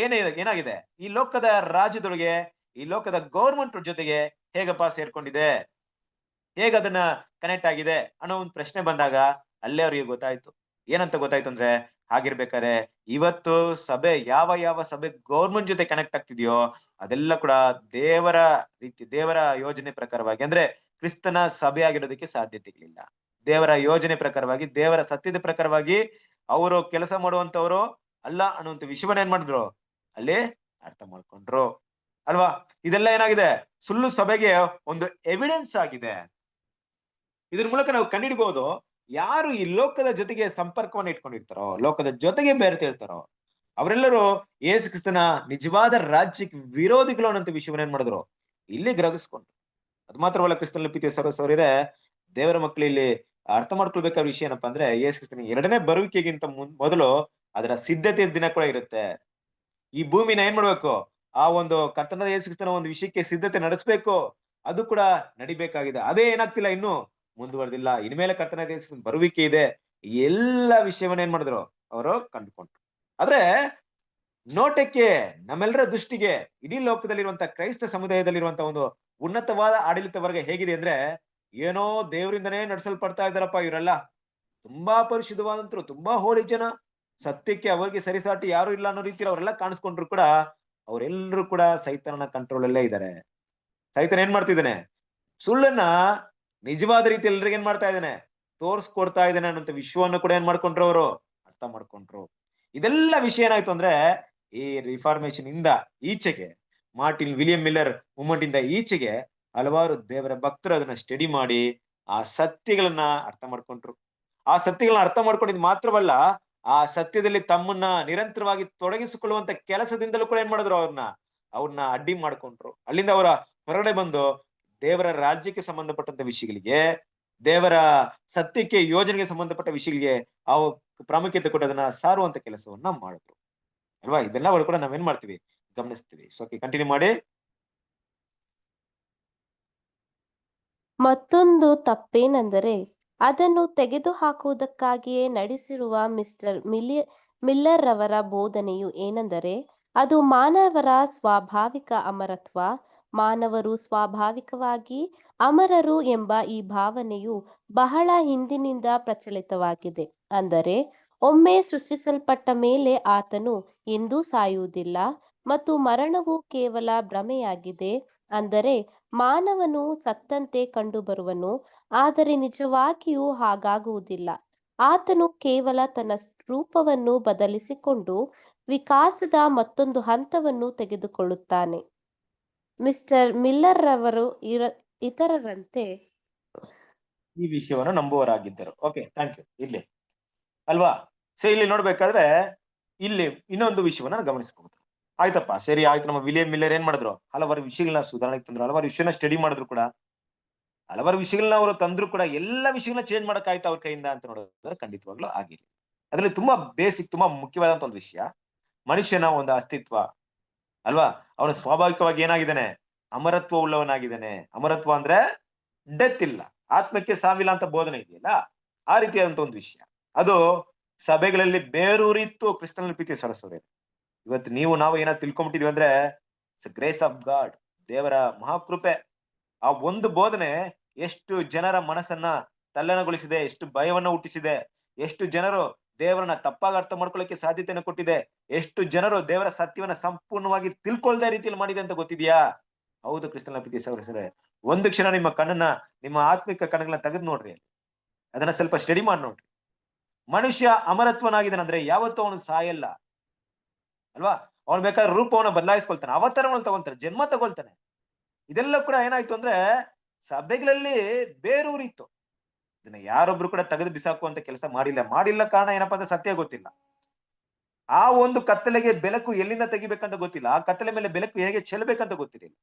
ಏನಾಗಿದೆ, ಈ ಲೋಕದ ರಾಜ್ಯದೊಳಗೆ, ಈ ಲೋಕದ ಗೌರ್ಮೆಂಟ್ ಜೊತೆಗೆ ಹೇಗಪ್ಪ ಸೇರ್ಕೊಂಡಿದೆ, ಹೇಗ ಅದನ್ನ ಕನೆಕ್ಟ್ ಆಗಿದೆ ಅನ್ನೋ ಒಂದು ಪ್ರಶ್ನೆ ಬಂದಾಗ ಅಲ್ಲೇ ಅವ್ರಿಗೆ ಗೊತ್ತಾಯ್ತು. ಏನಂತ ಗೊತ್ತಾಯ್ತು ಅಂದ್ರೆ, ಹಾಗಿರ್ಬೇಕಾದ್ರೆ ಇವತ್ತು ಸಭೆ ಯಾವ ಸಭೆ ಗೌರ್ಮೆಂಟ್ ಜೊತೆ ಕನೆಕ್ಟ್ ಆಗ್ತಿದೆಯೋ ಅದೆಲ್ಲ ಕೂಡ ದೇವರ ಯೋಜನೆ ಪ್ರಕಾರವಾಗಿ, ಅಂದ್ರೆ ಕ್ರಿಸ್ತನ ಸಭೆ ಆಗಿರೋದಕ್ಕೆ ಸಾಧ್ಯತೆಗಳಿಲ್ಲ. ದೇವರ ಯೋಜನೆ ಪ್ರಕಾರವಾಗಿ, ದೇವರ ಸತ್ಯದ ಪ್ರಕಾರವಾಗಿ ಅವರು ಕೆಲಸ ಮಾಡುವಂತವರು ಅಲ್ಲ ಅನ್ನುವಂತ ವಿಷಯವನ್ನ ಏನ್ ಮಾಡಿದ್ರು, ಅಲ್ಲಿ ಅರ್ಥ ಮಾಡ್ಕೊಂಡ್ರು ಅಲ್ವಾ? ಇದೆಲ್ಲ ಏನಾಗಿದೆ? ಸುಳ್ಳು ಸಭೆಗೆ ಒಂದು ಎವಿಡೆನ್ಸ್ ಆಗಿದೆ. ಇದ್ರ ಮೂಲಕ ನಾವು ಕಂಡಿಡ್ಬೋದು, ಯಾರು ಈ ಲೋಕದ ಜೊತೆಗೆ ಸಂಪರ್ಕವನ್ನು ಇಟ್ಕೊಂಡಿರ್ತಾರೋ, ಲೋಕದ ಜೊತೆಗೆ ಬೆರೆತಿರ್ತಾರೋ, ಅವರೆಲ್ಲರೂ ಯೇಸು ಕ್ರಿಸ್ತನ ನಿಜವಾದ ರಾಜ್ಯಕ್ಕೆ ವಿರೋಧಿಗಳು ಅನ್ನೋ ವಿಷಯವನ್ನ ಏನ್ ಮಾಡಿದ್ರು? ಇಲ್ಲಿ ಗ್ರಹಿಸ್ಕೊಂಡ್ರು. ಅದು ಮಾತ್ರವಲ್ಲ, ಕ್ರಿಸ್ತನಲ್ಲಿ ಪ್ರೀತಿಯ ಸಹೋದರರೇ, ದೇವರ ಮಕ್ಕಳು ಇಲ್ಲಿ ಅರ್ಥ ಮಾಡ್ಕೊಳ್ಬೇಕಾದ ವಿಷಯ ಏನಪ್ಪಾ ಅಂದ್ರೆ, ಯೇಸು ಕ್ರಿಸ್ತನ ಎರಡನೇ ಬರುವಿಕೆಗಿಂತ ಮೊದಲು ಅದರ ಸಿದ್ಧತೆಯ ದಿನ ಕೂಡ ಇರುತ್ತೆ. ಈ ಭೂಮಿನ ಏನ್ ಮಾಡ್ಬೇಕು? ಆ ಒಂದು ಕರ್ತನಾದ ಯೇಸು ಕ್ರಿಸ್ತನ ಒಂದು ವಿಷಯಕ್ಕೆ ಸಿದ್ಧತೆ ನಡೆಸಬೇಕು. ಅದು ಕೂಡ ನಡಿಬೇಕಾಗಿದೆ. ಅದೇ ಏನಾಗ್ತಿಲ್ಲ, ಇನ್ನು ಮುಂದುವರೆದಿಲ್ಲ. ಇನ್ಮೇಲೆ ಕರ್ತನಾದ ಯೇಸು ಕ್ರಿಸ್ತನ ಬರುವಿಕೆ ಇದೆ. ಎಲ್ಲ ವಿಷಯವನ್ನ ಏನ್ ಮಾಡಿದ್ರು? ಅವರು ಕಂಡುಕೊಂಡ್ರು. ಆದ್ರೆ ನೋಟಕ್ಕೆ, ನಮ್ಮೆಲ್ಲರ ದೃಷ್ಟಿಗೆ, ಇಡೀ ಲೋಕದಲ್ಲಿರುವಂತ ಕ್ರೈಸ್ತ ಸಮುದಾಯದಲ್ಲಿರುವಂತ ಒಂದು ಉನ್ನತವಾದ ಆಡಳಿತ ವರ್ಗ ಹೇಗಿದೆ ಅಂದ್ರೆ, ಏನೋ ದೇವರಿಂದನೇ ನಡೆಸಲ್ಪಡ್ತಾ ಇದ್ದಾರಪ್ಪ ಇವರೆಲ್ಲ. ತುಂಬಾ ಪರಿಶುದ್ಧವಾದಂತರು, ತುಂಬಾ ಹೋಳಿ ಜನ, ಸತ್ಯಕ್ಕೆ ಅವರಿಗೆ ಸರಿಸಾಟಿ ಯಾರು ಇಲ್ಲ ಅನ್ನೋ ರೀತಿಯಲ್ಲಿ ಅವರೆಲ್ಲ ಕಾಣಿಸ್ಕೊಂಡ್ರು ಕೂಡ, ಅವರೆಲ್ಲರೂ ಕೂಡ ಸೈತಾನನ ಕಂಟ್ರೋಲ್ ಅಲ್ಲೇ ಇದ್ದಾರೆ. ಸೈತಾನ ಏನ್ ಮಾಡ್ತಿದ್ದಾನೆ? ಸುಳ್ಳನ್ನ ನಿಜವಾದ ರೀತಿಯಲ್ಲಿ ಎಲ್ರಿಗೆ ಏನ್ ಮಾಡ್ತಾ ಇದ್ದಾನೆ? ತೋರ್ಸ್ಕೊಡ್ತಾ ಇದ್ದಾನೆ ಅನ್ನೋಂಥ ವಿಶ್ವವನ್ನು ಕೂಡ ಏನ್ ಮಾಡ್ಕೊಂಡ್ರು? ಅವರು ಅರ್ಥ ಮಾಡ್ಕೊಂಡ್ರು. ಇದೆಲ್ಲ ವಿಷಯ ಏನಾಯ್ತು ಅಂದ್ರೆ, ಈ ರಿಫಾರ್ಮೇಶನ್ ಇಂದ ಈಚೆಗೆ, ಮಾರ್ಟಿನ್ ವಿಲಿಯಂ ಮಿಲ್ಲರ್ ಮೂವ್ಮೆಂಟ್ ಇಂದ ಈಚೆಗೆ ಹಲವಾರು ದೇವರ ಭಕ್ತರು ಅದನ್ನ ಸ್ಟಡಿ ಮಾಡಿ ಆ ಸತ್ಯಗಳನ್ನ ಅರ್ಥ ಮಾಡ್ಕೊಂಡ್ರು. ಆ ಸತ್ಯಗಳನ್ನ ಅರ್ಥ ಮಾಡ್ಕೊಂಡಿದ್ ಮಾತ್ರವಲ್ಲ, ಆ ಸತ್ಯದಲ್ಲಿ ತಮ್ಮನ್ನ ನಿರಂತರವಾಗಿ ತೊಡಗಿಸಿಕೊಳ್ಳುವಂತ ಕೆಲಸದಿಂದಲೂ ಕೂಡ ಏನ್ ಮಾಡಿದ್ರು? ಅವ್ರನ್ನ ಅಡ್ಡಿ ಮಾಡ್ಕೊಂಡ್ರು. ಅಲ್ಲಿಂದ ಅವರ ಹೊರಗಡೆ ಬಂದು ದೇವರ ರಾಜ್ಯಕ್ಕೆ ಸಂಬಂಧಪಟ್ಟಂತ ವಿಷಯಗಳಿಗೆ, ದೇವರ ಸತ್ಯಕ್ಕೆ, ಯೋಜನೆಗೆ ಸಂಬಂಧಪಟ್ಟ ವಿಷಯಗಳಿಗೆ ಆ ಪ್ರಾಮುಖ್ಯತೆ ಕೊಟ್ಟು ಅದನ್ನ ಸಾರುವಂತ ಕೆಲಸವನ್ನ ಮಾಡಿದ್ರು ಅಲ್ವಾ? ಇದೆಲ್ಲ ಕೂಡ ನಾವೇನ್ ಮಾಡ್ತೀವಿ? ಗಮನಿಸ್ತೀವಿ. ಸೊ ಕಂಟಿನ್ಯೂ ಮಾಡಿ. ಮತ್ತೊಂದು ತಪ್ಪೇನೆಂದರೆ, ಅದನ್ನು ತೆಗೆದುಹಾಕುವುದಕ್ಕಾಗಿಯೇ ನಡೆಸಿರುವ ಮಿಲ್ಲರ್ ರವರ ಬೋಧನೆಯು ಏನೆಂದರೆ, ಅದು ಮಾನವರ ಸ್ವಾಭಾವಿಕ ಅಮರತ್ವ, ಮಾನವರು ಸ್ವಾಭಾವಿಕವಾಗಿ ಅಮರರು ಎಂಬ ಈ ಭಾವನೆಯು ಬಹಳ ಹಿಂದಿನಿಂದ ಪ್ರಚಲಿತವಾಗಿದೆ. ಅಂದರೆ, ಒಮ್ಮೆ ಸೃಷ್ಟಿಸಲ್ಪಟ್ಟ ಮೇಲೆ ಆತನು ಎಂದೂ ಸಾಯುವುದಿಲ್ಲ ಮತ್ತು ಮರಣವು ಕೇವಲ ಭ್ರಮೆಯಾಗಿದೆ. ಅಂದರೆ, ಮಾನವನು ಸತ್ತಂತೆ ಕಂಡುಬರುವನು, ಆದರೆ ನಿಜವಾಗಿಯೂ ಹಾಗಾಗುವುದಿಲ್ಲ. ಆತನು ಕೇವಲ ತನ್ನ ರೂಪವನ್ನು ಬದಲಿಸಿಕೊಂಡು ವಿಕಾಸದ ಮತ್ತೊಂದು ಹಂತವನ್ನು ತೆಗೆದುಕೊಳ್ಳುತ್ತಾನೆ. ಮಿಸ್ಟರ್ ಮಿಲ್ಲರ್ ರವರು ಇತರರಂತೆ ಈ ವಿಷಯವನ್ನು ನಂಬುವರಾಗಿದ್ದರು. Okay, thank you. ಇಲ್ಲಿ ಅಲ್ವಾ? ಸೊ ಇಲ್ಲಿ ನೋಡ್ಬೇಕಾದ್ರೆ ಇಲ್ಲಿ ಇನ್ನೊಂದು ವಿಷಯವನ್ನ ಗಮನಿಸಬಹುದು. ಆಯ್ತಪ್ಪ, ಸರಿ ಆಯ್ತು. ನಮ್ಮ ವಿಲಿಯಂ ಮಿಲ್ಲರ್ ಏನ್ ಮಾಡಿದ್ರು? ಹಲವಾರು ವಿಷಯಗಳನ್ನ ಸುಧಾರಣೆಗೆ ತಂದ್ರು, ಹಲವಾರು ವಿಷಯನ ಸ್ಟಡಿ ಮಾಡಿದ್ರು ಕೂಡ, ಹಲವಾರು ವಿಷಯಗಳನ್ನ ಅವರು ತಂದ್ರು ಕೂಡ, ಎಲ್ಲ ವಿಷಯಗಳನ್ನ ಚೇಂಜ್ ಮಾಡಕ್ ಆಯ್ತು ಅವ್ರ ಕೈಯಿಂದ ಅಂತ ನೋಡಿದ್ರೆ ಖಂಡಿತವಾಗ್ಲೂ ಆಗಿಲ್ಲ. ಅದ್ರಲ್ಲಿ ತುಂಬಾ ಬೇಸಿಕ್, ತುಂಬಾ ಮುಖ್ಯವಾದಂತ ಒಂದು ವಿಷಯ, ಮನುಷ್ಯನ ಒಂದು ಅಸ್ತಿತ್ವ ಅಲ್ವಾ? ಅವನು ಸ್ವಾಭಾವಿಕವಾಗಿ ಏನಾಗಿದ್ದಾನೆ? ಅಮರತ್ವ ಉಳ್ಳವನಾಗಿದ್ದಾನೆ. ಅಮರತ್ವ ಅಂದ್ರೆ ಡೆತ್ ಇಲ್ಲ, ಆತ್ಮಕ್ಕೆ ಸಾವಿಲ್ಲ ಅಂತ ಬೋಧನೆ ಇದೆಯಲ್ಲ, ಆ ರೀತಿಯಾದಂತ ಒಂದು ವಿಷಯ ಅದು ಸಭೆಗಳಲ್ಲಿ ಬೇರೂರಿತ್ತು. ಕ್ರಿಸ್ತನಲ್ಲಿ ಪ್ರೀತಿ ಸರಸ್ವತಿ, ಇವತ್ತು ನಾವು ಏನಾದ್ರು ತಿಳ್ಕೊಂಡ್ಬಿಟ್ಟಿದ್ವಿ ಅಂದ್ರೆ, ಗ್ರೇಸ್ ಆಫ್ ಗಾಡ್, ದೇವರ ಮಹಾಕೃಪೆ. ಆ ಒಂದು ಬೋಧನೆ ಎಷ್ಟು ಜನರ ಮನಸ್ಸನ್ನ ತಲ್ಲಣಗೊಳಿಸಿದೆ, ಎಷ್ಟು ಭಯವನ್ನ ಹುಟ್ಟಿಸಿದೆ, ಎಷ್ಟು ಜನರು ದೇವರನ್ನ ತಪ್ಪಾಗಿ ಅರ್ಥ ಮಾಡ್ಕೊಳ್ಳಕ್ಕೆ ಸಾಧ್ಯತೆಯನ್ನು ಕೊಟ್ಟಿದೆ, ಎಷ್ಟು ಜನರು ದೇವರ ಸತ್ಯವನ್ನ ಸಂಪೂರ್ಣವಾಗಿ ತಿಳ್ಕೊಳ್ದ ರೀತಿಯಲ್ಲಿ ಮಾಡಿದೆ ಅಂತ ಗೊತ್ತಿದ್ಯಾ? ಹೌದು ಕ್ರಿಸ್ತನ ಪ್ರೀತಿ ಸಹೋದರರೇ, ಒಂದು ಕ್ಷಣ ನಿಮ್ಮ ಕಣ್ಣನ್ನ, ನಿಮ್ಮ ಆತ್ಮಿಕ ಕಣ್ಣುಗಳನ್ನ ತೆಗೆದು ನೋಡ್ರಿ, ಅದನ್ನ ಸ್ವಲ್ಪ ಸ್ಟಡಿ ಮಾಡಿ ನೋಡ್ರಿ. ಮನುಷ್ಯ ಅಮರತ್ವನಾಗಿದ್ದಾನಂದ್ರೆ ಯಾವತ್ತೂ ಅವನು ಸಾಯಲ್ಲ ಅಲ್ವಾ? ಅವನು ಬೇಕಾದ್ರೆ ರೂಪವನ್ನ ಬದಲಾಯಿಸ್ಕೊಳ್ತಾನೆ, ಅವತಾರವನ್ನು ತಗೊಳ್ತಾನೆ, ಜನ್ಮ ತಗೊಳ್ತಾನೆ. ಇದೆಲ್ಲ ಕೂಡ ಏನಾಯ್ತು ಅಂದ್ರೆ ಸಭೆಗಳಲ್ಲಿ ಬೇರೂರಿತ್ತು. ಇದನ್ನ ಯಾರೊಬ್ರು ಕೂಡ ತೆಗೆದು ಬಿಸಾಕುವಂತ ಕೆಲಸ ಮಾಡಿಲ್ಲ. ಕಾರಣ ಏನಪ್ಪಾ ಅಂದ್ರೆ ಸತ್ಯ ಗೊತ್ತಿಲ್ಲ. ಆ ಒಂದು ಕತ್ತಲೆಗೆ ಬೆಳಕು ಎಲ್ಲಿಂದ ತೆಗಿಬೇಕಂತ ಗೊತ್ತಿಲ್ಲ, ಆ ಕತ್ತಲೆ ಮೇಲೆ ಬೆಳಕು ಹೇಗೆ ಚೆಲ್ಲಬೇಕಂತ ಗೊತ್ತಿರಲಿಲ್ಲ.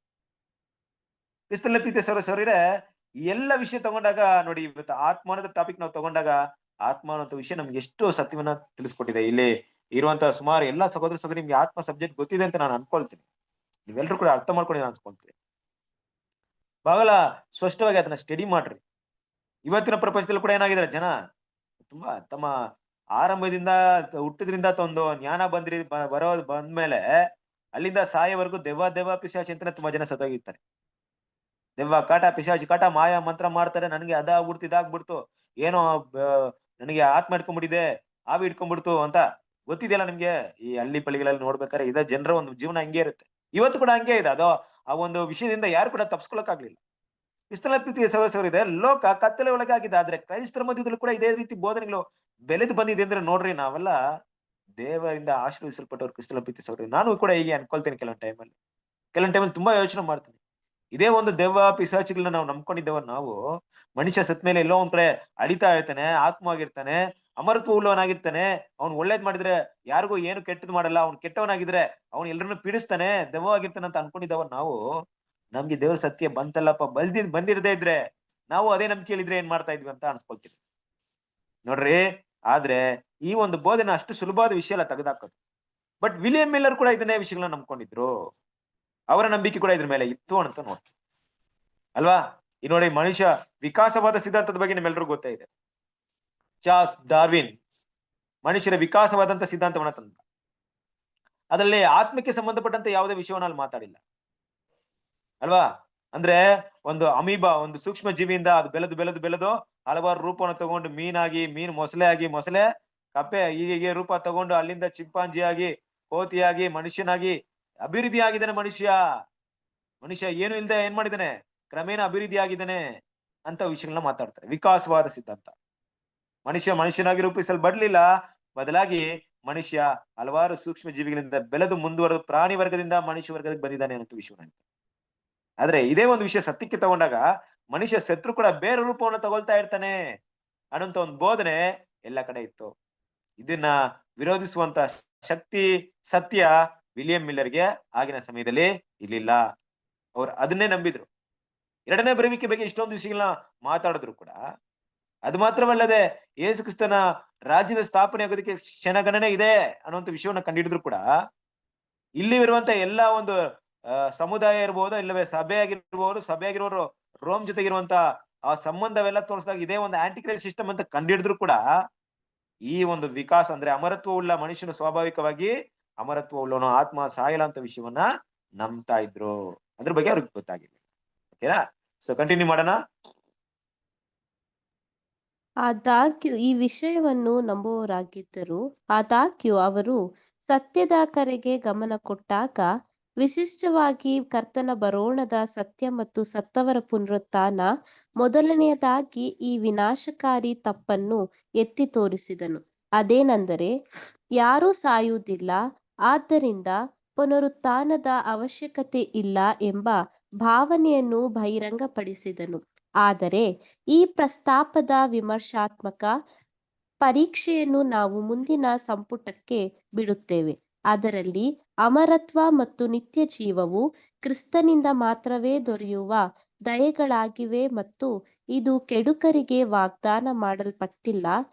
ಕ್ರಿಸ್ತನಲ್ಲಿ ಪ್ರೀತಿಯ ಸಹೋದರರೇ, ಎಲ್ಲ ವಿಷಯ ತಗೊಂಡಾಗ ನೋಡಿ, ಇವತ್ತು ಆತ್ಮ ಅನ್ನೋ ಟಾಪಿಕ್ ನಾವು ತಗೊಂಡಾಗ, ಆತ್ಮ ಅನ್ನೋ ವಿಷಯ ನಮ್ಗೆ ಎಷ್ಟು ಸತ್ಯವನ್ನ ತಿಳಿಸ್ಕೊಟ್ಟಿದೆ. ಇಲ್ಲಿ ಇರುವಂತಹ ಸುಮಾರು ಎಲ್ಲಾ ಸಹೋದರ ನಿಮ್ಗೆ ಆತ್ಮ ಸಬ್ಜೆಕ್ಟ್ ಗೊತ್ತಿದೆ ಅಂತ ನಾನು ಅನ್ಕೊಳ್ತೀನಿ. ನೀವೆಲ್ಲರೂ ಕೂಡ ಅರ್ಥ ಮಾಡ್ಕೊಂಡಿದ್ದೀರ ಅನ್ಸ್ಕೊಳ್ತೀನಿ. ಬಹಳ ಸ್ಪಷ್ಟವಾಗಿ ಅದನ್ನ ಸ್ಟಡಿ ಮಾಡ್ರಿ. ಇವತ್ತಿನ ಪ್ರಪಂಚದಲ್ಲಿ ಕೂಡ ಏನಾಗಿದ್ದಾರೆ ಜನ, ತುಂಬಾ ತಮ್ಮ ಆರಂಭದಿಂದ ಹುಟ್ಟಿದ್ರಿಂದ ಒಂದು ಜ್ಞಾನ ಬಂದ್ಮೇಲೆ ಅಲ್ಲಿಂದ ಸಾಯವರೆಗೂ ದೆವ್ವ ಪಿಶಾಚಿ ಅಂತಾನೆ ತುಂಬಾ ಜನ ಸತ್ತೋಗಿರ್ತಾರೆ. ದೆವ್ವ ಕಾಟ, ಪಿಶಾಚಿ ಕಾಟ, ಮಾಯಾ ಮಂತ್ರ ಮಾಡ್ತಾರೆ. ನನಗೆ ಇದಾಗ್ಬಿಡ್ತು, ಏನೋ ನನಗೆ ಆತ್ಮ ಇಟ್ಕೊಂಡ್ಬಿಟ್ಟಿದೆ, ಆವಿ ಇಟ್ಕೊಂಡ್ಬಿಡ್ತು ಅಂತ ಗೊತ್ತಿದೆಯಲ್ಲ ನಿಮ್ಗೆ. ಈ ಹಳ್ಳಿ ಪಳ್ಳಿಗಳಲ್ಲಿ ನೋಡ್ಬೇಕಾದ್ರೆ ಇದ ಜನರ ಒಂದು ಜೀವನ ಹಂಗೆ ಇರುತ್ತೆ. ಇವತ್ತು ಕೂಡ ಹಂಗೆ ಇದೆ. ಅದು ಆ ಒಂದು ವಿಷಯದಿಂದ ಯಾರು ಕೂಡ ತಪ್ಸ್ಕೊಳಕ್ ಆಗ್ಲಿಲ್ಲ. ಕ್ರಿಸ್ತನ ಪ್ರೀತಿಯ ಸಹೋದರರೇ, ಲೋಕ ಕತ್ತಲೆ ಒಳಗೆ ಆಗಿದೆ, ಆದ್ರೆ ಕ್ರೈಸ್ತರ ಮಧ್ಯದಲ್ಲೂ ಕೂಡ ಇದೇ ರೀತಿ ಬೋಧನೆಗಳು ಬೆಳೆದು ಬಂದಿದೆ ಅಂದ್ರೆ ನೋಡ್ರಿ, ನಾವೆಲ್ಲ ದೇವರಿಂದ ಆಶೀರ್ವದಿಸಲ್ಪಟ್ಟವ್ರು ಕ್ರಿಸ್ತನಲ್ಲಿ ಪ್ರೀತಿಸೋರು. ನಾನು ಕೂಡ ಹೀಗೆ ಅನ್ಕೊಳ್ತೇನೆ ಕೆಲವೊಂದು ಟೈಮಲ್ಲಿ ತುಂಬಾ ಯೋಚನೆ ಮಾಡ್ತೀನಿ. ಇದೇ ಒಂದು ದೆವ್ವ ಪಿಶಾಚಿಗಳನ್ನ ನಾವು ನಂಬ್ಕೊಂಡಿದ್ದೇವ ನಾವು. ಮನುಷ್ಯ ಸತ್ ಮೇಲೆ ಎಲ್ಲೋ ಒಂದ್ ಕಡೆ ಅಳಿತಾ ಇರ್ತಾನೆ, ಆತ್ಮವಾಗಿರ್ತಾನೆ, ಅಮರತ್ವ ಉಳ್ಳವನಾಗಿರ್ತಾನೆ. ಅವ್ನು ಒಳ್ಳೇದ್ ಮಾಡಿದ್ರೆ ಯಾರಿಗೂ ಏನು ಕೆಟ್ಟದ್ ಮಾಡಲ್ಲ, ಅವ್ನು ಕೆಟ್ಟವನಾಗಿದ್ರೆ ಅವ್ನು ಎಲ್ರನ್ನೂ ಪೀಡಿಸ್ತಾನೆ, ದೆವ್ವವಾಗಿರ್ತಾನೆ ಅಂತ ಅನ್ಕೊಂಡಿದ್ದವ ನಾವು. ನಮ್ಗೆ ದೇವ್ರ ಸತ್ಯ ಬಂತಲ್ಲಪ್ಪ, ಬಂದಿರದೇ ಇದ್ರೆ ನಾವು ಅದೇ ನಂಬಿಕೆಯಲ್ಲಿದ್ರೆ ಏನ್ ಮಾಡ್ತಾ ಇದ್ವಿ ಅಂತ ಅನ್ಸ್ಕೊಳ್ತೀವಿ ನೋಡ್ರಿ. ಆದ್ರೆ ಈ ಒಂದು ಬೋಧನೆ ಅಷ್ಟು ಸುಲಭವಾದ ವಿಷಯ ಅಲ್ಲ ತೆಗೆದಾಕೋದು. ಬಟ್ ವಿಲಿಯಂ ಮಿಲ್ಲರ್ ಕೂಡ ಇದನ್ನೇ ವಿಷಯಗಳನ್ನ ನಂಬ್ಕೊಂಡಿದ್ರು. ಅವರ ನಂಬಿಕೆ ಕೂಡ ಇದ್ರ ಮೇಲೆ ಇತ್ತು ಅಂತ ನೋಡ್ತೀವಿ ಅಲ್ವಾ. ಈ ನೋಡಿ, ಮನುಷ್ಯ ವಿಕಾಸವಾದ ಸಿದ್ಧಾಂತದ ಬಗ್ಗೆ ನಿಮ್ಮೆಲ್ಲರಿಗೂ ಗೊತ್ತೇ ಇದೆ. ಚಾರ್ಲ್ಸ್ ಡಾರ್ವಿನ್ ಮನುಷ್ಯರ ವಿಕಾಸವಾದಂತ ಸಿದ್ಧಾಂತವನ್ನ ತಂದ. ಅದರಲ್ಲಿ ಆತ್ಮಕ್ಕೆ ಸಂಬಂಧಪಟ್ಟಂತೆ ಯಾವುದೇ ವಿಷಯವನ್ನ ಅಲ್ಲಿ ಮಾತಾಡಿಲ್ಲ ಅಲ್ವಾ. ಅಂದ್ರೆ ಒಂದು ಅಮೀಬಾ, ಒಂದು ಸೂಕ್ಷ್ಮ ಜೀವಿಯಿಂದ ಅದು ಬೆಳೆದು ಹಲವಾರು ರೂಪವನ್ನು ತಗೊಂಡು ಮೀನು ಮೊಸಳೆ ಆಗಿ, ಮೊಸಳೆ ಕಪ್ಪೆ ಹೀಗೆ ರೂಪ ತಗೊಂಡು ಅಲ್ಲಿಂದ ಚಿಂಪಾಂಜಿ ಆಗಿ, ಕೋತಿಯಾಗಿ, ಮನುಷ್ಯನಾಗಿ ಅಭಿವೃದ್ಧಿ ಆಗಿದ್ದಾನೆ. ಮನುಷ್ಯ ಏನು ಇಲ್ಲದೆ ಏನ್ ಮಾಡಿದ್ದಾನೆ, ಕ್ರಮೇಣ ಅಭಿವೃದ್ಧಿ ಆಗಿದ್ದಾನೆ ಅಂತ ವಿಷಯಗಳನ್ನ ಮಾತಾಡ್ತಾರೆ. ವಿಕಾಸವಾದ ಸಿದ್ಧಾಂತ. ಮನುಷ್ಯನಾಗಿ ರೂಪಿಸಲ್ಪಡ್ಲಿಲ್ಲ, ಬದಲಾಗಿ ಮನುಷ್ಯ ಹಲವಾರು ಸೂಕ್ಷ್ಮ ಜೀವಿಗಳಿಂದ ಬೆಳೆದು ಮುಂದುವರೆದು ಪ್ರಾಣಿ ವರ್ಗದಿಂದ ಮನುಷ್ಯ ವರ್ಗಕ್ಕೆ ಬಂದಿದ್ದಾನೆ ಅನ್ನೋ ವಿಷಯ. ಆದ್ರೆ ಇದೇ ಒಂದು ವಿಷಯ ಸತ್ಯಕ್ಕೆ ತಗೊಂಡಾಗ ಮನುಷ್ಯ ಶತ್ರು ಕೂಡ ಬೇರೆ ರೂಪವನ್ನು ತಗೊಳ್ತಾ ಇರ್ತಾನೆ ಅನ್ನೋಂತ ಒಂದು ಬೋಧನೆ ಎಲ್ಲ ಕಡೆ ಇತ್ತು. ಇದನ್ನ ವಿರೋಧಿಸುವಂತ ಶಕ್ತಿ, ಸತ್ಯ ವಿಲಿಯಂ ಮಿಲ್ಲರ್ಗೆ ಆಗಿನ ಸಮಯದಲ್ಲಿ ಇರ್ಲಿಲ್ಲ. ಅವ್ರು ಅದನ್ನೇ ನಂಬಿದ್ರು. ಎರಡನೇ ಬರುವಿಕೆ ಬಗ್ಗೆ ಇಷ್ಟೊಂದು ವಿಷಯಗಳನ್ನ ಮಾತಾಡಿದ್ರು ಕೂಡ, ಅದು ಮಾತ್ರವಲ್ಲದೆ ಯೇಸು ಕ್ರಿಸ್ತನ ರಾಜ್ಯದ ಸ್ಥಾಪನೆ ಆಗೋದಕ್ಕೆ ಕ್ಷಣಗಣನೆ ಇದೆ ಅನ್ನುವಂತ ವಿಷಯವನ್ನ ಕಂಡಿಡಿದ್ರು ಕೂಡ, ಇಲ್ಲಿ ಇರುವಂತ ಎಲ್ಲಾ ಒಂದು ಸಮುದಾಯ ಇರ್ಬೋದು, ಇಲ್ಲವೇ ಸಭೆಯಾಗಿರೋರು ರೋಮ್ ಜೊತೆಗಿರುವಂತ ಆ ಸಂಬಂಧವೆಲ್ಲ ತೋರಿಸಿದಾಗ ಇದೇ ಒಂದು ಆಂಟಿಕ್ರೈಸ್ಟ್ ಸಿಸ್ಟಮ್ ಅಂತ ಕಂಡಿಡಿದ್ರು ಕೂಡ, ಈ ಒಂದು ವಿಕಾಸ ಅಂದ್ರೆ ಅಮರತ್ವ ಉಳ್ಳ ಮನುಷ್ಯನು ಸ್ವಾಭಾವಿಕವಾಗಿ ಅಮರತ್ವ ಉಳ್ಳವನು, ಆತ್ಮ ಸಾಯಲ ಅಂತ ವಿಷಯವನ್ನ ನಂಬ್ತಾ ಇದ್ರು. ಅದ್ರ ಬಗ್ಗೆ ಅವ್ರಿಗೆ ಗೊತ್ತಾಗಿದೆ. ಓಕೆನಾ? ಸೊ ಕಂಟಿನ್ಯೂ ಮಾಡೋಣ. ಆದಾಗ್ಯೂ ಈ ವಿಷಯವನ್ನು ನಂಬುವವರಾಗಿದ್ದರು. ಆದಾಗ್ಯೂ ಅವರು ಸತ್ಯದ ಕರೆಗೆ ಗಮನ ಕೊಟ್ಟಾಗ, ವಿಶಿಷ್ಟವಾಗಿ ಕರ್ತನ ಬರೋಣದ ಸತ್ಯ ಮತ್ತು ಸತ್ತವರ ಪುನರುತ್ಥಾನ ಮೊದಲನೆಯದಾಗಿ ಈ ವಿನಾಶಕಾರಿ ತಪ್ಪನ್ನು ಎತ್ತಿ ತೋರಿಸಿದನು. ಅದೇನೆಂದರೆ, ಯಾರೂ ಸಾಯುವುದಿಲ್ಲ, ಆದ್ದರಿಂದ ಪುನರುತ್ಥಾನದ ಅವಶ್ಯಕತೆ ಇಲ್ಲ ಎಂಬ ಭಾವನೆಯನ್ನು ಬಹಿರಂಗಪಡಿಸಿದನು. ಆದರೆ ಈ ಪ್ರಸ್ತಾಪದ ವಿಮರ್ಶಾತ್ಮಕ ಪರೀಕ್ಷೆಯನ್ನು ನಾವು ಮುಂದಿನ ಸಂಪುಟಕ್ಕೆ ಬಿಡುತ್ತೇವೆ. ಅದರಲ್ಲಿ ಅಮರತ್ವ ಮತ್ತು ನಿತ್ಯ ಜೀವವು ಕ್ರಿಸ್ತನಿಂದ ಮಾತ್ರವೇ ದೊರೆಯುವ ದಯೆಗಳಾಗಿವೆ ಮತ್ತು ಇದು ಕೆಡುಕರಿಗೆ ವಾಗ್ದಾನ ಮಾಡಲ್ಪಟ್ಟಿಲ್ಲ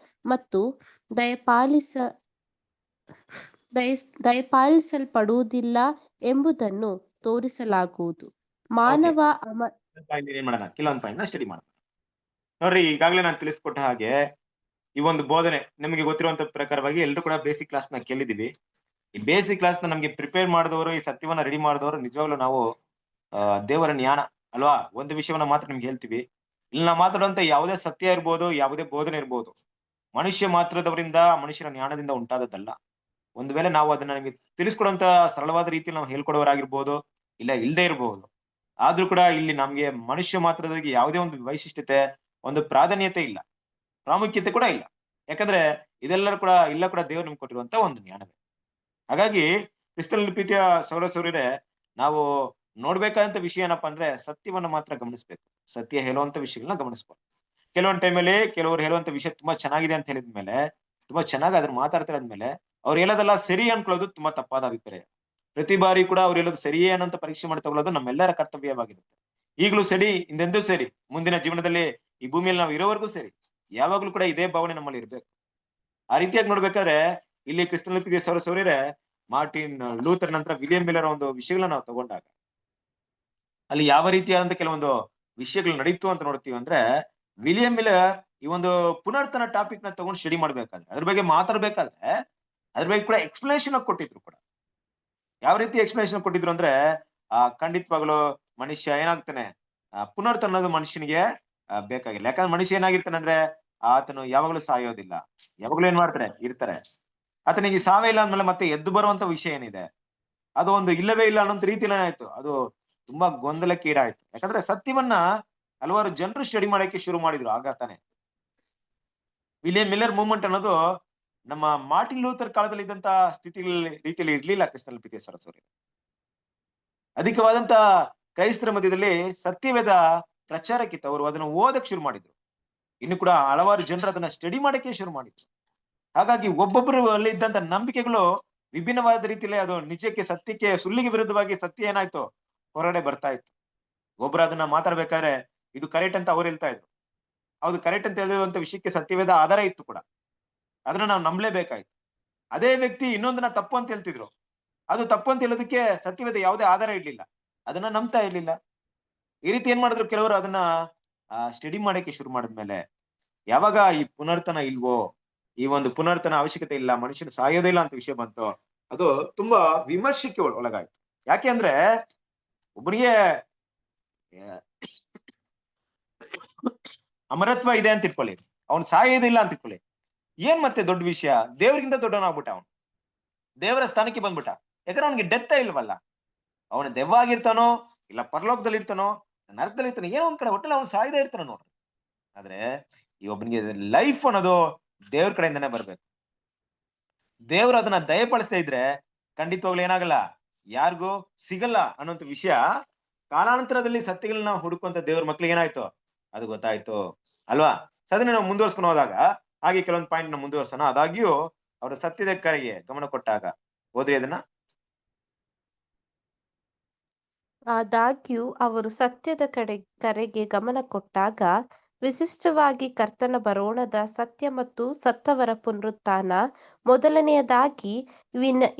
ಮತ್ತು ದಯಪಾಲಿಸಲ್ಪಡುವುದಿಲ್ಲ ಎಂಬುದನ್ನು ತೋರಿಸಲಾಗುವುದು. ಮಾನವ ಏನ್ ಮಾಡೋಣ, ಕೆಲವೊಂದು ಪಾಯಿಂಟ್ ಸ್ಟಡಿ ಮಾಡೋಣ. ನೋಡ್ರಿ, ಈಗಾಗಲೇ ನಾನು ತಿಳಿಸ್ಕೊಟ್ಟ ಹಾಗೆ ಈ ಒಂದು ಬೋಧನೆ ನಿಮಗೆ ಗೊತ್ತಿರುವಂತ ಪ್ರಕಾರವಾಗಿ ಎಲ್ಲರೂ ಕೂಡ ಬೇಸಿಕ್ ಕ್ಲಾಸ್ ನ ಕೇಳಿದೀವಿ. ಈ ಬೇಸಿಕ್ ಕ್ಲಾಸ್ ನ ನಮ್ಗೆ ಪ್ರಿಪೇರ್ ಮಾಡಿದವರು, ಈ ಸತ್ಯವನ್ನ ರೆಡಿ ಮಾಡಿದವರು ನಿಜವಾಗ್ಲೂ ನಾವು ದೇವರ ಜ್ಞಾನ ಅಲ್ವಾ. ಒಂದು ವಿಷಯವನ್ನ ಮಾತ್ರ ನಿಮ್ಗೆ ಹೇಳ್ತೀವಿ. ಇಲ್ಲಿ ನಾವು ಮಾತಾಡುವಂತ ಯಾವುದೇ ಸತ್ಯ ಇರ್ಬೋದು, ಯಾವುದೇ ಬೋಧನೆ ಇರ್ಬೋದು, ಮನುಷ್ಯ ಮಾತ್ರದವರಿಂದ, ಮನುಷ್ಯರ ಜ್ಞಾನದಿಂದ ಉಂಟಾದದ್ದಲ್ಲ. ಒಂದು ವೇಳೆ ನಾವು ಅದನ್ನ ನಮಗೆ ತಿಳಿಸ್ಕೊಡುವಂತ ಸರಳವಾದ ರೀತಿಯಲ್ಲಿ ನಾವು ಹೇಳ್ಕೊಡೋರಾಗಿರ್ಬೋದು, ಇಲ್ಲ ಇಲ್ಲದೆ ಇರಬಹುದು. ಆದ್ರೂ ಕೂಡ ಇಲ್ಲಿ ನಮ್ಗೆ ಮನುಷ್ಯ ಮಾತ್ರದಲ್ಲಿ ಯಾವುದೇ ಒಂದು ವೈಶಿಷ್ಟ್ಯತೆ, ಒಂದು ಪ್ರಾಧಾನ್ಯತೆ ಇಲ್ಲ, ಪ್ರಾಮುಖ್ಯತೆ ಕೂಡ ಇಲ್ಲ. ಯಾಕಂದ್ರೆ ಇದೆಲ್ಲರೂ ಕೂಡ ದೇವರು ನಮ್ಗೆ ಕೊಟ್ಟಿರುವಂತ ಒಂದು ಜ್ಞಾನವೇ. ಹಾಗಾಗಿ ಕ್ರಿಸ್ತನಲ್ಲಿ ಪ್ರೀತಿಯ ಸೌರಸೌರ್ಯರೇ, ನಾವು ನೋಡ್ಬೇಕಾದಂತ ವಿಷಯ ಏನಪ್ಪಾ ಅಂದ್ರೆ ಸತ್ಯವನ್ನ ಮಾತ್ರ ಗಮನಿಸ್ಬೇಕು. ಸತ್ಯ ಹೇಳುವಂತ ವಿಷಯಗಳನ್ನ ಗಮನಿಸ್ಬೇಕು. ಕೆಲವೊಂದು ಟೈಮಲ್ಲಿ ಕೆಲವರು ಹೇಳುವಂತ ವಿಷಯ ತುಂಬಾ ಚೆನ್ನಾಗಿದೆ ಅಂತ ಹೇಳಿದ್ಮೇಲೆ, ತುಂಬಾ ಚೆನ್ನಾಗಿ ಅದ್ರ ಮಾತಾಡ್ತಿರೋದ್ಮೇಲೆ ಅವ್ರು ಹೇಳೋದೆಲ್ಲ ಸರಿ ಅನ್ಕೊಳ್ಳೋದು ತುಂಬಾ ತಪ್ಪಾದ ಅಭಿಪ್ರಾಯ. ಪ್ರತಿ ಬಾರಿ ಕೂಡ ಅವ್ರು ಹೇಳೋದು ಸರಿಯೇ ಅನ್ನೋಂತ ಪರೀಕ್ಷೆ ಮಾಡಿ ತಗೊಳ್ಳೋದು ನಮ್ಮೆಲ್ಲರ ಕರ್ತವ್ಯವಾಗಿರುತ್ತೆ. ಈಗಲೂ ಸರಿ, ಹಿಂದೆಂದೂ ಸರಿ, ಮುಂದಿನ ಜೀವನದಲ್ಲಿ ಈ ಭೂಮಿಯಲ್ಲಿ ನಾವು ಇರೋವರೆಗೂ ಸರಿ, ಯಾವಾಗ್ಲೂ ಕೂಡ ಇದೇ ಭಾವನೆ ನಮ್ಮಲ್ಲಿ ಇರ್ಬೇಕು. ಆ ರೀತಿಯಾಗಿ ನೋಡ್ಬೇಕಾದ್ರೆ ಇಲ್ಲಿ ಕ್ರಿಸ್ತನಲ್ಲಿ ಸೌರ್ಯರೇ, ಮಾರ್ಟಿನ್ ಲೂಥರ್ ನಂತರ ವಿಲಿಯಂ ಮಿಲ್ಲರ್ ಒಂದು ವಿಷಯಗಳನ್ನ ನಾವು ತಗೊಂಡಾಗ ಅಲ್ಲಿ ಯಾವ ರೀತಿಯಾದಂತ ಕೆಲವೊಂದು ವಿಷಯಗಳು ನಡೀತು ಅಂತ ನೋಡ್ತೀವಿ ಅಂದ್ರೆ, ವಿಲಿಯಂ ಮಿಲ್ಲರ್ ಈ ಒಂದು ಪುನರ್ತನ ಟಾಪಿಕ್ ನ ತಗೊಂಡು ಸ್ಟಡಿ ಮಾಡ್ಬೇಕಾದ್ರೆ, ಅದ್ರ ಬಗ್ಗೆ ಮಾತಾಡ್ಬೇಕಾದ್ರೆ ಅದ್ರ ಬಗ್ಗೆ ಕೂಡ ಎಕ್ಸ್ಪ್ಲನೇಷನ್ ಕೊಟ್ಟಿದ್ರು ಕೂಡ. ಯಾವ ರೀತಿ ಎಕ್ಸ್ಪ್ಲನೇಷನ್ ಕೊಟ್ಟಿದ್ರು ಅಂದ್ರೆ, ಖಂಡಿತವಾಗ್ಲು ಮನುಷ್ಯ ಏನಾಗ್ತಾನೆ, ಪುನರ್ತನ ಅನ್ನೋದು ಮನುಷ್ಯನಿಗೆ ಬೇಕಾಗಿಲ್ಲ. ಯಾಕಂದ್ರೆ ಮನುಷ್ಯ ಏನಾಗಿರ್ತಾನೆ ಅಂದ್ರೆ, ಆತನು ಯಾವಾಗ್ಲೂ ಸಾಯೋದಿಲ್ಲ, ಯಾವಾಗ್ಲೂ ಏನ್ ಮಾಡ್ತಾರೆ, ಇರ್ತಾರೆ. ಆತನಿಗೆ ಸಾವೇ ಇಲ್ಲ ಅಂದ್ಮೇಲೆ ಮತ್ತೆ ಎದ್ದು ಬರುವಂತ ವಿಷಯ ಏನಿದೆ, ಅದು ಒಂದು ಇಲ್ಲವೇ ಇಲ್ಲ ಅನ್ನೋ ರೀತಿಯಲ್ಲಿ ಏನಾಯ್ತು, ಅದು ತುಂಬಾ ಗೊಂದಲಕ್ಕೆ ಈಡಾಯ್ತು. ಯಾಕಂದ್ರೆ ಸತ್ಯವನ್ನ ಹಲವಾರು ಜನರು ಸ್ಟಡಿ ಮಾಡಕ್ಕೆ ಶುರು ಮಾಡಿದ್ರು. ಆಗ ತಾನೆ ವಿಲಿಯಂ ಮಿಲ್ಲರ್ ಮೂವ್ಮೆಂಟ್ ಅನ್ನೋದು ನಮ್ಮ ಮಾರ್ಟಿನ್ ಲೂಥರ್ ಕಾಲದಲ್ಲಿ ಇದ್ದಂತ ರೀತಿಯಲ್ಲಿ ಇರ್ಲಿಲ್ಲ ಕ್ರಿಸ್ತನಲ್ಲಿ ಪ್ರೀತಿಯ ಸರಸ್ವರಿ. ಅಧಿಕವಾದಂತ ಕ್ರೈಸ್ತರ ಮಧ್ಯದಲ್ಲಿ ಸತ್ಯವೇದ ಪ್ರಚಾರಕ್ಕಿತ್ತು. ಅವರು ಅದನ್ನ ಓದಕ್ ಶುರು ಮಾಡಿದ್ರು. ಇನ್ನು ಕೂಡ ಹಲವಾರು ಜನರು ಅದನ್ನ ಸ್ಟಡಿ ಮಾಡಕ್ಕೆ ಶುರು ಮಾಡಿದ್ರು. ಹಾಗಾಗಿ ಒಬ್ಬೊಬ್ಬರು ಅಲ್ಲಿ ಇದ್ದಂತ ನಂಬಿಕೆಗಳು ವಿಭಿನ್ನವಾದ ರೀತಿಯಲ್ಲಿ ಅದು ನಿಜಕ್ಕೆ, ಸತ್ಯಕ್ಕೆ, ಸುಳ್ಳಿಗೆ ವಿರುದ್ಧವಾಗಿ ಸತ್ಯ ಏನಾಯ್ತು ಹೊರಗಡೆ ಬರ್ತಾ ಇತ್ತು. ಒಬ್ರು ಅದನ್ನ ಮಾತಾಡ್ಬೇಕಾದ್ರೆ ಇದು ಕರೆಕ್ಟ್ ಅಂತ ಅವ್ರು ಹೇಳ್ತಾ ಇದ್ರು. ಹೌದು, ಕರೆಕ್ಟ್ ಅಂತ ಹೇಳಿರುವಂತ ವಿಷಯಕ್ಕೆ ಸತ್ಯವೇದ ಆಧಾರ ಇತ್ತು ಕೂಡ, ಅದನ್ನ ನಾವು ನಂಬಲೇಬೇಕಾಯ್ತು. ಅದೇ ವ್ಯಕ್ತಿ ಇನ್ನೊಂದನ್ನ ತಪ್ಪು ಅಂತ ಹೇಳ್ತಿದ್ರು. ಅದು ತಪ್ಪು ಅಂತ ಹೇಳೋದಕ್ಕೆ ಸತ್ಯವೇದ ಯಾವುದೇ ಆಧಾರ ಇರ್ಲಿಲ್ಲ, ಅದನ್ನ ನಂಬ್ತಾ ಇರ್ಲಿಲ್ಲ. ಈ ರೀತಿ ಏನ್ ಮಾಡಿದ್ರು ಕೆಲವರು, ಅದನ್ನ ಸ್ಟಡಿ ಮಾಡಕ್ಕೆ ಶುರು ಮಾಡಿದ್ಮೇಲೆ ಯಾವಾಗ ಈ ಪುನರ್ತನ ಇಲ್ವೋ, ಈ ಒಂದು ಪುನರ್ತನ ಅವಶ್ಯಕತೆ ಇಲ್ಲ, ಮನುಷ್ಯನು ಸಾಯೋದೇ ಇಲ್ಲ ಅಂತ ವಿಷಯ ಬಂತು, ಅದು ತುಂಬಾ ವಿಮರ್ಶೆಗೆ ಒಳಗಾಯ್ತು. ಯಾಕೆ ಅಂದ್ರೆ ಒಬ್ಬನಿಗೆ ಅಮರತ್ವ ಇದೆ ಅಂತ ಇಟ್ಕೊಳ್ಳಿ, ಅವನು ಸಾಯೋದಿಲ್ಲ ಅಂತ ಇಟ್ಕೊಳ್ಳಿ, ಏನ್ ಮತ್ತೆ ದೊಡ್ಡ ವಿಷಯ? ದೇವರಿಗಿಂತ ದೊಡ್ಡವನಾಗ್ಬಿಟ್ಟ ಅವನು, ದೇವರ ಸ್ಥಾನಕ್ಕೆ ಬಂದ್ಬಿಟ್ಟ. ಯಾಕಂದ್ರೆ ಅವನಿಗೆ ಡೆತ್ ಇಲ್ವಲ್ಲ, ಅವನ ದೆವ್ವ ಆಗಿರ್ತಾನೋ ಇಲ್ಲ ಪರಲೋಕದಲ್ಲಿ ಇರ್ತಾನೋ ನರಕದಲ್ಲಿ ಇರ್ತಾನೆ, ಏನೋ ಒಂದ್ ಕಡೆ ಒಟ್ಟಲ್ಲಿ ಅವನು ಸಾಯ್ದೇ ಇರ್ತಾನೆ ನೋಡ್ರಿ. ಆದ್ರೆ ಈ ಒಬ್ಬನಿಗೆ ಲೈಫ್ ಅನ್ನೋದು ದೇವ್ರ ಕಡೆಯಿಂದನೇ ಬರ್ಬೇಕು. ದೇವ್ರು ಅದನ್ನ ದಯಪಾಲಿಸ್ತಾ ಇದ್ರೆ ಖಂಡಿತವಾಗ್ಲೂ ಏನಾಗಲ್ಲ, ಯಾರಿಗೂ ಸಿಗಲ್ಲ ಅನ್ನೋಂಥ ವಿಷಯ ಕಾಲಾನಂತರದಲ್ಲಿ ಸತ್ಯಗಳನ್ನ ಹುಡುಕುವಂತ ದೇವ್ರ ಮಕ್ಳಿಗೆ ಏನಾಯ್ತು ಅದು ಗೊತ್ತಾಯ್ತು ಅಲ್ವಾ. ಅದನ್ನ ನಾವು ಮುಂದುವರ್ಸ್ಕೊಂಡು ಹೋದಾಗ ಹಾಗೆ ಕೆಲವೊಂದು ಪಾಯಿಂಟ್ ನ ಮುಂದುವರ್ಸೋಣ. ಆದಾಗ್ಯೂ ಅವರು ಸತ್ಯದ ಕರೆಗೆ ಗಮನ ಕೊಟ್ಟಾಗ, ಓದ್ರಿ ಅದನ್ನ. ಆದಾಗ್ಯೂ ಅವರು ಸತ್ಯದ ಕರೆಗೆ ಗಮನ ಕೊಟ್ಟಾಗ, ವಿಶಿಷ್ಟವಾಗಿ ಕರ್ತನ ಬರೋಣದ ಸತ್ಯ ಮತ್ತು ಸತ್ತವರ ಪುನರುತ್ಥಾನ ಮೊದಲನೆಯದಾಗಿ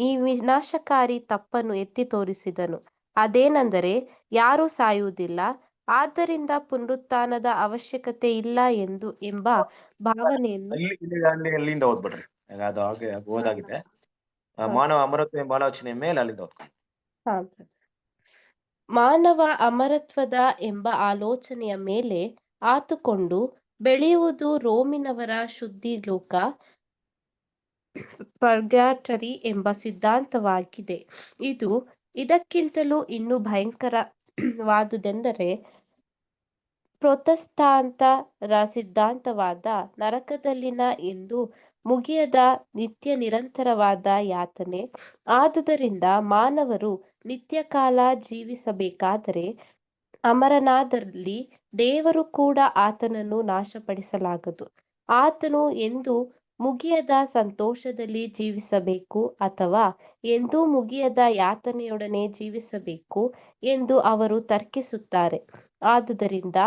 ಈ ವಿನಾಶಕಾರಿ ತಪ್ಪನ್ನು ಎತ್ತಿ ತೋರಿಸಿದನು. ಅದೇನೆಂದರೆ, ಯಾರೂ ಸಾಯುವುದಿಲ್ಲ, ಆದ್ದರಿಂದ ಪುನರುತ್ಥಾನದ ಅವಶ್ಯಕತೆ ಇಲ್ಲ ಎಂಬ ಭಾವನೆಯನ್ನು ಅಲ್ಲಿಂದ ಓದ್ಬಿಡ್ರಿ, ಅದು ಹಾಗೆ ಓದಾಗಿದೆ. ಮಾನವ ಅಮರತ್ವ ಎಂಬ ಆಲೋಚನೆ ಮೇಲೆ ಅಲ್ಲಿಂದ ಓದ್ಕೊಂಡು. ಮಾನವ ಅಮರತ್ವದ ಎಂಬ ಆಲೋಚನೆಯ ಮೇಲೆ ಆತುಕೊಂಡು ಬೆಳೆಯುವುದು ರೋಮಿನವರ ಶುದ್ಧಿಲೋಕ, ಪರ್ಗ್ಯಾಟರಿ ಎಂಬ ಸಿದ್ಧಾಂತವಾಗಿದೆ. ಇದಕ್ಕಿಂತಲೂ ಇನ್ನೂ ಭಯಂಕರವಾದುದೆಂದರೆ ಪ್ರೊಟೆಸ್ಟಾಂತರ ಸಿದ್ಧಾಂತವಾದ ನರಕದಲ್ಲಿನ ಎಂದು ಮುಗಿಯದ ನಿತ್ಯ ನಿರಂತರವಾದ ಯಾತನೆ. ಆದುದರಿಂದ ಮಾನವರು ನಿತ್ಯಕಾಲ ಜೀವಿಸಬೇಕಾದರೆ ಅಮರನಾದಲ್ಲಿ ದೇವರು ಕೂಡ ಆತನನ್ನು ನಾಶಪಡಿಸಲಾಗದು. ಆತನು ಎಂದೂ ಮುಗಿಯದ ಸಂತೋಷದಲ್ಲಿ ಜೀವಿಸಬೇಕು ಅಥವಾ ಎಂದೂ ಮುಗಿಯದ ಯಾತನೆಯೊಡನೆ ಜೀವಿಸಬೇಕು ಎಂದು ಅವರು ತರ್ಕಿಸುತ್ತಾರೆ. ಆದುದರಿಂದ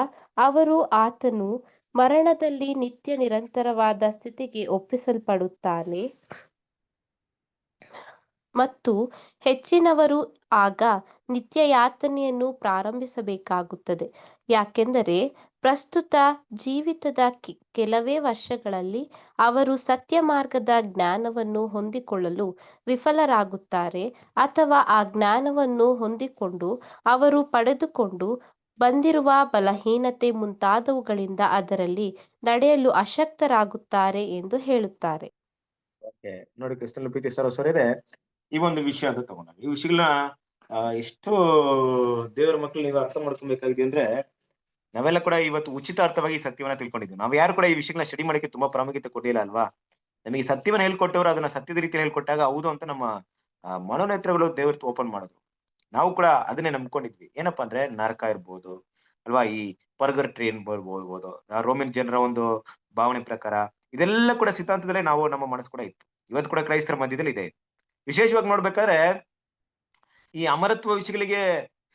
ಅವರು ಆತನು ಮರಣದಲ್ಲಿ ನಿತ್ಯ ನಿರಂತರವಾದ ಸ್ಥಿತಿಗೆ ಒಪ್ಪಿಸಲ್ಪಡುತ್ತಾನೆ ಮತ್ತು ಹೆಚ್ಚಿನವರು ಆಗ ನಿತ್ಯ ಯಾತನೆಯನ್ನು ಪ್ರಾರಂಭಿಸಬೇಕಾಗುತ್ತದೆ. ಯಾಕೆಂದರೆ ಪ್ರಸ್ತುತ ಜೀವಿತದ ಕೆಲವೇ ವರ್ಷಗಳಲ್ಲಿ ಅವರು ಸತ್ಯ ಮಾರ್ಗದ ಜ್ಞಾನವನ್ನು ಹೊಂದಿಕೊಳ್ಳಲು ವಿಫಲರಾಗುತ್ತಾರೆ, ಅಥವಾ ಆ ಜ್ಞಾನವನ್ನು ಹೊಂದಿಕೊಂಡು ಅವರು ಪಡೆದುಕೊಂಡು ಬಂದಿರುವ ಬಲಹೀನತೆ ಮುಂತಾದವುಗಳಿಂದ ಅದರಲ್ಲಿ ನಡೆಯಲು ಅಶಕ್ತರಾಗುತ್ತಾರೆ ಎಂದು ಹೇಳುತ್ತಾರೆ. ನೋಡಿ ಕ್ರಿಸ್ತನಲ್ಲಿ ಪ್ರೀತಿ ಸರೋಸರೇ, ಈ ಒಂದು ವಿಷಯ ಅಂತ ತಗೊಂಡಾಗ ಈ ವಿಷಯಗಳನ್ನ ಎಷ್ಟು ದೇವರ ಮಕ್ಕಳು ನೀವು ಅರ್ಥ ಮಾಡ್ಕೊಬೇಕಾಗಿದೆ ಅಂದ್ರೆ, ನಾವೆಲ್ಲ ಕೂಡ ಇವತ್ತು ಉಚಿತ ಅರ್ಥವಾಗಿ ಸತ್ಯವನ್ನ ತಿಳ್ಕೊಂಡಿದ್ವಿ. ನಾವ್ ಯಾರು ಕೂಡ ಈ ವಿಷಯಗಳನ್ನ ಸ್ಟಡಿ ಮಾಡಕ್ಕೆ ತುಂಬಾ ಪ್ರಾಮುಖ್ಯತೆ ಕೊಟ್ಟಿಲ್ಲ ಅಲ್ವಾ. ನಮಗೆ ಸತ್ಯವನ್ನ ಹೇಳ್ಕೊಟ್ಟವ್ರು ಅದನ್ನ ಸತ್ಯದ ರೀತಿಯಲ್ಲಿ ಹೇಳ್ಕೊಟ್ಟಾಗ ಹೌದು ಅಂತ ನಮ್ಮ ಮನೋನೇತ್ರಗಳು ದೇವ್ರ ಓಪನ್ ಮಾಡಿದ್ರು. ನಾವು ಕೂಡ ಅದನ್ನೇ ನಂಬ್ಕೊಂಡಿದ್ವಿ. ಏನಪ್ಪಾ ಅಂದ್ರೆ ನರಕ ಇರ್ಬೋದು ಅಲ್ವಾ, ಈ ಪರ್ಗರ್ಟ್ರಿ ಬರ್ಬೋದು, ರೋಮನ್ ಜನರ ಒಂದು ಭಾವನೆ ಪ್ರಕಾರ ಇದೆಲ್ಲ ಕೂಡ ಸಿದ್ಧಾಂತದಲ್ಲೇ ನಾವು ನಮ್ಮ ಮನಸ್ಸು ಕೂಡ ಇತ್ತು. ಇವತ್ತು ಕೂಡ ಕ್ರೈಸ್ತರ ಮಧ್ಯದಲ್ಲಿ ಇದೆ. ವಿಶೇಷವಾಗಿ ನೋಡ್ಬೇಕಾದ್ರೆ ಈ ಅಮರತ್ವ ವಿಷಯಗಳಿಗೆ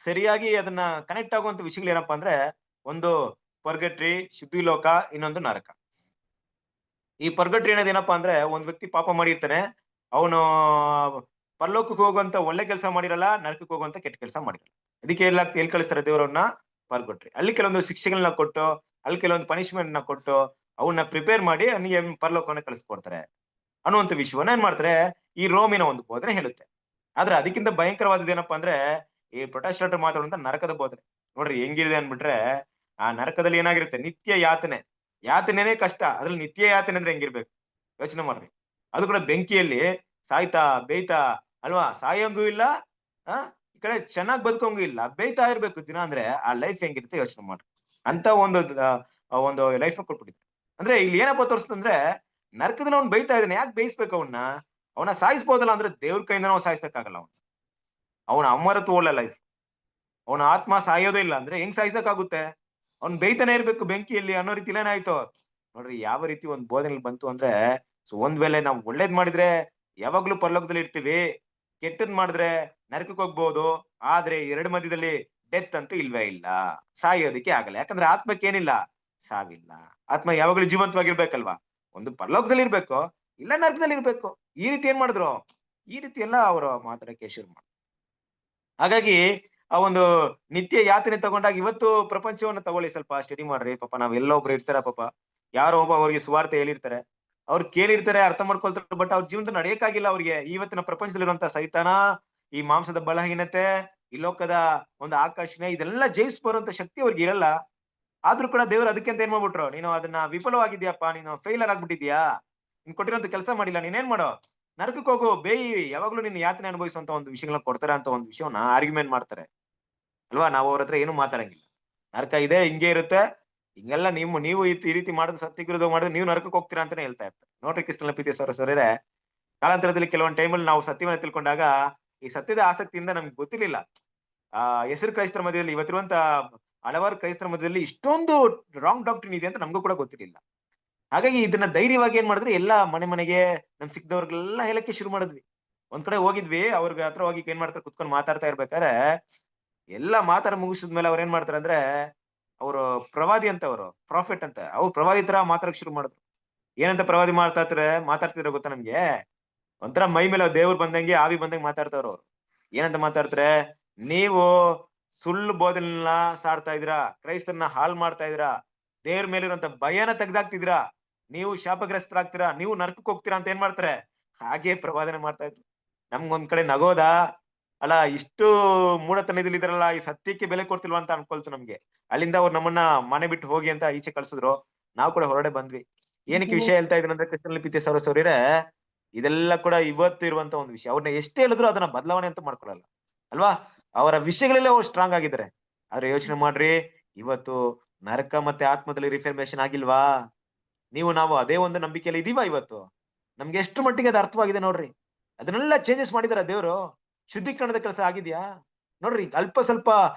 ಸರಿಯಾಗಿ ಅದನ್ನ ಕನೆಕ್ಟ್ ಆಗುವಂತ ವಿಷಯಗಳು ಏನಪ್ಪಾ ಅಂದ್ರೆ, ಒಂದು ಪರ್ಗಟ್ರಿ ಶುದ್ಧಿ ಲೋಕ, ಇನ್ನೊಂದು ನರಕ. ಈ ಪರ್ಗಟ್ರಿ ಅನ್ನೋದು ಏನಪ್ಪಾ ಅಂದ್ರೆ, ಒಂದ್ ವ್ಯಕ್ತಿ ಪಾಪ ಮಾಡಿರ್ತಾನೆ, ಅವನು ಪರಲೋಕಕ್ಕೆ ಹೋಗುವಂತ ಒಳ್ಳೆ ಕೆಲಸ ಮಾಡಿರಲ್ಲ, ನರಕಕ್ಕೆ ಹೋಗುವಂತ ಕೆಟ್ಟ ಕೆಲಸ ಮಾಡಿರಲ್ಲ. ಅದಕ್ಕೆ ಎಲ್ಲಿ ಕಳಿಸ್ತಾರೆ ದೇವರನ್ನ? ಪರ್ಗಟ್ರಿ. ಅಲ್ಲಿ ಕೆಲವೊಂದು ಶಿಕ್ಷೆಗಳನ್ನ ಕೊಟ್ಟು, ಅಲ್ಲಿ ಕೆಲವೊಂದು ಪನಿಷ್ಮೆಂಟ್ ನ ಕೊಟ್ಟು ಅವನ್ನ ಪ್ರಿಪೇರ್ ಮಾಡಿ ಅವನಿಗೆ ಪರಲೋಕವನ್ನ ಕಳಿಸ್ಕೊಡ್ತಾರೆ ಅನ್ನುವಂತ ವಿಷಯವನ್ನ ಏನ್ ಮಾಡ್ತಾರೆ ಈ ರೋಮಿನ ಒಂದು ಬೋಧನೆ ಹೇಳುತ್ತೆ. ಆದ್ರೆ ಅದಕ್ಕಿಂತ ಭಯಂಕರವಾದದ್ದು ಏನಪ್ಪಾ ಅಂದ್ರೆ ಈ ಪ್ರೊಟೆಸ್ಟೆಂಟ್ ಮಾತಾಡುವಂತ ನರಕದ ಬೋಧನೆ. ನೋಡ್ರಿ ಹೆಂಗಿದೆ ಅನ್ಬಿಟ್ರೆ, ಆ ನರಕದಲ್ಲಿ ಏನಾಗಿರುತ್ತೆ, ನಿತ್ಯ ಯಾತನೆ. ಯಾತನೆನೇ ಕಷ್ಟ, ಅದ್ರಲ್ಲಿ ನಿತ್ಯ ಯಾತನೆ ಅಂದ್ರೆ ಹೆಂಗಿರ್ಬೇಕು ಯೋಚನೆ ಮಾಡ್ರಿ. ಅದು ಕೂಡ ಬೆಂಕಿಯಲ್ಲಿ ಸಾಯ್ತಾ ಬೇಯ್ತಾ ಅಲ್ವಾ, ಸಾಯೋಂಗೂ ಇಲ್ಲ, ಈ ಕಡೆ ಚೆನ್ನಾಗ್ ಬದುಕೋಂಗೂ ಇಲ್ಲ, ಬೇಯ್ತಾ ಇರ್ಬೇಕು ದಿನ. ಅಂದ್ರೆ ಆ ಲೈಫ್ ಹೆಂಗಿರುತ್ತೆ ಯೋಚನೆ ಮಾಡ್ರಿ. ಅಂತ ಒಂದು ಲೈಫ್ ಕೊಟ್ಬಿಟ್ಟಿದ್ರು. ಅಂದ್ರೆ ಇಲ್ಲಿ ಏನಪ್ಪ ತೋರಿಸ್ತಂದ್ರೆ, ನರಕದಲ್ಲಿ ಅವ್ನು ಬೈತಾ ಇದ್ದಾನೆ, ಯಾಕೆ ಬೇಯಿಸ್ಬೇಕು ಅವನ ಸಾಯಿಸ್ಬೋದಲ್ಲ ಅಂದ್ರೆ ದೇವ್ರ ಕೈಯಿಂದ ನಾವು ಸಾಯಿಸಕ್ಕಾಗಲ್ಲ. ಅವನ ಅಮರತ್ವವುಳ್ಳ ಲೈಫ್, ಅವನ ಆತ್ಮ ಸಾಯೋದೇ ಇಲ್ಲ ಅಂದ್ರೆ ಹೆಂಗ್ ಸಾಯಿಸಕ್ಕಾಗುತ್ತೆ? ಅವ್ನ್ ಬೈತಾನೆ ಇರ್ಬೇಕು ಬೆಂಕಿಯಲ್ಲಿ ಅನ್ನೋ ರೀತಿ ಏನಾಯ್ತು ನೋಡ್ರಿ. ಯಾವ ರೀತಿ ಒಂದ್ ಬೋಧನೆ ಬಂತು ಅಂದ್ರೆ, ಸೊ ಒಂದ್ ವೇಳೆ ನಾವು ಒಳ್ಳೇದ್ ಮಾಡಿದ್ರೆ ಯಾವಾಗ್ಲೂ ಪರಲೋಕದಲ್ಲಿ ಇರ್ತೀವಿ, ಕೆಟ್ಟದ್ ಮಾಡಿದ್ರೆ ನರಕಕ್ಕೆ ಹೋಗ್ಬಹುದು. ಆದ್ರೆ ಎರಡು ಮಧ್ಯದಲ್ಲಿ ಡೆತ್ ಅಂತೂ ಇಲ್ವೇ ಇಲ್ಲ, ಸಾಯೋದಕ್ಕೆ ಆಗಲ್ಲ. ಯಾಕಂದ್ರೆ ಆತ್ಮಕ್ಕೆ ಏನಿಲ್ಲ, ಸಾವಿಲ್ಲ. ಆತ್ಮ ಯಾವಾಗ್ಲೂ ಜೀವಂತವಾಗಿರ್ಬೇಕಲ್ವಾ? ಒಂದು ಪರಲೋಕದಲ್ಲಿ ಇರ್ಬೇಕು, ಇಲ್ಲ ನರಕದಲ್ಲಿ ಇರ್ಬೇಕು. ಈ ರೀತಿ ಏನ್ ಮಾಡಿದ್ರು, ಈ ರೀತಿ ಎಲ್ಲ ಅವರು ಮಾತಾಡಕ್ಕೆ ಶುರು ಮಾಡಿದ್ರು. ಹಾಗಾಗಿ ಆ ಒಂದು ನಿತ್ಯ ಯಾತನೆ ತಗೊಂಡಾಗ ಇವತ್ತು ಪ್ರಪಂಚವನ್ನ ತಗೊಳ್ಳಿ, ಸ್ವಲ್ಪ ಸ್ಟಡಿ ಮಾಡ್ರಿ. ಪಾಪ ನಾವೆಲ್ಲ ಒಬ್ರು ಇರ್ತಾರ, ಪಾಪ ಯಾರೋ ಒಬ್ಬ ಅವ್ರಿಗೆ ಸುವಾರ್ತೆ ಹೇಳಿರ್ತಾರೆ, ಅವ್ರು ಕೇಳಿರ್ತಾರೆ, ಅರ್ಥ ಮಾಡ್ಕೊಳ್ತಾರೆ, ಬಟ್ ಅವ್ರ ಜೀವನದಲ್ಲಿ ನಡೆಯಕ್ಕಾಗಿಲ್ಲ. ಅವ್ರಿಗೆ ಇವತ್ತಿನ ಪ್ರಪಂಚದಲ್ಲಿರುವಂತ ಸೈತಾನ, ಈ ಮಾಂಸದ ಬಲಹೀನತೆ, ಈ ಲೋಕದ ಒಂದು ಆಕರ್ಷಣೆ, ಇದೆಲ್ಲ ಜಯಿಸ್ ಬರುವಂತ ಶಕ್ತಿ ಅವ್ರಿಗೆ ಇರಲ್ಲ. ಆದ್ರೂ ಕೂಡ ದೇವ್ರು ಅದಕ್ಕೆ ಅಂತ ಏನ್ ಮಾಡ್ಬಿಟ್ರು, ನೀನು ಅದನ್ನ ವಿಫಲವಾಗಿದ್ಯಪ್ಪ, ನೀನು ಫೇಲರ್ ಆಗ್ಬಿಟ್ಟಿದ್ಯಾ, ನೀನ್ ಕೊಟ್ಟಿರೋಂತ ಕೆಲಸ ಮಾಡಿಲ್ಲ, ನೀನೇನ್ ಮಾಡೋ, ನರಕಕ್ಕೆ ಹೋಗು, ಬೇಯಿ, ಯಾವಾಗ್ಲೂ ನಿನ್ನ ಯಾತನೆ ಅನುಭವಿಸುವಂತ ಒಂದು ವಿಷಯಗಳನ್ನ ಕೊಡ್ತಾರೆ ಅಂತ ಒಂದು ವಿಷಯವನ್ನ ಆರ್ಗ್ಯುಮೆಂಟ್ ಮಾಡ್ತಾರೆ ಅಲ್ವಾ? ನಾವು ಅವ್ರ ಹತ್ರ ಏನು ಮಾತಾಡಂಗಿಲ್ಲ. ನರಕ ಇದೆ, ಹಿಂಗೆ ಇರುತ್ತೆ, ಹಿಂಗೆಲ್ಲ ನೀವು ಈ ರೀತಿ ಮಾಡಿದ್ರೆ, ಸತ್ಯ ವಿರುದ್ಧ ಮಾಡಿದ್ರೆ ನೀವು ನರಕಕ್ಕೆ ಹೋಗ್ತೀರಾ ಅಂತಾನೆ ಹೇಳ್ತಾ ಇರ್ತಾರೆ. ನೋಡ್ರಿ ಕ್ರಿಸ್ತನ ಪ್ರೀತಿಯ ಸಹೋದರರೇ, ಕಾಲಾಂತರದಲ್ಲಿ ಕೆಲವೊಂದು ಟೈಮಲ್ಲಿ ನಾವು ಸತ್ಯವನ್ನ ತಿಳ್ಕೊಂಡಾಗ ಈ ಸತ್ಯದ ಆಸಕ್ತಿಯಿಂದ ನಮ್ಗೆ ಗೊತ್ತಿರ್ಲಿಲ್ಲ. ಹೆಸರು ಕ್ರೈಸ್ತರ ಮಧ್ಯದಲ್ಲಿ, ಇವತ್ತಿರುವಂತ ಹಲವಾರು ಕ್ರೈಸ್ತರ ಮಧ್ಯದಲ್ಲಿ ಇಷ್ಟೊಂದು ರಾಂಗ್ ಡಾಕ್ಟ್ರಿನ್ ಇದೆ ಅಂತ ನಮಗೂ ಕೂಡ ಗೊತ್ತಿರ್ಲಿಲ್ಲ. ಹಾಗಾಗಿ ಇದನ್ನ ಧೈರ್ಯವಾಗಿ ಏನ್ ಮಾಡಿದ್ರಿ, ಎಲ್ಲಾ ಮನೆಗೆ ನಮ್ ಸಿಕ್ಕದವ್ರಿಗೆಲ್ಲ ಹೇಳಕ್ಕೆ ಶುರು ಮಾಡಿದ್ವಿ. ಒಂದ್ ಕಡೆ ಹೋಗಿದ್ವಿ, ಅವ್ರಿಗೆ ಹತ್ರ ಹೋಗಿ ಏನ್ ಮಾಡ್ತಾರೆ, ಕುತ್ಕೊಂಡು ಮಾತಾಡ್ತಾ ಇರ್ಬೇಕಾದ್ರೆ ಎಲ್ಲಾ ಮಾತಾಡ ಮುಗಿಸಿದ್ಮೇಲೆ ಅವ್ರ ಏನ್ ಮಾಡ್ತಾರೆ ಅಂದ್ರೆ, ಅವರು ಪ್ರವಾದಿ ಅಂತ, ಅವರು ಪ್ರಾಫಿಟ್ ಅಂತ, ಅವ್ರು ಪ್ರವಾದಿ ತರ ಮಾತಾಡಕ್ ಶುರು ಮಾಡಿದ್ರು. ಏನಂತ ಪ್ರವಾದಿ ಮಾತಾಡ್ತಿದ್ರೆ ಗೊತ್ತಾ ನಮ್ಗೆ? ಒಂಥರ ಮೈ ಮೇಲೆ ದೇವ್ರು ಬಂದಂಗೆ, ಆವಿ ಬಂದಂಗೆ ಮಾತಾಡ್ತಾವ್ರು ಅವ್ರು. ಏನಂತ ಮಾತಾಡ್ತಾರೆ, ನೀವು ಸುಳ್ಳು ಬೋಧನೆಲ್ಲ ಸಾಡ್ತಾ ಇದ್ದೀರಾ, ಕ್ರೈಸ್ತರನ್ನ ಹಾಳು ಮಾಡ್ತಾ ಇದ್ದೀರಾ, ದೇವ್ರ ಮೇಲಿರುವಂತ ಭಯನ ತೆಗ್ದಾಕ್ತಿದ್ದೀರಾ, ನೀವು ಶಾಪಗ್ರಸ್ತರಾಗ್ತೀರಾ, ನೀವು ನರಕಕ್ಕೆ ಹೋಗ್ತೀರಾ ಅಂತ ಏನ್ ಮಾಡ್ತಾರೆ, ಹಾಗೆ ಪ್ರವಾದನೆ ಮಾಡ್ತಾ ಇದ್ರು. ನಮ್ಗೊಂದ್ ಕಡೆ ನಗೋದ, ಅಲ್ಲ ಇಷ್ಟು ಮೂಢತನದಲ್ಲಿ ಇದ್ರಲ್ಲ, ಈ ಸತ್ಯಕ್ಕೆ ಬೆಲೆ ಕೊಡ್ತಿಲ್ವಾ ಅಂತ ಅನ್ಕೊಳ್ತು ನಮ್ಗೆ. ಅಲ್ಲಿಂದ ಅವ್ರು ನಮ್ಮನ್ನ ಮನೆ ಬಿಟ್ಟು ಹೋಗಿ ಅಂತ ಈಚೆ ಕಳ್ಸಿದ್ರು. ನಾವು ಕೂಡ ಹೊರಡೆ ಬಂದ್ವಿ. ಏನಕ್ಕೆ ವಿಷಯ ಹೇಳ್ತಾ ಇದ್ರು ಅಂದ್ರೆ, ಕ್ರಿಸ್ತನಲ್ಲಿ ಪ್ರೀತಿಯ ಸಹೋದರರೇ, ಇದೆಲ್ಲ ಕೂಡ ಇವತ್ತು ಇರುವಂತ ಒಂದು ವಿಷಯ. ಅವ್ರನ್ನ ಎಷ್ಟೇ ಹೇಳಿದ್ರು ಅದನ್ನ ಬದಲಾವಣೆ ಅಂತ ಮಾಡ್ಕೊಳಲ್ಲ ಅಲ್ವಾ? ಅವರ ವಿಷಯಗಳಲ್ಲೇ ಅವ್ರು ಸ್ಟ್ರಾಂಗ್ ಆಗಿದ್ದಾರೆ. ಆದ್ರೆ ಯೋಚನೆ ಮಾಡ್ರಿ, ಇವತ್ತು ನರಕ ಮತ್ತೆ ಆತ್ಮದಲ್ಲಿ ರಿಫರ್ಮೇಶನ್ ಆಗಿಲ್ವಾ? ನಾವು ಅದೇ ಒಂದು ನಂಬಿಕೆಯಲ್ಲಿ ಇದೀವಾ ಇವತ್ತು? ನಮ್ಗೆ ಎಷ್ಟು ಮಟ್ಟಿಗೆ ಅದು ಅರ್ಥವಾಗಿದೆ ನೋಡ್ರಿ. ಅದನ್ನೆಲ್ಲ ಚೇಂಜಸ್ ಮಾಡಿದಾರ ದೇವ್ರು. ಶುದ್ಧೀಕರಣದ ಕೆಲಸ ಆಗಿದ್ಯಾ ನೋಡ್ರಿ. ಅಲ್ಪ ಸ್ವಲ್ಪ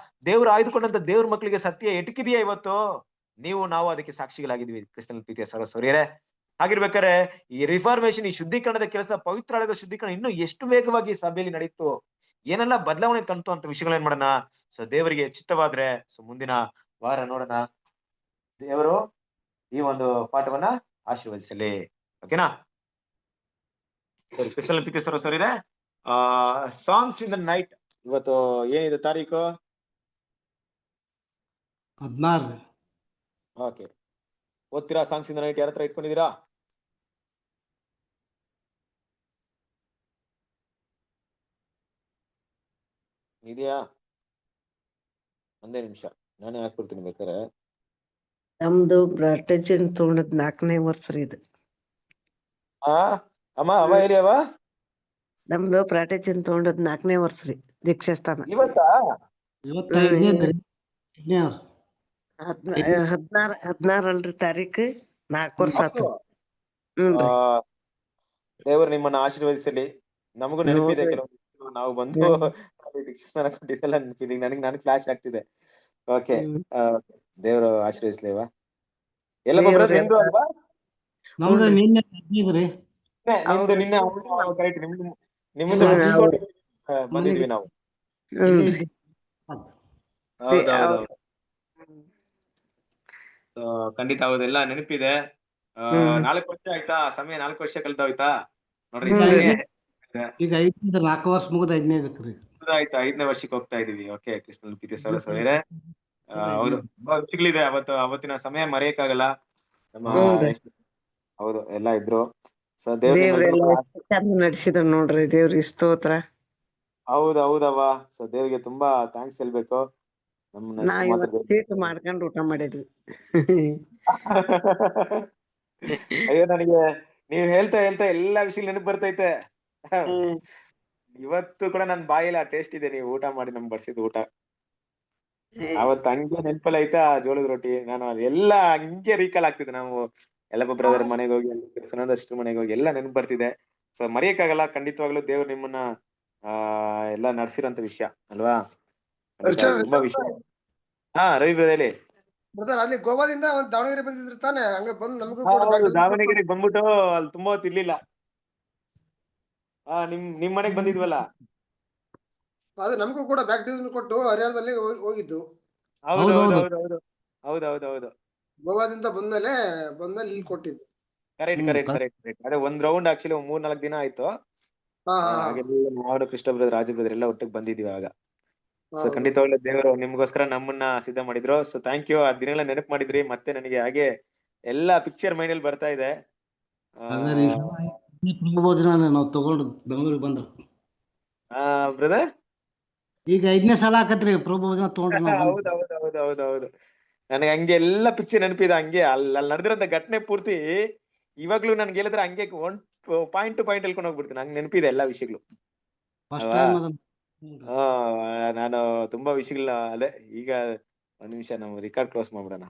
ದೇವ್ರು ಆಯ್ದುಕೊಂಡಂತ ದೇವ್ರ ಮಕ್ಕಳಿಗೆ ಸತ್ಯ ಎಟಕಿದೆಯಾ ಇವತ್ತು? ನಾವು ಅದಕ್ಕೆ ಸಾಕ್ಷಿಗಳಾಗಿದ್ವಿ ಕ್ರಿಸ್ತನ ಪ್ರೀತಿಯ ಸಹೋದರರೇ. ಹಾಗಿರ್ಬೇಕಾದ್ರೆ ಈ ರಿಫಾರ್ಮೇಶನ್, ಈ ಶುದ್ಧೀಕರಣದ ಕೆಲಸ, ಪವಿತ್ರಾಲಯದ ಶುದ್ಧೀಕರಣ ಇನ್ನು ಎಷ್ಟು ವೇಗವಾಗಿ ಸಭೆಯಲ್ಲಿ ನಡೀತು, ಏನೆಲ್ಲ ಬದಲಾವಣೆ ತಂತು ಅಂತ ವಿಷಯಗಳೇನ್ ಮಾಡೋಣ. ಸೊ ದೇವರಿಗೆ ಚಿತ್ತವಾದ್ರೆ ಮುಂದಿನ ವಾರ ನೋಡೋಣ. ದೇವರು ಈ ಒಂದು ಪಾಠವನ್ನ ಆಶೀರ್ವದಿಸಲಿ. ಓಕೆನಾ? ಸರಿ, ಕ್ರಿಸ್ತನ ಪ್ರೀತಿಯ ಸಹೋದರರೇ, ಸಾಂಗ್ಸ್ ಇನ್ ದ ನೈಟ್, ಇವತ್ತು ಏನಿದೆ ತಾರೀಕು? 16. ಓಕೆ, ಓದ್ತೀರಾ? ಸಾಂಗ್ಸ್ ಇನ್ ದ ನೈಟ್ ಯಾರ ಹತ್ರ ಇಟ್ಕೊಂಡಿದ್ದೀರಾ? ಇದೆಯಾ? ಒಂದೇ ನಿಮಿಷ, ನಾನೇ ಹಾಕ್ಬಿಡ್ತೀನಿ ಬೇಕಾರೆ. ನಮ್ದು ಬ್ರಾಟಜನ್ ತಗೊಂಡದ್ 4ನೇ ವರ್ಷ ರೀ ಇದು. ಅಮ್ಮ ಹೇಳಿ ಅವ. ನಮ್ದು ಪ್ರಾಟಜನ್ ತಗೊಂಡದ್ 4ನೇ ವರ್ಷ ರೀ ದೀಕ್ಷಾಸ್ಥಾನ. ಇವತ್ತಾ? 16 ಅಲ್ರಿ ತಾರೀಕು, 4 ವರ್ಷ ಆತು. ದೇವರು ನಿಮ್ಮನ್ನ ಆಶೀರ್ವದಿಸಲಿ. ನಮಗೂ ನೆನಪಿದೆ ಕೆಲವು, ನಾವು ಬಂದು ದೀಕ್ಷಾಸ್ಥಾನ ಕೊಟ್ಟಿದ್ದೆಲ್ಲ ನೆನಪಿದೆ. ನನಗೆ ಫ್ಲಾಶ್ ಆಗ್ತಿದೆ. ಓಕೆ, ದೇವರು ಆಶೀರ್ವದಿಸ್ಲೇವಾ? ಎಲ್ಲ ನಿಮ್ದು ಅಲ್ವಾ? ನಮ್ದು ನಿನ್ನೆ 15 ರೀ. ನಿಮ್ದು ನಿನ್ನೆ ಕರೆಕ್ಟ್. ನಿಮ್ದು ಬಂದಿದ್ವಿ ನಾವು. ಹೌದೌದು, ಖಂಡಿತ ಹೌದು, ಎಲ್ಲ ನೆನಪಿದೆ. 4 ವರ್ಷ ಆಯ್ತಾ? ಸಮಯ 4 ವರ್ಷ ಕಳೆದೋಯ್ತಾ ನೋಡ್ರಿ. ಈಗ 4 ವರ್ಷ ಮುಗಿದ 5ನೇದಕ್ಕೆ ರೀ. ಆಯ್ತು, 5ನೇ ವರ್ಷಕ್ಕೆ ಹೋಗ್ತಾ ಇದೀವಿ. ಓಕೆ, ಕ್ರಿಸ್ತನ ಪ್ರೀತಿಯ ಸಹೋದರರೇ, ಹೌದು, ತುಂಬಾ ವಿಷಯಗಳಿದೆ. ಅವತ್ತಿನ ಸಮಯ ಮರೆಯಕ್ಕಾಗಲ್ಲ. ನಮ್ಮ ಹೌದು, ಎಲ್ಲ ಇದ್ರು. ಸೊ ಚಂದ ನಡೆಸಿದ ನೋಡ್ರಿ, ದೇವ್ರಿಗೆ ಸ್ತೋತ್ರ. ಹೌದವ್ವ. ಸೊ ದೇವ್ರಿಗೆ ತುಂಬಾ ಥ್ಯಾಂಕ್ಸ್ ಹೇಳ್ಬೇಕು. ಸೀಟ್ ಮಾಡ್ಕೊಂಡು ಊಟ ಮಾಡಿದ್ವಿ. ಅಯ್ಯೋ, ನನಗೆ ನೀವ್ ಹೇಳ್ತಾ ಎಲ್ಲಾ ವಿಷಯ ನೆನಪು ಬರ್ತೈತೆ. ಇವತ್ತು ಕೂಡ ನನ್ ಬಾಯಿಲ್ಲ ಟೇಸ್ಟ್ ಇದೆ, ನೀವು ಊಟ ಮಾಡಿ ನಮ್ಗೆ ಬಡ್ಸಿದ್ ಊಟ. ಅವತ್ತು ಹಂಗೆ ನೆನಪಲ್ಲ ಐತಾ, ಜೋಳದ ರೊಟ್ಟಿ. ನಾನು ಎಲ್ಲಾ ಹಂಗೆ ರೀಕಾಲ್ ಆಗ್ತಿದೆ. ನಾವು ಎಲ್ಲಪ್ಪ ಬ್ರದರ್ ಮನೆಗೆ ಹೋಗಿ ಸುನಂದಷ್ಟು ಮನೆಗೆ ಹೋಗಿ ಎಲ್ಲ ನೆನಪು ಬರ್ತಿದೆ. ಸೊ ಮರೆಯಕ್ಕಾಗಲ್ಲ, ಖಂಡಿತವಾಗ್ಲೂ ದೇವ್ರು ನಿಮ್ಮನ್ನ ಎಲ್ಲ ನಡ್ಸಿರೋಂತ ವಿಷಯ ಅಲ್ವಾ. ಖಂಡಿತ ತುಂಬಾ ವಿಷಯ. ಹಾ ರವಿ ಬ್ರದರ್ ಹೇಳಿ. ಬ್ರದರ್ ಅಲ್ಲಿ ಗೋವಾದಿಂದ ಒಂದ್ ದಾವಣಗೆರೆ ಬಂದಿದ್ರು ತಾನೆ, ಹಂಗ ಬಂದು ನಮಗೂ ಕೂಡ ಹೌದು, baptism ದಾವಣಗೆರೆಗೆ ಬಂದ್ಬಿಟ್ಟು ಅಲ್ಲಿ ತುಂಬಾ ಹೊತ್ತು ಇರ್ಲಿಲ್ಲ. ನಿಮ್ ಮನೆಗ್ ಬಂದಿದ್ವಲ್ಲ. ಅದೇ ನಮಗೂ ಕೂಡ ಬ್ಯಾಪ್ಟಿಸಮ್ ಕೊಟ್ಟು ಹರಿಹರದಲ್ಲಿ ಹೋಗಿದ್ದು. ಹೌದು ಹೌದು ಹೌದು ಹೌದು ಹೌದು ಹೌದು ಹೌದು ಗೋವಾದಿಂದ ಬಂದ್ಮೇಲೆ ಇಲ್ಲಿ ಕೊಟ್ಟಿದ್ದು. Correct correct correct correct. ಅದೇ ಒಂದ್ ರೌಂಡ್ ಆಕ್ಚುಲಿ 3-4 ದಿನ ಆಯ್ತು. ಹಾಗೆಲ್ಲ ನಾವು ಕೃಷ್ಣ ಬ್ರದರ್, ರಾಜು ಬ್ರದರ್ ಎಲ್ಲ ಒಟ್ಟಿಗೆ ಬಂದಿದ್ವಿ ಆಗ. ಸೊ ಖಂಡಿತವಾಗ್ಲೂ ದೇವರು ನಿಮ್ಗೋಸ್ಕರ ನಮ್ಮನ್ನ ಸಿದ್ಧ ಮಾಡಿದ್ರು. So thank you. ಆ ದಿನ ನೆನಪು ಮಾಡಿದ್ರಿ. ಮತ್ತೆ ನನಗೆ ಹಾಗೆ ಎಲ್ಲಾ ಪಿಕ್ಚರ್ ಮೈಂಡ್ ಅಲ್ಲಿ ಬರ್ತಾ ಇದೆ. ನಾವು ತಗೊಂಡು ಬೆಂಗಳೂರಿಗೆ ಬಂದ್ರು ಬ್ರದರ್ ಈಗ 5ನೇ ಸಲ ಆಕತ್ರಿ ಪ್ರಭು ಭೋಜನ ತಗೊಂಡ್ರಿ ನಾವು. ಹೌದು ಹೌದು ಹೌದು ಹೌದು ಹೌದು. ನನಗೆ ಹಂಗೆ ಎಲ್ಲಾ ಪಿಕ್ಚರ್ ನೆನಪಿದೆ. ಹಂಗೆ ಅಲ್ಲಿ ನಡೆದಿರೋಂತ ಘಟನೆ ಪೂರ್ತಿ ಇವಾಗ್ಲೂ ನನ್ಗೆ ಹೇಳಿದ್ರೆ ಹಂಗೆ ಪಾಯಿಂಟ್ ಟು ಪಾಯಿಂಟ್ ಹೇಳ್ಕೊಂಡು ಹೋಗ್ಬಿಡ್ತೀನಿ. ಹಂಗೆ ನೆನಪಿದೆ ಎಲ್ಲಾ ವಿಷಯಗಳು. ನಾನು ತುಂಬಾ ವಿಷಯಗಳನ್ನ ಅದೇ ಈಗ ಒಂದ್ ನಿಮಿಷ ನಾವು ರೆಕಾರ್ಡ್ ಕ್ಲೋಸ್ ಮಾಡ್ಬಿಡೋಣ.